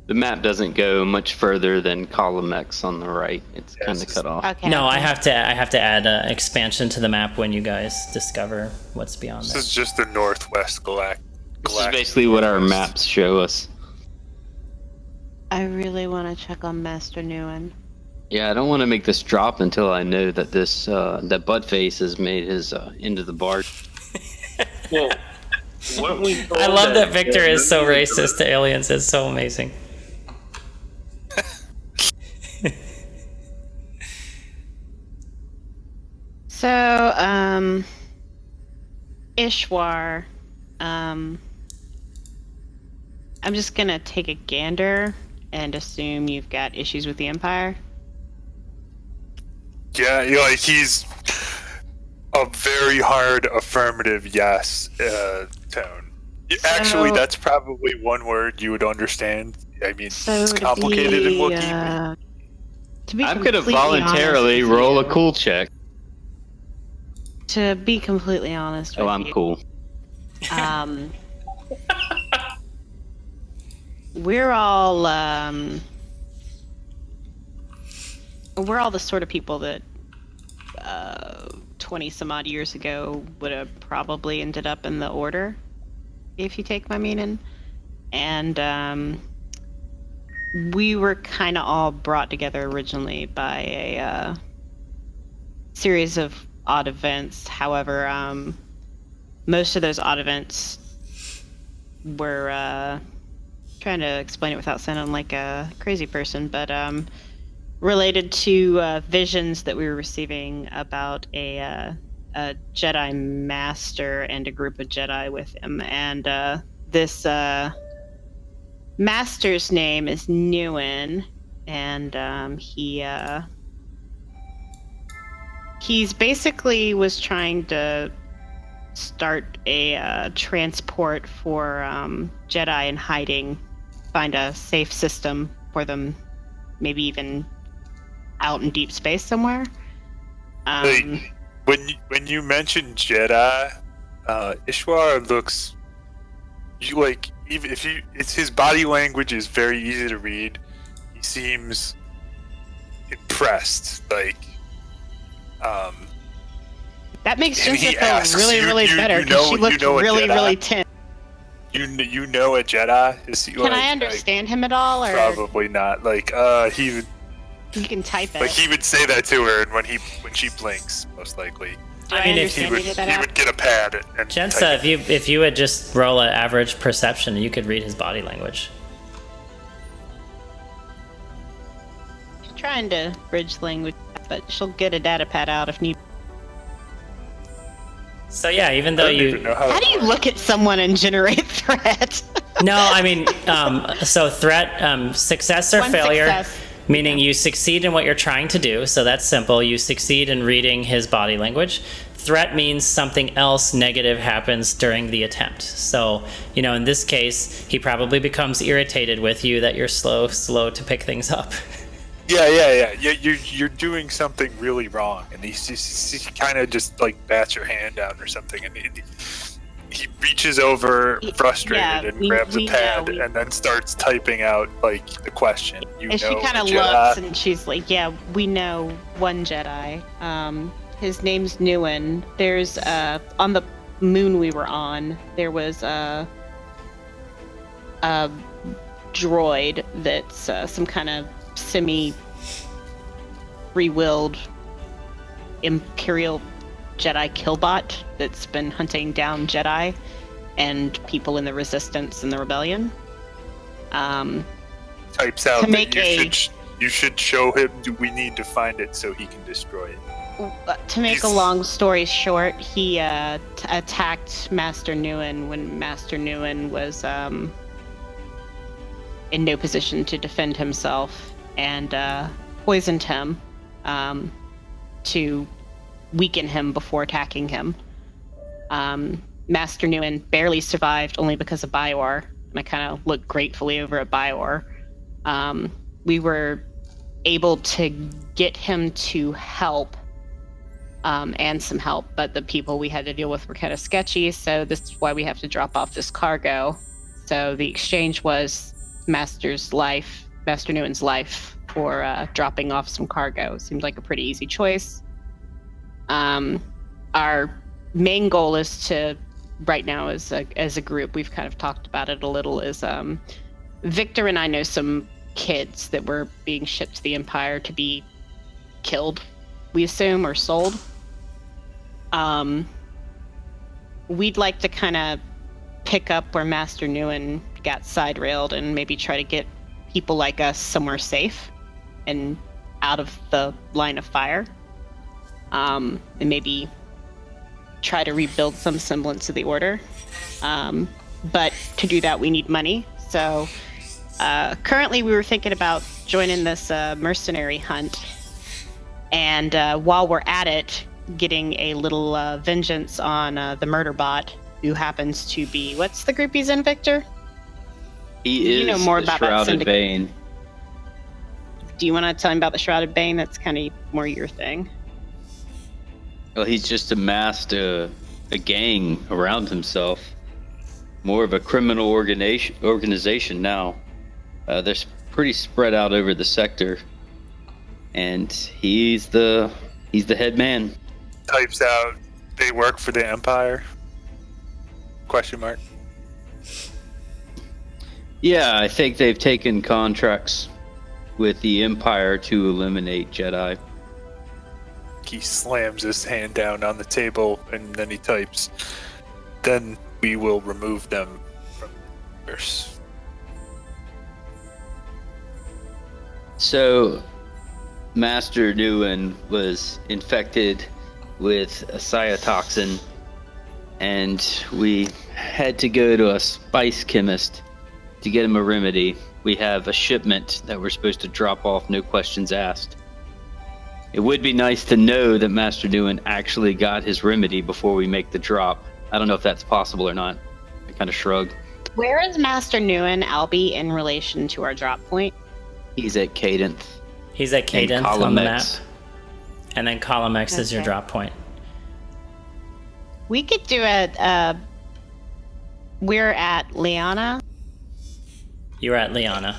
The map doesn't go much further than column X on the right. It's kind of cut off. Okay. No, I okay. have to add expansion to the map when you guys discover what's beyond This that. is just the northwest galactic. This is basically what our maps show us. I really want to check on Master Nguyen. Yeah, I don't want to make this drop until I know that this that Buttface has made his end of the bar. Well, weren't we told I love that Victor is so racist to aliens. It's so amazing. So, Ishwar, I'm just gonna take a gander and assume you've got issues with the Empire. Yeah, like he's. a very hard affirmative yes tone. Actually, that's probably one word you would understand. I mean, it's complicated in Wookiee. I'm going to voluntarily roll a cool check. To be completely honest with you. Oh, I'm cool. We're all the sort of people that 20 some odd years ago would have probably ended up in the Order, if you take my meaning. And we were kind of all brought together originally by a series of odd events. However, most of those odd events were trying to explain it without sounding like a crazy person, but related to visions that we were receiving about a Jedi Master and a group of Jedi with him. And this Master's name is Nguyen, and he's basically was trying to start a transport for Jedi in hiding, find a safe system for them, maybe even out in deep space somewhere. When you mention Jedi, Ishwar looks like, even if it's his body language is very easy to read. He seems impressed, like that makes Ginger feel really better because she looked really tense. You know a Jedi? Can I understand him at all? Or probably not. Like he would. You can type it. Like he would say that to her, and when she blinks, most likely. I mean, he would get a pad and Jensa, if you would just roll an average perception, you could read his body language. She's trying to bridge language, but she'll get a data pad out if need. So yeah, even though how do you look at someone and generate threat? No, I mean, so threat, success or failure. Success. Meaning you succeed in what you're trying to do, so that's simple. You succeed in reading his body language. Threat means something else negative happens during the attempt. So, in this case, he probably becomes irritated with you that you're slow to pick things up. Yeah. You're doing something really wrong, and he kind of just like bats your hand down or something, and he reaches over frustrated and grabs a pad and then starts typing out like the question. And she kind of looks and she's like, "Yeah, we know one Jedi. His name's Nguyen. There's on the moon we were on, there was a droid that's some kind of semi-free-willed Imperial Jedi killbot that's been hunting down Jedi and people in the Resistance and the Rebellion. Types out that you should show him. We need to find it so he can destroy it. To make a long story short, he attacked Master Nguyen when Master Nguyen was in no position to defend himself, and poisoned him to weaken him before attacking him. Master Nguyen barely survived only because of Bior, and I kind of looked gratefully over at Bior. We were able to get him to help, and some help, but the people we had to deal with were kind of sketchy, so this is why we have to drop off this cargo. So the exchange was Master Nguyen's life for dropping off some cargo. Seemed like a pretty easy choice. Our main goal is to, right now as a group, we've kind of talked about it a little, is Victor and I know some kids that were being shipped to the Empire to be killed, we assume, or sold. We'd like to kind of pick up where Master Nguyen got side-railed and maybe try to get people like us somewhere safe and out of the line of fire. And maybe try to rebuild some semblance of the Order. But to do that, we need money. So currently we were thinking about joining this mercenary hunt. And while we're at it, getting a little vengeance on the murder bot, who happens to be, what's the group he's in, Victor? He You is know more the about that Shrouded syndicate. Bane. Do you want to tell him about the Shrouded Bane? That's kind of more your thing. Well, he's just amassed a gang around himself. More of a criminal organization now. They're pretty spread out over the sector, and he's the head man. Types out, they work for the Empire? Question mark. Yeah, I think they've taken contracts with the Empire to eliminate Jedi. He slams his hand down on the table and then he types, then we will remove them from the universe. So, Master Nguyen was infected with a cytotoxin, and we had to go to a spice chemist to get him a remedy. We have a shipment that we're supposed to drop off, no questions asked. It would be nice to know that Master Nguyen actually got his remedy before we make the drop. I don't know if that's possible or not. I kind of shrug. Where is Master Nguyen, Albie, in relation to our drop point? He's at Cadence. He's at Cadence Column on the map. X. And then column X is your Okay. drop point. We could do it. We're at Liana. You're at Liana.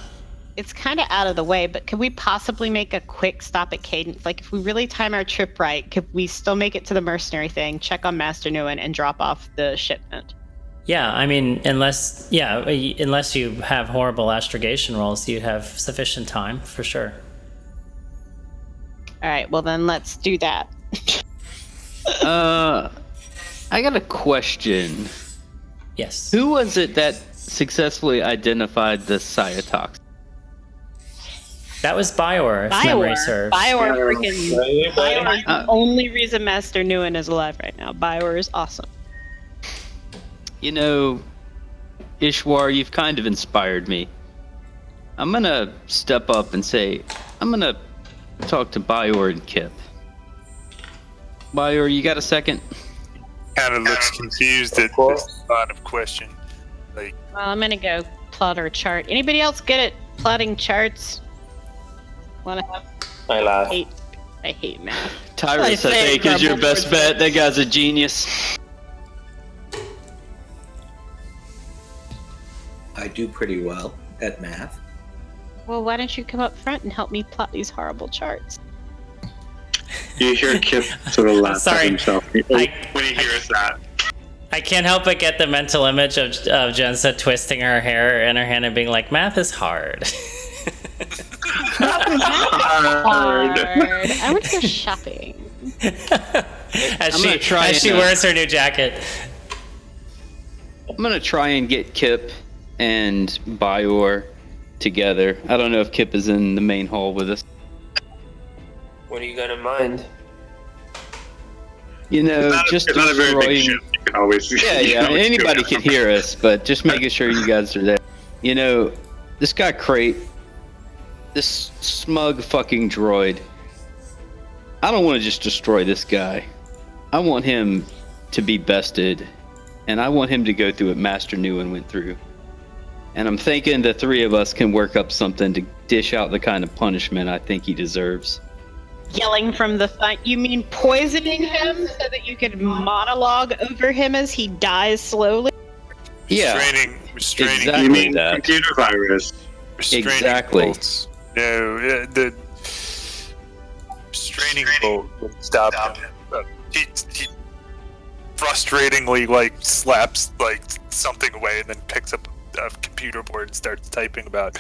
It's kind of out of the way, but could we possibly make a quick stop at Cadence? Like, if we really time our trip right, could we still make it to the mercenary thing, check on Master Nguyen, and drop off the shipment? Yeah, I mean, unless you have horrible astrogation rolls, you have sufficient time for sure. All right, well then let's do that. I got a question. Yes. Who was it that successfully identified the cytotoxin? That was Biowar, if memory serves. Biowar is the Uh, only reason Master Nguyen is alive right now. Biowar is awesome. You know, Ishwar, you've kind of inspired me. I'm gonna step up and say, I'm gonna talk to Biowar and Kip. Biowar, you got a second? Kind of looks confused at this line of question. Like, Well, I'm gonna go plot our chart. Anybody else good at plotting charts? Wanna have? I laugh. I hate math. Tyrus, I I think, is your grumbled best for bet. That guy's a genius. I do pretty well at math. Well, why don't you come up front and help me plot these horrible charts? You hear Kip sort of laugh Sorry. at himself when he hears that. I can't help but get the mental image of Jensa twisting her hair in her hand and being like, math is hard. Hard. I went to go shopping. as I'm gonna try she and, wears her new jacket. I'm gonna try and get Kip and Biowar together. I don't know if Kip is in the main hall with us. What do you got in mind? You know, It's not a very big destroying. ship. You can always. Yeah, you yeah. can always Anybody go can hear us, but just making sure you guys are there. You know, this guy Crate, this smug fucking droid. I don't want to just destroy this guy. I want him to be bested, and I want him to go through what Master Nguyen went through. And I'm thinking the three of us can work up something to dish out the kind of punishment I think he deserves. Yelling from the front. You mean poisoning him so that you can monologue over him as he dies slowly? Yeah, restraining, exactly. You mean that. computer virus? restraining Exactly. bolts. No, the restraining bolt would stop him. He frustratingly slaps something away and then picks up a computer board and starts typing about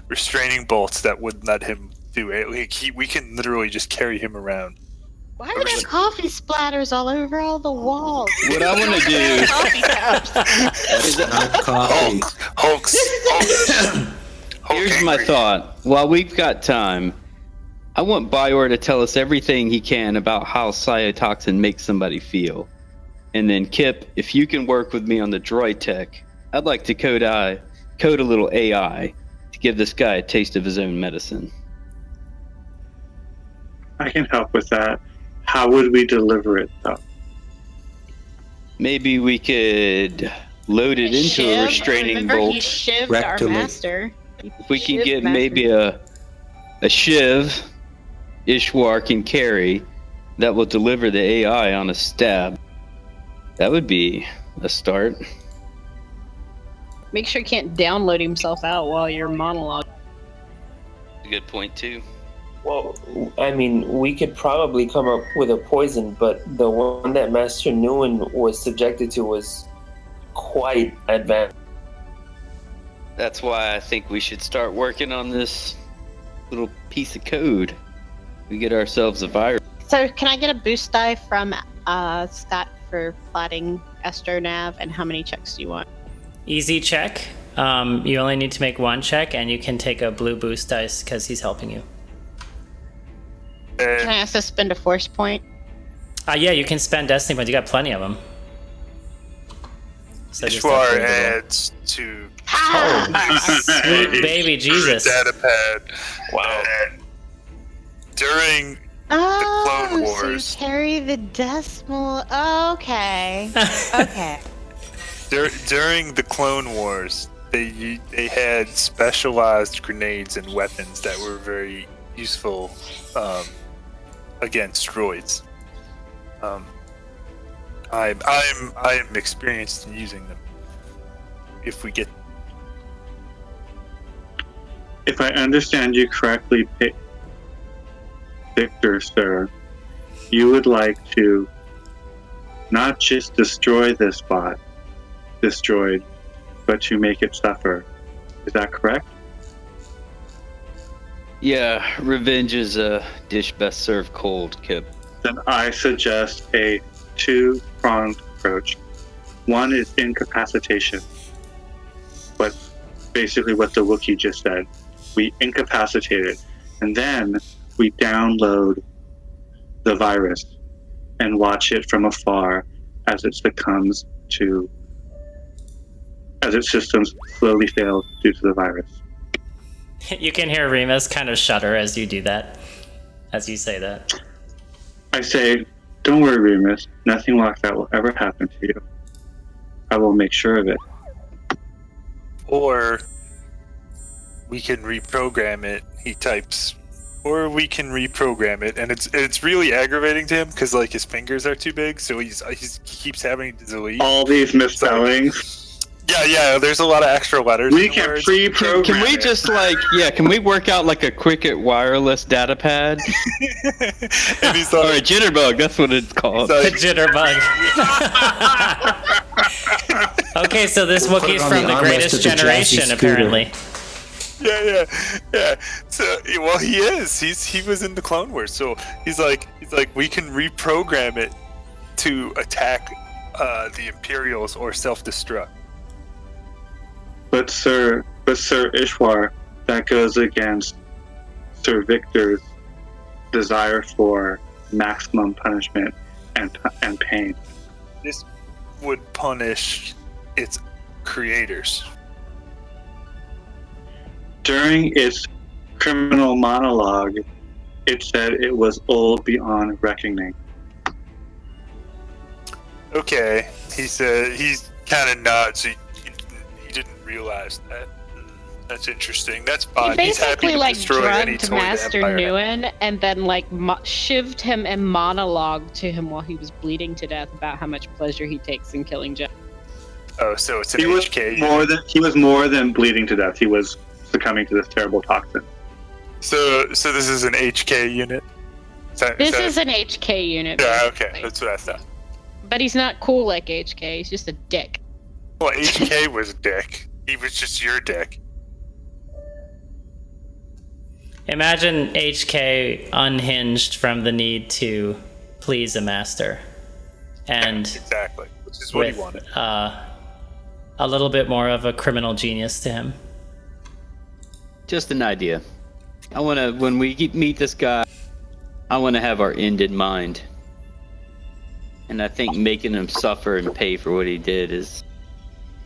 restraining bolts that wouldn't let him do it. We can literally just carry him around. Why are there coffee splatters all over all the walls? What I want to do Coffee cups. is Not coffee. Hulk's here's my thought. While we've got time, I want Biowar to tell us everything he can about how cytotoxin makes somebody feel. And then Kip, if you can work with me on the droid tech, I'd like to code a little AI to give this guy a taste of his own medicine. I can help with that. How would we deliver it, though? Maybe we could load it into a restraining Remember, he bolt. shivved our Rectally. master. If we can Shivved get master. maybe a shiv Ishwar can carry that will deliver the AI on a stab, that would be a start. Make sure he can't download himself out while you're monologue. A good point too. Well, I mean, we could probably come up with a poison, but the one that Master Nguyen was subjected to was quite advanced. That's why I think we should start working on this little piece of code. We get ourselves a virus. So, can I get a boost die from Scott for plotting Astronav, and how many checks do you want? Easy check. You only need to make one check, and you can take a blue boost dice because he's helping you. Can I also spend a force point? Yeah, you can spend destiny points. You got plenty of them. So just Ishwar upgrade the roll. adds to Sweet baby Jesus. data pad. Wow. And during Oh, Wars. so you carry the decimal. Oh, okay. Okay. during the Clone Wars, they had specialized grenades and weapons that were very useful against droids. I'm experienced in using them. If we get, If I understand you correctly, Victor, sir, you would like to not just destroy this droid, but to make it suffer. Is that correct? Yeah, revenge is a dish best served cold, Kip. Then I suggest a two-pronged approach. One is incapacitation. But basically what the Wookiee just said. We incapacitate it, and then we download the virus and watch it from afar as it succumbs to, as its systems slowly fail due to the virus. You can hear R.E.M.U.S kind of shudder as you do that, as you say that. I say, don't worry, R.E.M.U.S. Nothing like that will ever happen to you. I will make sure of it. or we can reprogram it. He types, or we can reprogram it, and it's really aggravating to him because like his fingers are too big, so he keeps having to delete. All these misspellings. Yeah. There's a lot of extra letters. We in the can words. pre-program Can we it. just can we work out like a Cricket wireless data pad? And he's Or a like, jitterbug, that's what it's called. he's The like, jitterbug. Okay, so this Put it Wookiee's on from the the armrest greatest of the jazzy generation, scooter. apparently. yeah. So, well, he is. He was in the Clone Wars, so he's like, we can reprogram it to attack the Imperials or self-destruct. But Sir Ishwar, that goes against Sir Victor's desire for maximum punishment and pain. This would punish its creators. During its criminal monologue, it said it was old beyond reckoning. Okay, he said he's kind of nods. He didn't realize that. That's interesting. That's fine. He He's happy basically to like destroy any drugged toy the Master Empire has. Nguyen and then like shivved him and monologued to him while he was bleeding to death about how much pleasure he takes in killing Jen. Oh, so it's an He was HK. more than bleeding to death. He was succumbing to this terrible toxin. So this is an HK unit. This is an HK unit. Yeah, basically. okay, that's what I thought. But he's not cool like HK. He's just a dick. Well, HK was a dick. He was just your dick. Imagine HK unhinged from the need to please a master. And Exactly, which is what with he wanted. a little bit more of a criminal genius to him. Just an idea. When we meet this guy, I want to have our end in mind. And I think making him suffer and pay for what he did is...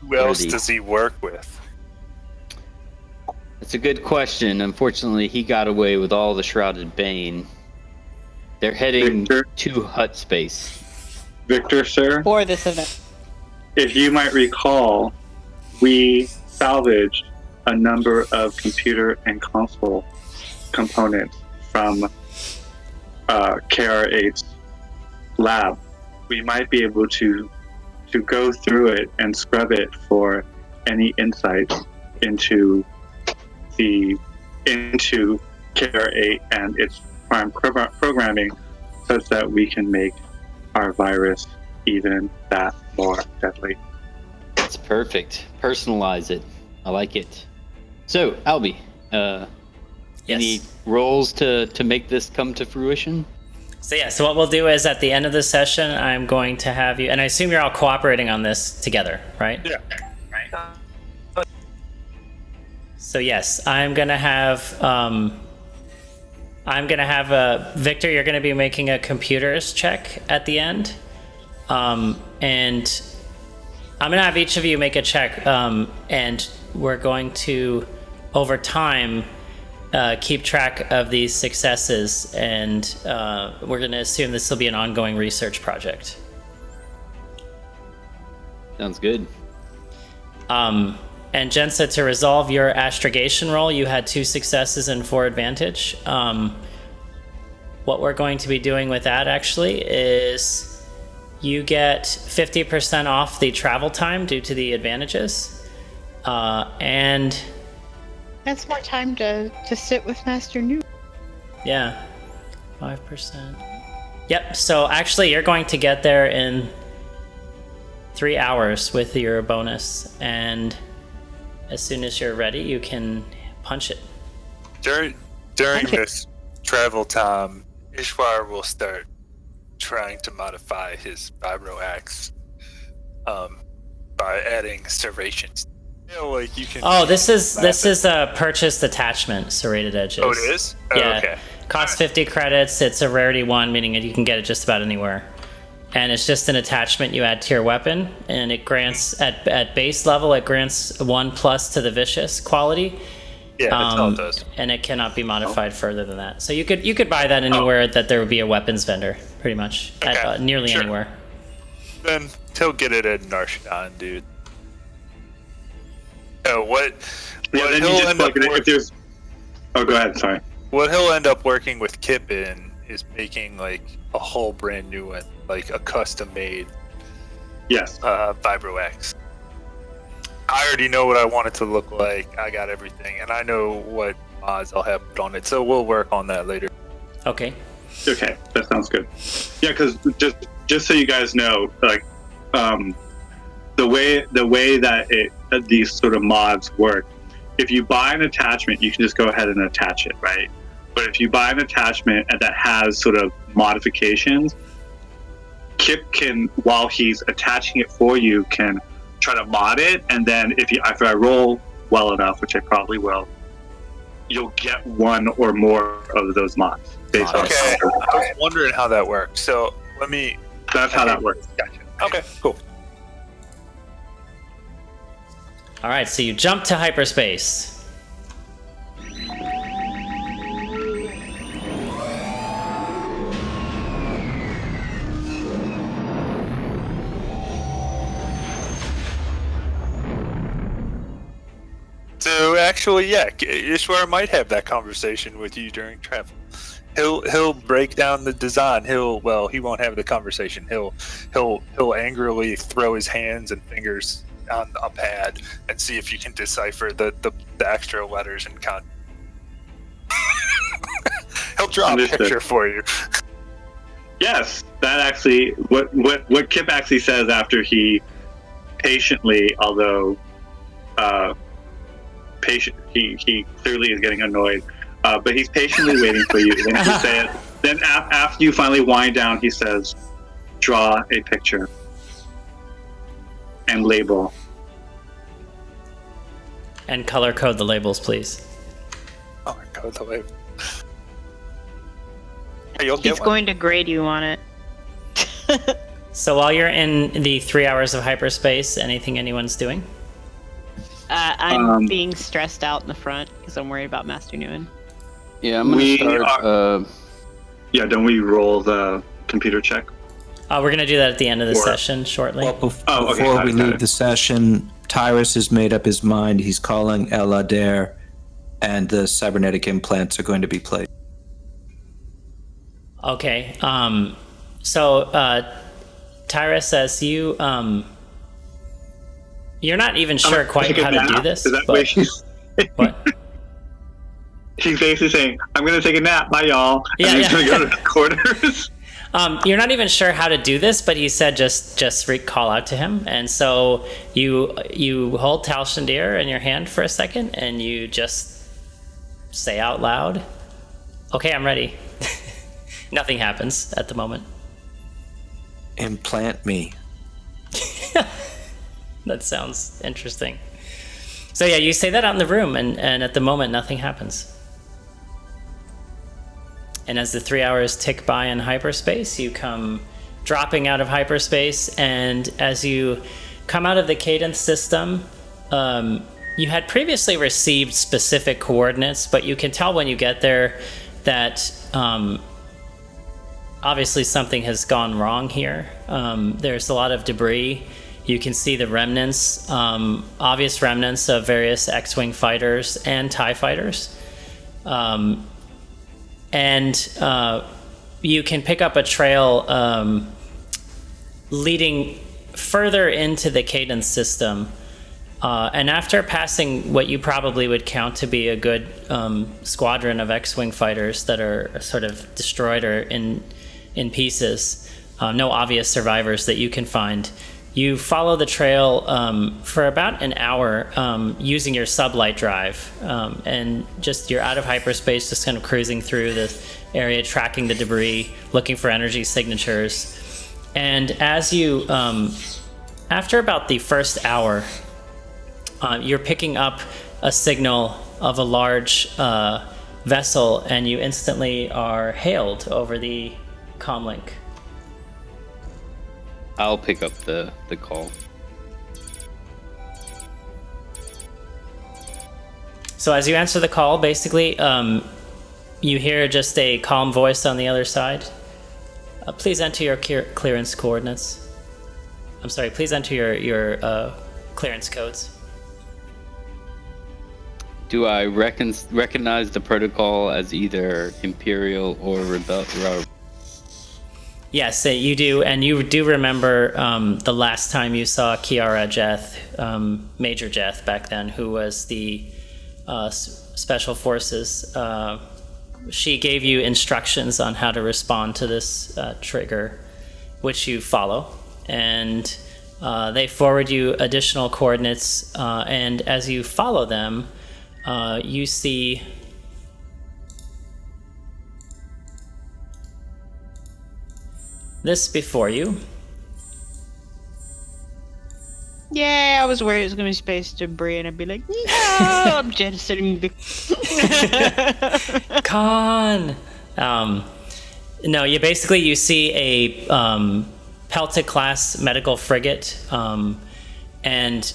Who else worthy. does he work with? It's a good question. Unfortunately, he got away with all the Shrouded Bane. They're heading Victor? to hut space. Victor, sir, For this event. if you might recall, we salvaged a number of computer and console components from KR8's lab. We might be able to go through it and scrub it for any insights into KR8 and its prime programming, such that we can make our virus even that more deadly. It's perfect. Personalize it. I like it. So, Albie, any roles to make this come to fruition? So what we'll do is at the end of the session, I'm going to have you, and I assume you're all cooperating on this together, right? Yeah. So yes, I'm gonna have Victor. You're gonna be making a computers check at the end, and I'm gonna have each of you make a check, and we're going to, over time, keep track of these successes, and we're gonna assume this will be an ongoing research project. Sounds good. And Jensa, to resolve your astrogation roll, you had 2 successes and 4 advantage. What we're going to be doing with that actually is you get 50% off the travel time due to the advantages. And That's more time to sit with Master New. yeah, 5%. Yep, so actually you're going to get there in 3 hours with your bonus, and as soon as you're ready, you can punch it. During this travel time, Ishwar will start trying to modify his vibro axe by adding serrations. You know, like you can. Oh, this is a purchased attachment, serrated edges. Oh, it is? Oh, Yeah. okay. Costs 50 credits. It's a rarity 1, meaning you can get it just about anywhere. And it's just an attachment you add to your weapon, and it grants at base level it grants 1+ to the vicious quality. Yeah, that's all it does. And it cannot be modified further than that. So you could buy that anywhere that there would be a weapons vendor, pretty much, Okay, at nearly sure. anywhere. Then he'll get it at Narshan, dude. Oh, what Yeah, then you he'll just end up plug it in. If there's... Oh, go ahead. Sorry. what he'll end up working with Kip in is making like a whole brand new one, like a custom made Yes. Vibro X. I already know what I want it to look like. I got everything, and I know what mods I'll have put on it. So we'll work on that later. Okay. Okay, that sounds good. Yeah, because just so you guys know, like, the way that these sort of mods work, if you buy an attachment, you can just go ahead and attach it, right? But if you buy an attachment that has sort of modifications, Kip can, while he's attaching it for you, can try to mod it, and then if I roll well enough, which I probably will, you'll get one or more of those mods based on. Okay, I was wondering how that works. So let me. That's how that works. Gotcha. Okay, cool. All right, so you jump to hyperspace. So actually, yeah, Ishwar might have that conversation with you during travel. He'll break down the design. He won't have the conversation. He'll angrily throw his hands and fingers on a pad and see if you can decipher the extra letters and content. He'll draw Understood. a picture for you. Yes, that actually what Kip actually says after he patiently, although patient, he clearly is getting annoyed, but he's patiently waiting for you. Then he say it. Then after you finally wind down, he says, "Draw a picture and label." And color code the labels, please. Oh my god, the label. Hey, you'll He's get one. going to grade you on it. So while you're in the 3 hours of hyperspace, anything anyone's doing? I'm being stressed out in the front because I'm worried about Master Nguyen. Yeah, I'm gonna We start. Yeah, don't we roll the computer check? We're going to do that at the end of the Or- session shortly. Well, Oh, okay, before got we it, got leave it. the session, Tyrus has made up his mind. He's calling El Adair, and the cybernetic implants are going to be placed. Okay. So Tyrus says you're not even sure quite Take a how to do nap? this. Is that but, what she's? what? She's basically saying, "I'm gonna take a nap. Bye, y'all." Yeah, and yeah. Gonna go to the quarters. You're not even sure how to do this, but he said just call out to him, and so you hold Talshandir in your hand for a second, and you just say out loud, "Okay, I'm ready." Nothing happens at the moment. Implant me. That sounds interesting. So yeah, you say that out in the room, and at the moment nothing happens. And as the 3 hours tick by in hyperspace, you come dropping out of hyperspace, and as you come out of the cadence system, you had previously received specific coordinates, but you can tell when you get there that obviously something has gone wrong here. There's a lot of debris. You can see the remnants, obvious remnants of various X-Wing fighters and TIE fighters. And you can pick up a trail leading further into the cadence system. And after passing what you probably would count to be a good squadron of X-Wing fighters that are sort of destroyed or in pieces, no obvious survivors that you can find, you follow the trail for about an hour using your sublight drive, and just you're out of hyperspace, just kind of cruising through the area, tracking the debris, looking for energy signatures. And as you, after about the first hour, you're picking up a signal of a large vessel, and you instantly are hailed over the comlink. I'll pick up the call. So as you answer the call, basically, you hear just a calm voice on the other side. Please enter your clearance coordinates. I'm sorry, please enter your clearance codes. Do I recognize the protocol as either Imperial or Rebellion? Yes, you do, and you do remember the last time you saw Kiara Jeth, Major Jeth back then, who was the Special Forces. She gave you instructions on how to respond to this trigger, which you follow, and they forward you additional coordinates, and as you follow them, you see this before you. Yeah, I was worried it was going to be space debris, and I'd be like, no, I'm jettisoning the... Khan! No, you see a Pelta-class medical frigate, and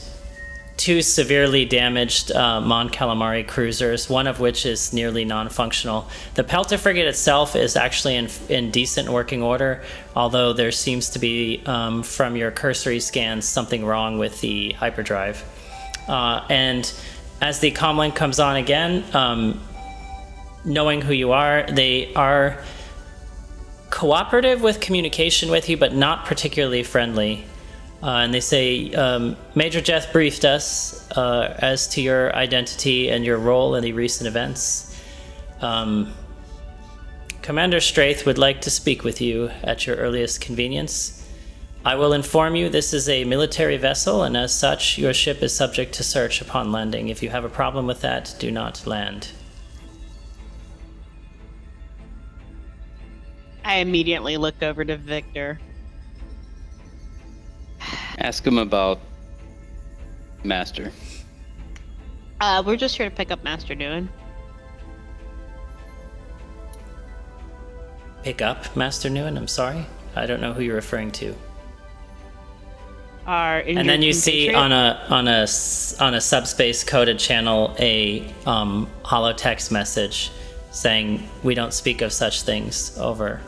two severely damaged Mon Calamari cruisers, one of which is nearly non-functional. The Pelta frigate itself is actually in decent working order, although there seems to be, from your cursory scans, something wrong with the hyperdrive. And as the comlink comes on again, knowing who you are, they are cooperative with communication with you, but not particularly friendly. And they say, Major Jeth briefed us as to your identity and your role in the recent events. Commander Straith would like to speak with you at your earliest convenience. I will inform you this is a military vessel, and as such, your ship is subject to search upon landing. If you have a problem with that, do not land. I immediately look over to Victor. Ask him about Master. We're just here to pick up Master Nguyen. Pick up Master Nguyen? I'm sorry? I don't know who you're referring to. And then you see on a subspace coded channel a holotext message saying we don't speak of such things over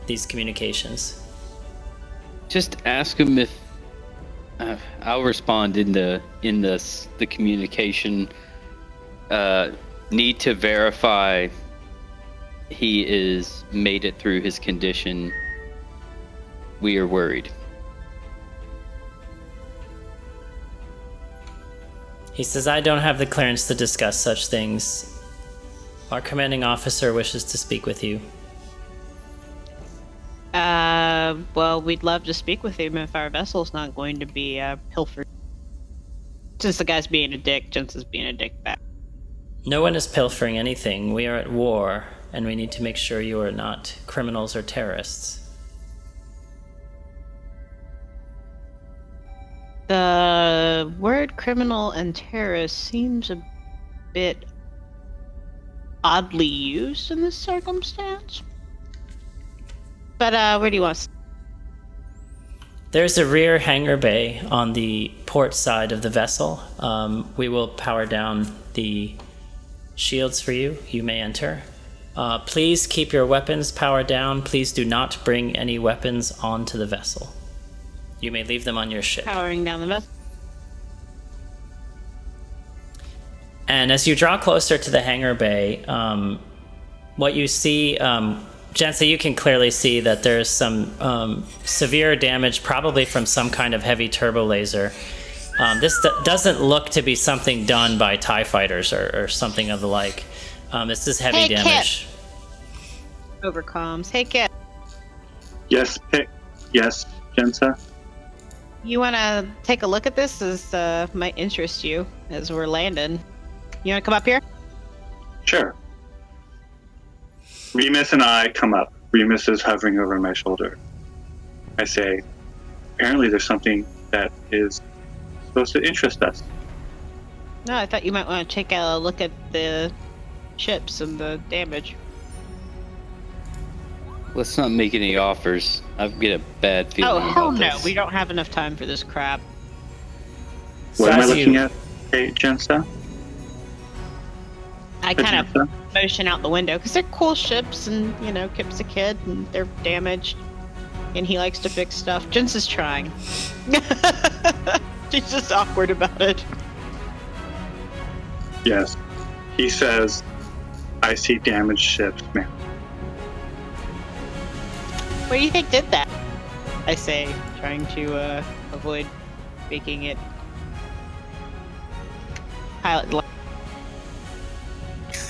these communications. Just ask him if I'll respond in the communication. Need to verify he is made it through his condition. We are worried. He says, I don't have the clearance to discuss such things. Our commanding officer wishes to speak with you. Well, we'd love to speak with him if our vessel's not going to be pilfered. Since the guy's being a dick, Jensen's being a dick back. No one is pilfering anything. We are at war, and we need to make sure you are not criminals or terrorists. The word criminal and terrorist seems a bit oddly used in this circumstance. But where do you want to... There's a rear hangar bay on the port side of the vessel. We will power down the shields for you. You may enter. Please keep your weapons powered down. Please do not bring any weapons onto the vessel. You may leave them on your ship. Powering down the vessel. And as you draw closer to the hangar bay, what you see, Jensen, you can clearly see that there's some severe damage, probably from some kind of heavy turbo laser. This doesn't look to be something done by TIE fighters or something of the like. This is heavy damage. Kip. Overcoms. Hey, Kip. Yes, yes, Jensa. You want to take a look at this? This might interest you as we're landing. You want to come up here? Sure. R.E.M.U.S and I come up. R.E.M.U.S is hovering over my shoulder. I say, apparently there's something that is supposed to interest us. No, I thought you might want to take a look at the ships and the damage. Let's not make any offers. I get a bad feeling Oh, hell about no. this. We don't have enough time for this crap. So What am I as looking you- at? Hey, Jensa? I kind of motion out the window because they're cool ships, and you know, Kip's a kid, and they're damaged, and he likes to fix stuff. Jens is trying. She's just awkward about it. Yes. He says, I see damaged ships, man. What do you think did that? I say, trying to avoid making it pilot.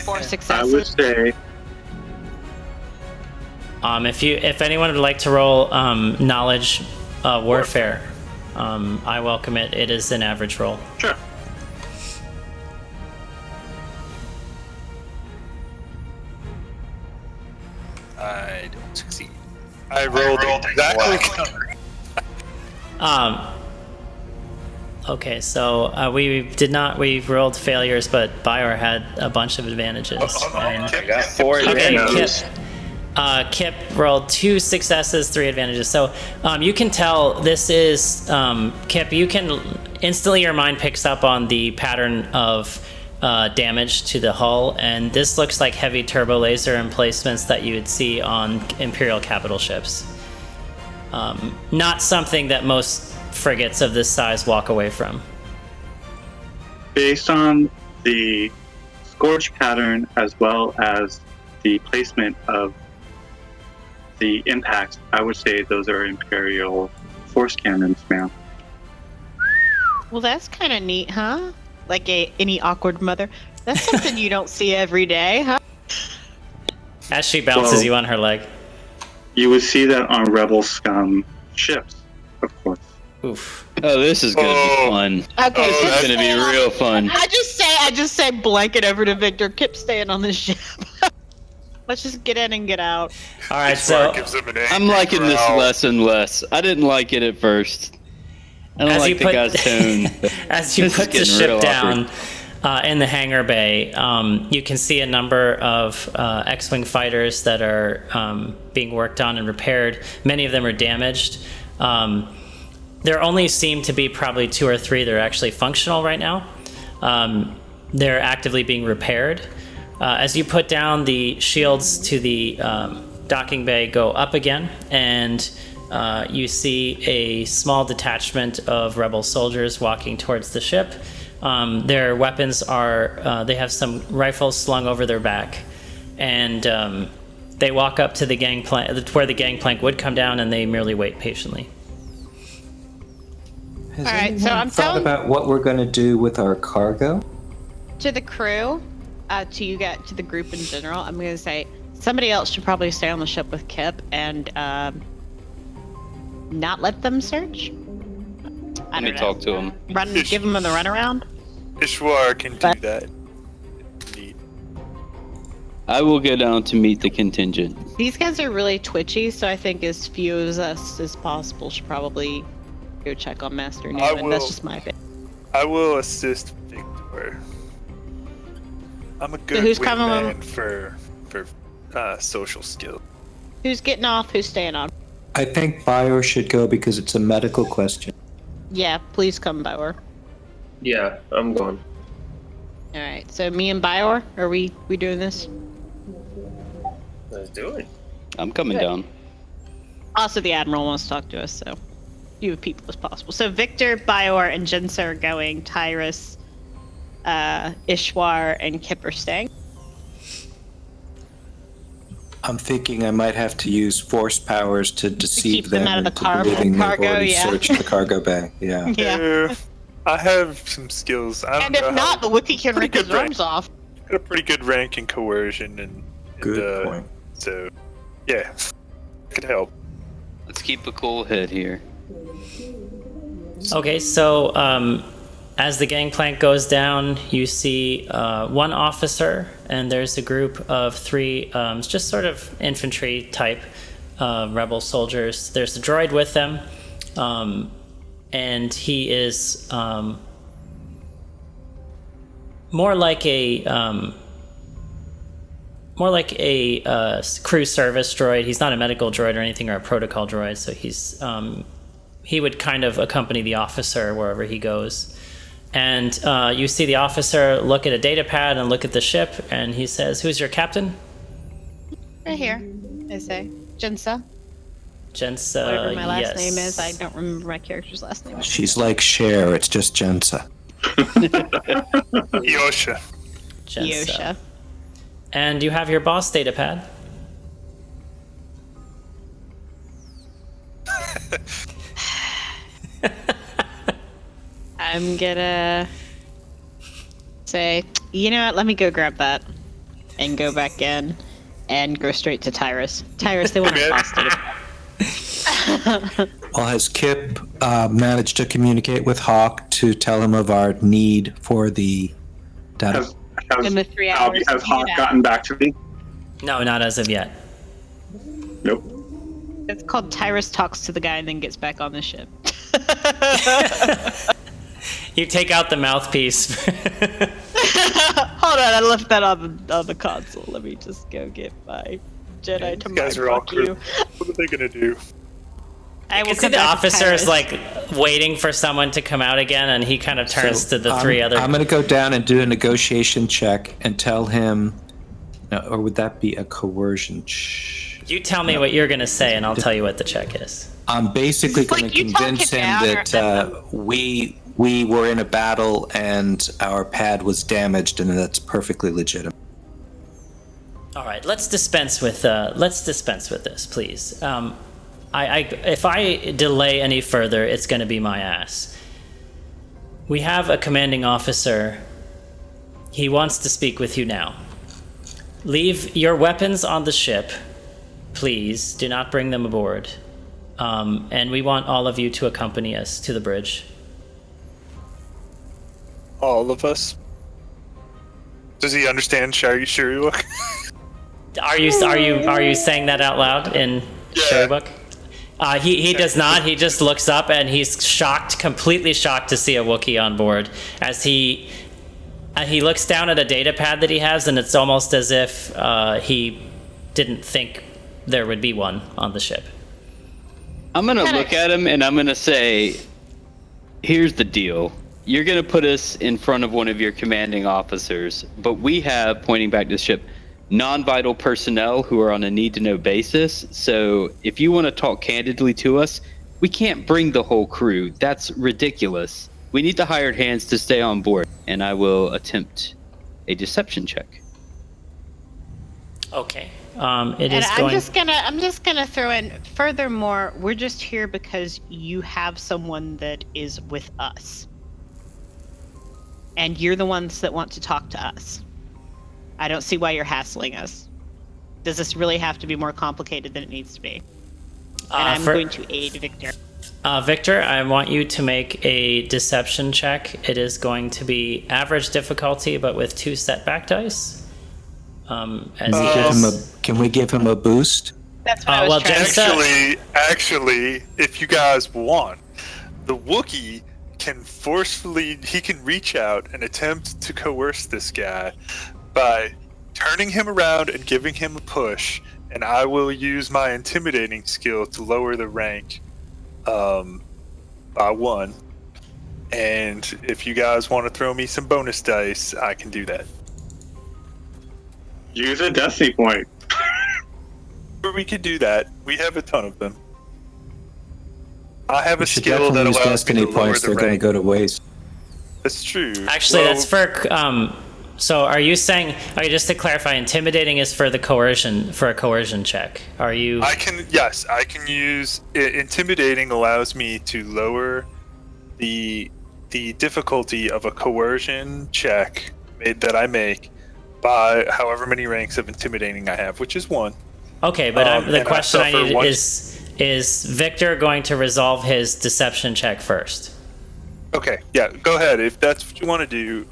4 I successes. would say, If anyone would like to roll knowledge warfare, I welcome it. It is an average roll. sure. I don't succeed. I rolled exactly. Okay, so we rolled failures, but Bior had a bunch of advantages. And, I got 4 okay, advantages. Kip rolled 2 successes, 3 advantages. So you can tell this is, Kip, you can instantly, your mind picks up on the pattern of damage to the hull, and this looks like heavy turbo laser emplacements that you would see on Imperial capital ships. Not something that most frigates of this size walk away from. Based on the scorch pattern as well as the placement of the impact, I would say those are Imperial force cannons, ma'am. Well, that's kind of neat, huh? Like any awkward mother. That's something you don't see every day, huh? As she bounces you on her leg. You would see that on Rebel Scum ships, of course. Oof. Oh, this is gonna be fun. Okay, This is gonna be real fun. I just say blanket over to Victor. Kip staying on this ship. Let's just get in and get out. All right, So so gives him an I'm angry liking this growl. less and less. I didn't like it at first. I don't As like you the put- guy's tone. as you This is put the getting ship real down awkward. in the hangar bay, you can see a number of X-Wing fighters that are being worked on and repaired. Many of them are damaged. There only seem to be probably 2 or 3 that are actually functional right now. They're actively being repaired. As you put down, the shields to the docking bay go up again, and you see a small detachment of rebel soldiers walking towards the ship. Their weapons are, they have some rifles slung over their back, and they walk up to the gangplank, where the gangplank would come down, and they merely wait patiently. Has All right, anyone so I'm thought telling- about what we're going to do with our cargo? To the crew, to the group in general, I'm going to say somebody else should probably stay on the ship with Kip and not let them search. Let me talk to him. Give them the runaround. Ishwar can do But- that. Indeed. I will go down to meet the contingent. These guys are really twitchy, so I think as few of us as possible should probably go check on Master Newman. That's will- just my opinion. I will assist Victor. I'm a good who's coming wingman for social skill. Who's getting off? Who's staying on? I think Bayor should go because it's a medical question. Yeah, please come, Bior. Yeah, I'm going. All right, so me and Bior, are we doing this? Let's do it. I'm coming down. Also, the Admiral wants to talk to us, so few people as possible. So Victor, Bior, and Jinsa are going. Tyrus, Ishwar, and Kip are staying. I'm thinking I might have to use force powers to deceive keep them out of the into believing they've cargo, already yeah. searched the cargo bay. Yeah. Yeah. I have some skills. I don't And know if not, the Wookiee can Pretty rip his good rank. arms off. got a pretty good rank in coercion and Good point. So yeah, could help. Let's keep a cool head here. Okay, so as the gangplank goes down, you see one officer, and there's a group of three, just sort of infantry type rebel soldiers. There's a droid with them, and he is more like a crew service droid. He's not a medical droid or anything, or a protocol droid. So he would kind of accompany the officer wherever he goes. And you see the officer look at a data pad and look at the ship, and he says, "Who's your captain?" Right here, I say. Jinsa. Jensa. Whatever my last yes. name is. I don't remember my character's last name. She's like Cher, it's just Jensa. Yosha. Jensa. Yosha. And you have your boss data pad. I'm gonna say, you know what, let me go grab that and go back in and go straight to Tyrus. Tyrus, they want a boss data pad. Well, has Kip managed to communicate with Hawk to tell him of our need for the data? In the 3 hours. Has Hawk gotten back to me? No, not as of yet. Nope. It's called Tyrus talks to the guy and then gets back on the ship. You take out the mouthpiece. Hold on, I left that on the console. Let me just go get my Jedi to You guys mind are all fuck you. What are they gonna do? I You will can see come the back with officer is Tyrus. like waiting for someone to come out again, and he kind of turns to the three other. I'm going to go down and do a negotiation check and tell him, no, or would that be a coercion? You tell me what you're going to say, and I'll tell you what the check is. I'm basically It's like going to you talk convince it him down or that we were in a battle and our pad was damaged, and that's perfectly legitimate. All right, let's dispense with this, please. If I delay any further, it's going to be my ass. We have a commanding officer. He wants to speak with you now. Leave your weapons on the ship, please. Do not bring them aboard. And we want all of you to accompany us to the bridge. All of us. Does he understand Shariwook? Are you saying that out loud in Sherrybook? He does not. He just looks up and he's shocked, completely shocked to see a Wookiee on board. As he looks down at a data pad that he has, and it's almost as if he didn't think there would be one on the ship. I'm gonna look at him and I'm gonna say, here's the deal. you're going to put us in front of one of your commanding officers, but we have, pointing back to the ship, non-vital personnel who are on a need-to-know basis. So if you want to talk candidly to us, we can't bring the whole crew. That's ridiculous. We need the hired hands to stay on board, and I will attempt a deception check. Okay. It And is I'm going. just gonna throw in. Furthermore, we're just here because you have someone that is with us, and you're the ones that want to talk to us. I don't see why you're hassling us. Does this really have to be more complicated than it needs to be? And I'm going to aid Victor. Victor, I want you to make a deception check. It is going to be average difficulty, but with 2 setback dice. As he has. Can we give him a boost? That's what I was well, trying Jensen- to Actually, if you guys want, the Wookiee can he can reach out and attempt to coerce this guy by turning him around and giving him a push, and I will use my intimidating skill to lower the rank by 1. And if you guys want to throw me some bonus dice, I can do that. Use a destiny point. Or we could do that. We have a ton of them. I have We a should skill that definitely use allows me destiny to lower points. the They're going to rank. go to waste. That's true. Actually, Well, that's for. So, are you saying? Okay, just to clarify, intimidating is for the coercion for a coercion check. Are you? I can use intimidating allows me to lower the difficulty of a coercion check that I make by however many ranks of intimidating I have, which is 1. Okay, but the and I question I suffer need one- is Victor going to resolve his deception check first? Okay, yeah, go ahead if that's what you want to do.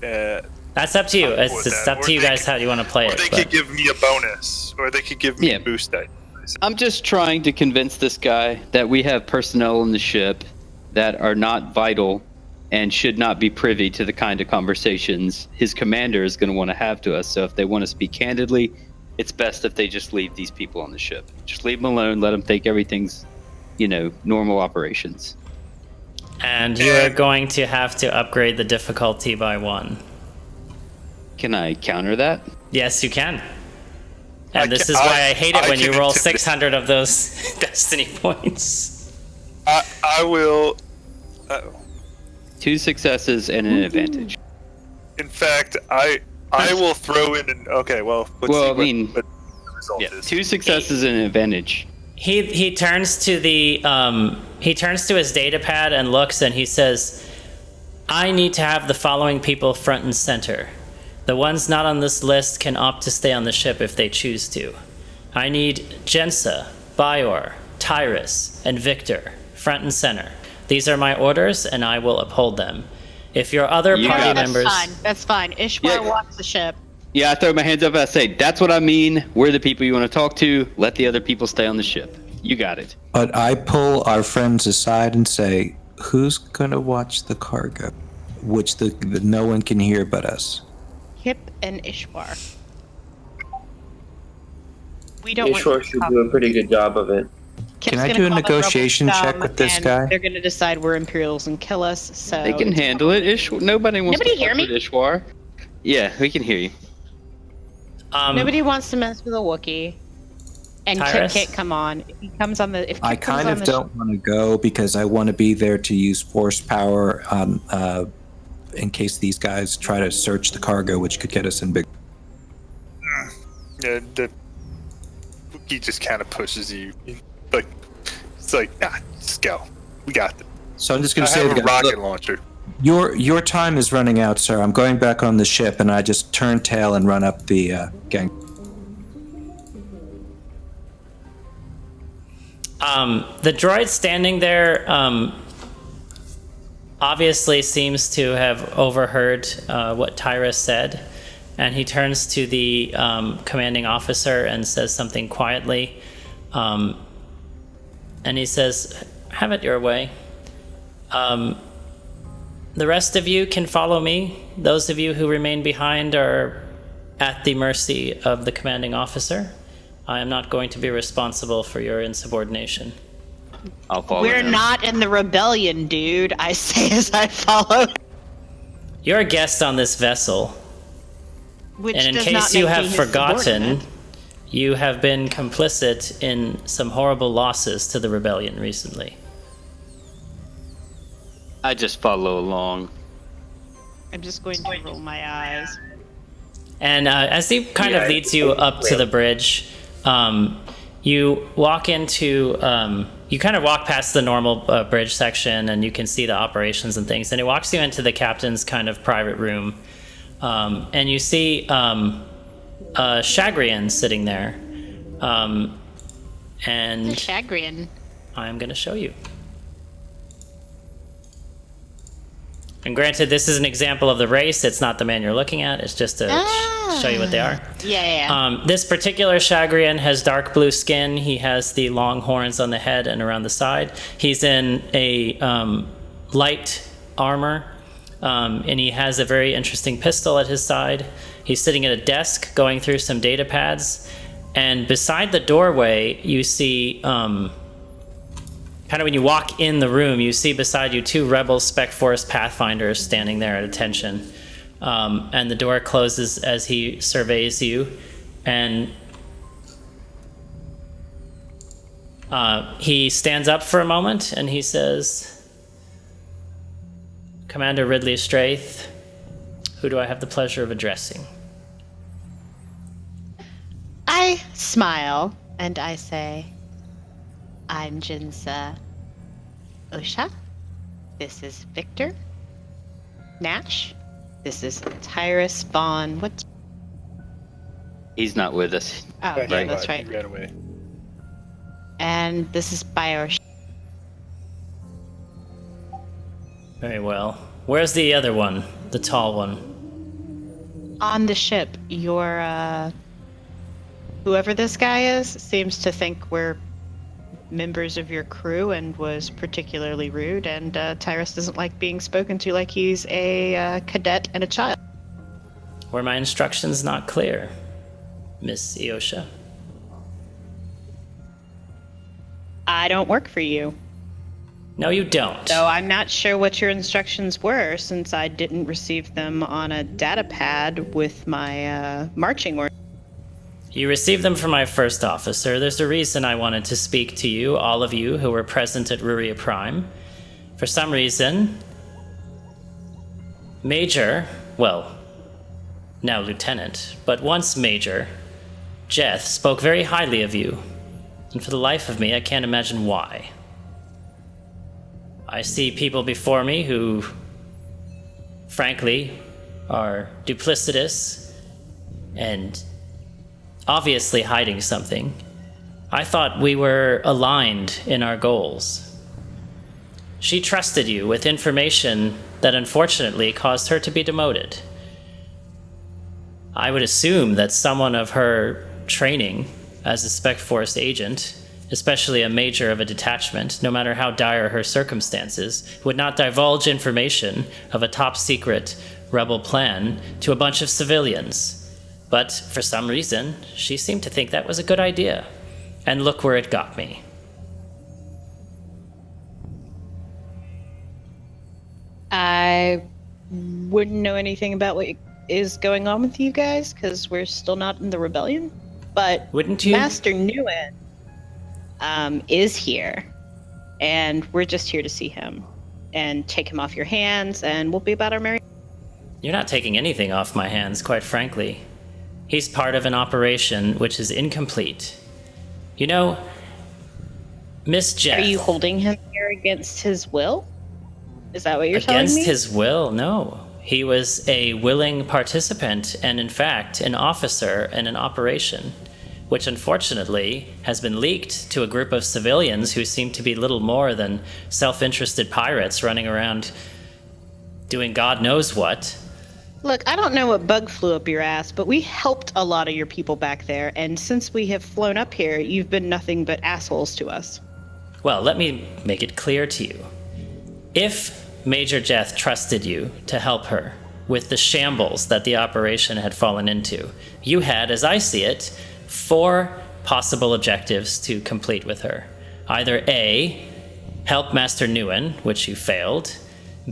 That's up to you. I'm cool It's with just that. up to you guys how you want to play Or it. they but- could give me a bonus, or they could give me Yeah. a boost dice. I'm just trying to convince this guy that we have personnel on the ship that are not vital and should not be privy to the kind of conversations his commander is going to want to have to us. So if they want to speak candidly, it's best if they just leave these people on the ship. Just leave them alone. Let them think everything's, normal operations. And you are going to have to upgrade the difficulty by 1. Can I counter that? Yes, you can. I And this can- is why I hate it I when you can roll intimidate- 600 of those destiny points. I will. 2 successes and an advantage. In fact, I will throw in an. Okay, well. Let's Well, see I mean, what the result Yeah, is. 2 successes and an advantage. He turns to his data pad and looks, and he says, I need to have the following people front and center. The ones not on this list can opt to stay on the ship if they choose to. I need Jensa, Bior, Tyrus, and Victor front and center. These are my orders, and I will uphold them. If your other You party got it. members, That's fine. Ishwar Yeah. walks the ship. Yeah, I throw my hands up and I say, that's what I mean. We're the people you want to talk to. Let the other people stay on the ship. You got it. But I pull our friends aside and say, who's going to watch the cargo? Which no one can hear but us. Hip and Ishwar. We don't Ishwar want should do a pretty good job of it. Can I do a negotiation check with this guy? They're going to decide we're Imperials and kill us. So They can it's- handle it. Nobody wants Nobody to hear fuck me? with Ishwar. Yeah, we can hear you. Nobody wants to mess with a Wookiee. And Kip Tyrus? can't come on. If he comes on the, if Kip I comes kind on of the don't want to go because I want to be there to use force power in case these guys try to search the cargo, which could get us in big. Yeah, the Wookiee just kind of pushes you. It's like, nah, just go. We got this. So I'm just going I to say, have a to the guys, rocket look, launcher. your time is running out, sir. I'm going back on the ship, and I just turn tail and run up the gang. the droid standing there obviously seems to have overheard what Tyrus said, and he turns to the commanding officer and says something quietly. And he says, have it your way. The rest of you can follow me. Those of you who remain behind are at the mercy of the commanding officer. I am not going to be responsible for your insubordination. I'll follow We're him. not in the rebellion, dude. I say as I follow. You're a guest on this vessel, Which and in does case not you make have me his forgotten, subordinate. you have been complicit in some horrible losses to the rebellion recently. I just follow along. I'm just going to roll my eyes. And as he kind of leads you up to the bridge, you walk into, you kind of walk past the normal bridge section, and you can see the operations and things. And it walks you into the captain's kind of private room, and you see Shagrian sitting there. And Chagrin. I'm going to show you. And granted, this is an example of the race. It's not the man you're looking at. It's just to show you what they are. Yeah. This particular Shagrian has dark blue skin. He has the long horns on the head and around the side. He's in a light armor, and he has a very interesting pistol at his side. He's sitting at a desk going through some data pads. And beside the doorway, you see... kind of when you walk in the room, you see beside you 2 Rebel Spec Force Pathfinders standing there at attention. And the door closes as he surveys you. And he stands up for a moment and he says, Commander Ridley Straith, who do I have the pleasure of addressing? I smile and I say, I'm Jinsa Osha. This is Victor Nash. This is Tyrus Vaughn. What? He's not with us. Oh, Right, yeah, that's right. He ran away. And this is Bior. Very well. Where's the other one? The tall one? On the ship, your whoever this guy is seems to think we're members of your crew and was particularly rude, and Tyrus doesn't like being spoken to like he's a cadet and a child. Were my instructions not clear, Miss Eosha? I don't work for you, No, you don't. so I'm not sure what your instructions were since I didn't receive them on a data pad with my marching orders. You received them from my first officer. There's a reason I wanted to speak to you, all of you who were present at Ruria Prime. For some reason, Major, well, now Lieutenant, but once Major, Gellyth spoke very highly of you. And for the life of me, I can't imagine why. I see people before me who, frankly, are duplicitous and obviously hiding something. I thought we were aligned in our goals. She trusted you with information that unfortunately caused her to be demoted. I would assume that someone of her training as a Spec Force agent, especially a major of a detachment, no matter how dire her circumstances, would not divulge information of a top secret rebel plan to a bunch of civilians. But for some reason, she seemed to think that was a good idea. And look where it got me. I wouldn't know anything about what is going on with you guys because we're still not in the rebellion. But Wouldn't you? Master Nguyen is here, and we're just here to see him and take him off your hands, and we'll be about our merry. You're not taking anything off my hands, quite frankly. He's part of an operation which is incomplete. You know, Miss Gellyth... Are you holding him here against his will? Is that what you're telling me? Against his will? No. He was a willing participant and, in fact, an officer in an operation, which unfortunately has been leaked to a group of civilians who seem to be little more than self-interested pirates running around doing God knows what. Look, I don't know what bug flew up your ass, but we helped a lot of your people back there, and since we have flown up here, you've been nothing but assholes to us. Well, let me make it clear to you. If Major Gellyth trusted you to help her with the shambles that the operation had fallen into, you had, as I see it, 4 possible objectives to complete with her. Either A, help Master Nguyen, which you failed,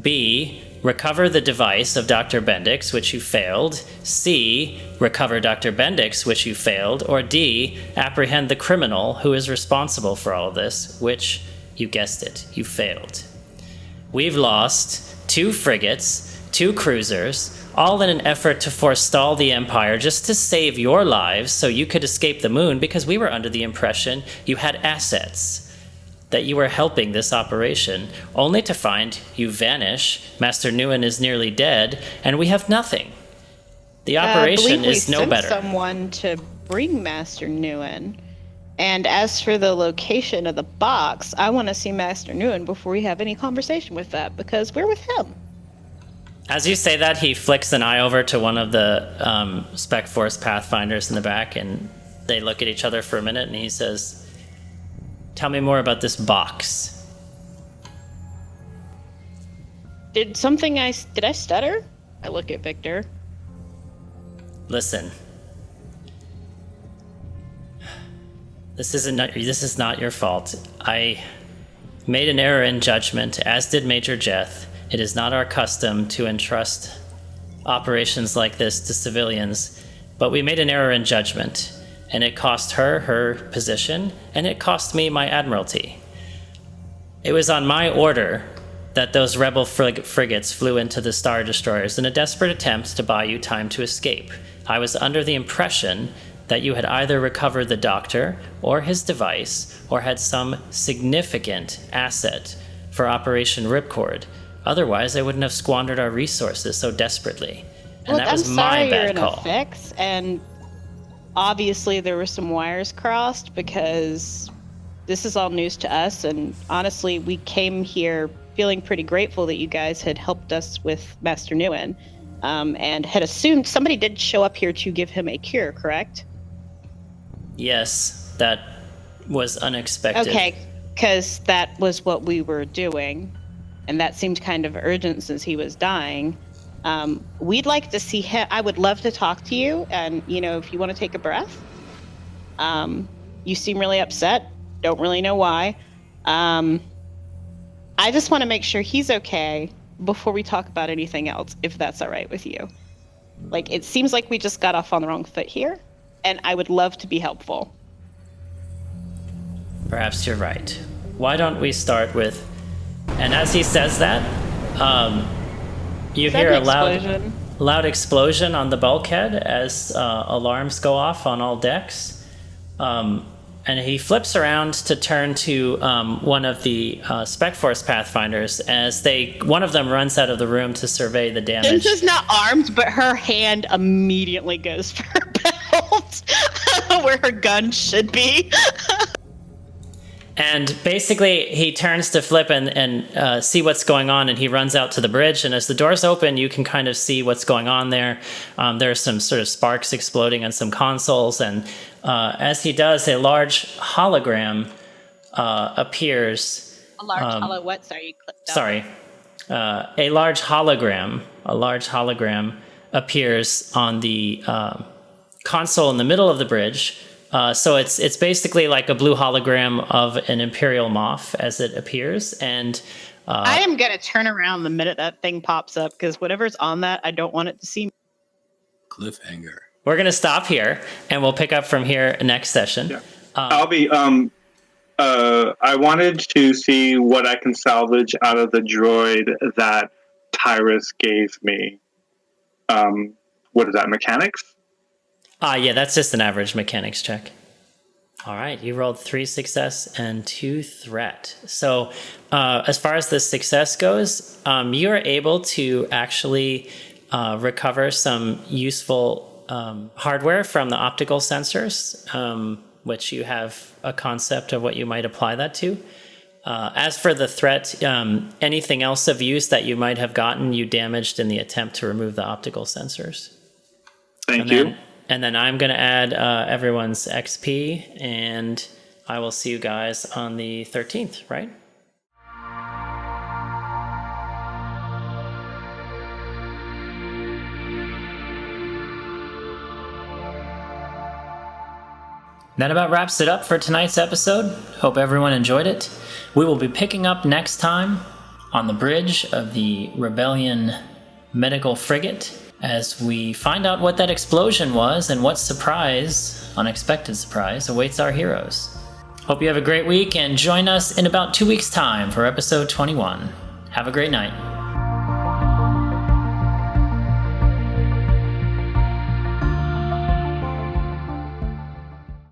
B, recover the device of Dr. Bendix, which you failed. C, recover Dr. Bendix, which you failed. Or D, apprehend the criminal who is responsible for all of this, which, you guessed it, you failed. We've lost 2 frigates, 2 cruisers, all in an effort to forestall the Empire just to save your lives so you could escape the moon, because we were under the impression you had assets, that you were helping this operation, only to find you vanish, Master Nguyen is nearly dead, and we have nothing. The operation is no better. We sent someone to bring Master Nguyen. And as for the location of the box, I want to see Master Nguyen before we have any conversation with that, because we're with him. As you say that, he flicks an eye over to one of the Spec Force Pathfinders in the back, and they look at each other for a minute, and he says, "Tell me more about this box." Did I stutter? I look at Victor. Listen. This is not your fault. I made an error in judgment, as did Major Jeth. It is not our custom to entrust operations like this to civilians, but we made an error in judgment, and it cost her position, and it cost me my admiralty. It was on my order that those rebel frigates flew into the Star Destroyers in a desperate attempt to buy you time to escape. I was under the impression that you had either recovered the Doctor or his device, or had some significant asset for Operation Ripcord. Otherwise, I wouldn't have squandered our resources so desperately. And Look, that was my bad call. I'm sorry you're in a fix, and obviously there were some wires crossed, because this is all news to us, and honestly, we came here feeling pretty grateful that you guys had helped us with Master Nguyen, and had assumed somebody did show up here to give him a cure, correct? Yes, that was unexpected. Okay, because that was what we were doing, and that seemed kind of urgent since he was dying. We'd like to see him. I would love to talk to you, and if you want to take a breath. You seem really upset. Don't really know why. I just want to make sure he's okay before we talk about anything else, if that's all right with you. Like, it seems like we just got off on the wrong foot here, and I would love to be helpful. Perhaps you're right. Why don't we start with... And as he says that, you hear a loud explosion on the bulkhead as alarms go off on all decks. And he flips around to turn to one of the Spec Force Pathfinders as one of them runs out of the room to survey the damage. Since not armed, but her hand immediately goes for her belt, where her gun should be. And basically, he turns to flip and see what's going on, and he runs out to the bridge. And as the doors open, you can kind of see what's going on there. There's some sort of sparks exploding on some consoles. And as he does, a large hologram appears. A large hollow what? Sorry, you clipped up. Sorry. A large hologram appears on the console in the middle of the bridge. So it's basically like a blue hologram of an Imperial Moff as it appears, and I am gonna turn around the minute that thing pops up, because whatever's on that, I don't want it to see me. Cliffhanger. We're gonna stop here, and we'll pick up from here next session. Yeah. I wanted to see what I can salvage out of the droid that Tyrus gave me. What is that, mechanics? Yeah, that's just an average mechanics check. All right, you rolled 3 success and 2 threat. So as far as the success goes, you are able to actually recover some useful hardware from the optical sensors, which you have a concept of what you might apply that to. As for the threat, anything else of use that you might have gotten, you damaged in the attempt to remove the optical sensors. Thank you. And then I'm going to add everyone's XP, and I will see you guys on the 13th, right? That about wraps it up for tonight's episode. Hope everyone enjoyed it. We will be picking up next time on the bridge of the Rebellion Medical Frigate as we find out what that explosion was and what surprise, unexpected surprise, awaits our heroes. Hope you have a great week and join us in about 2 weeks' time for episode 21. Have a great night.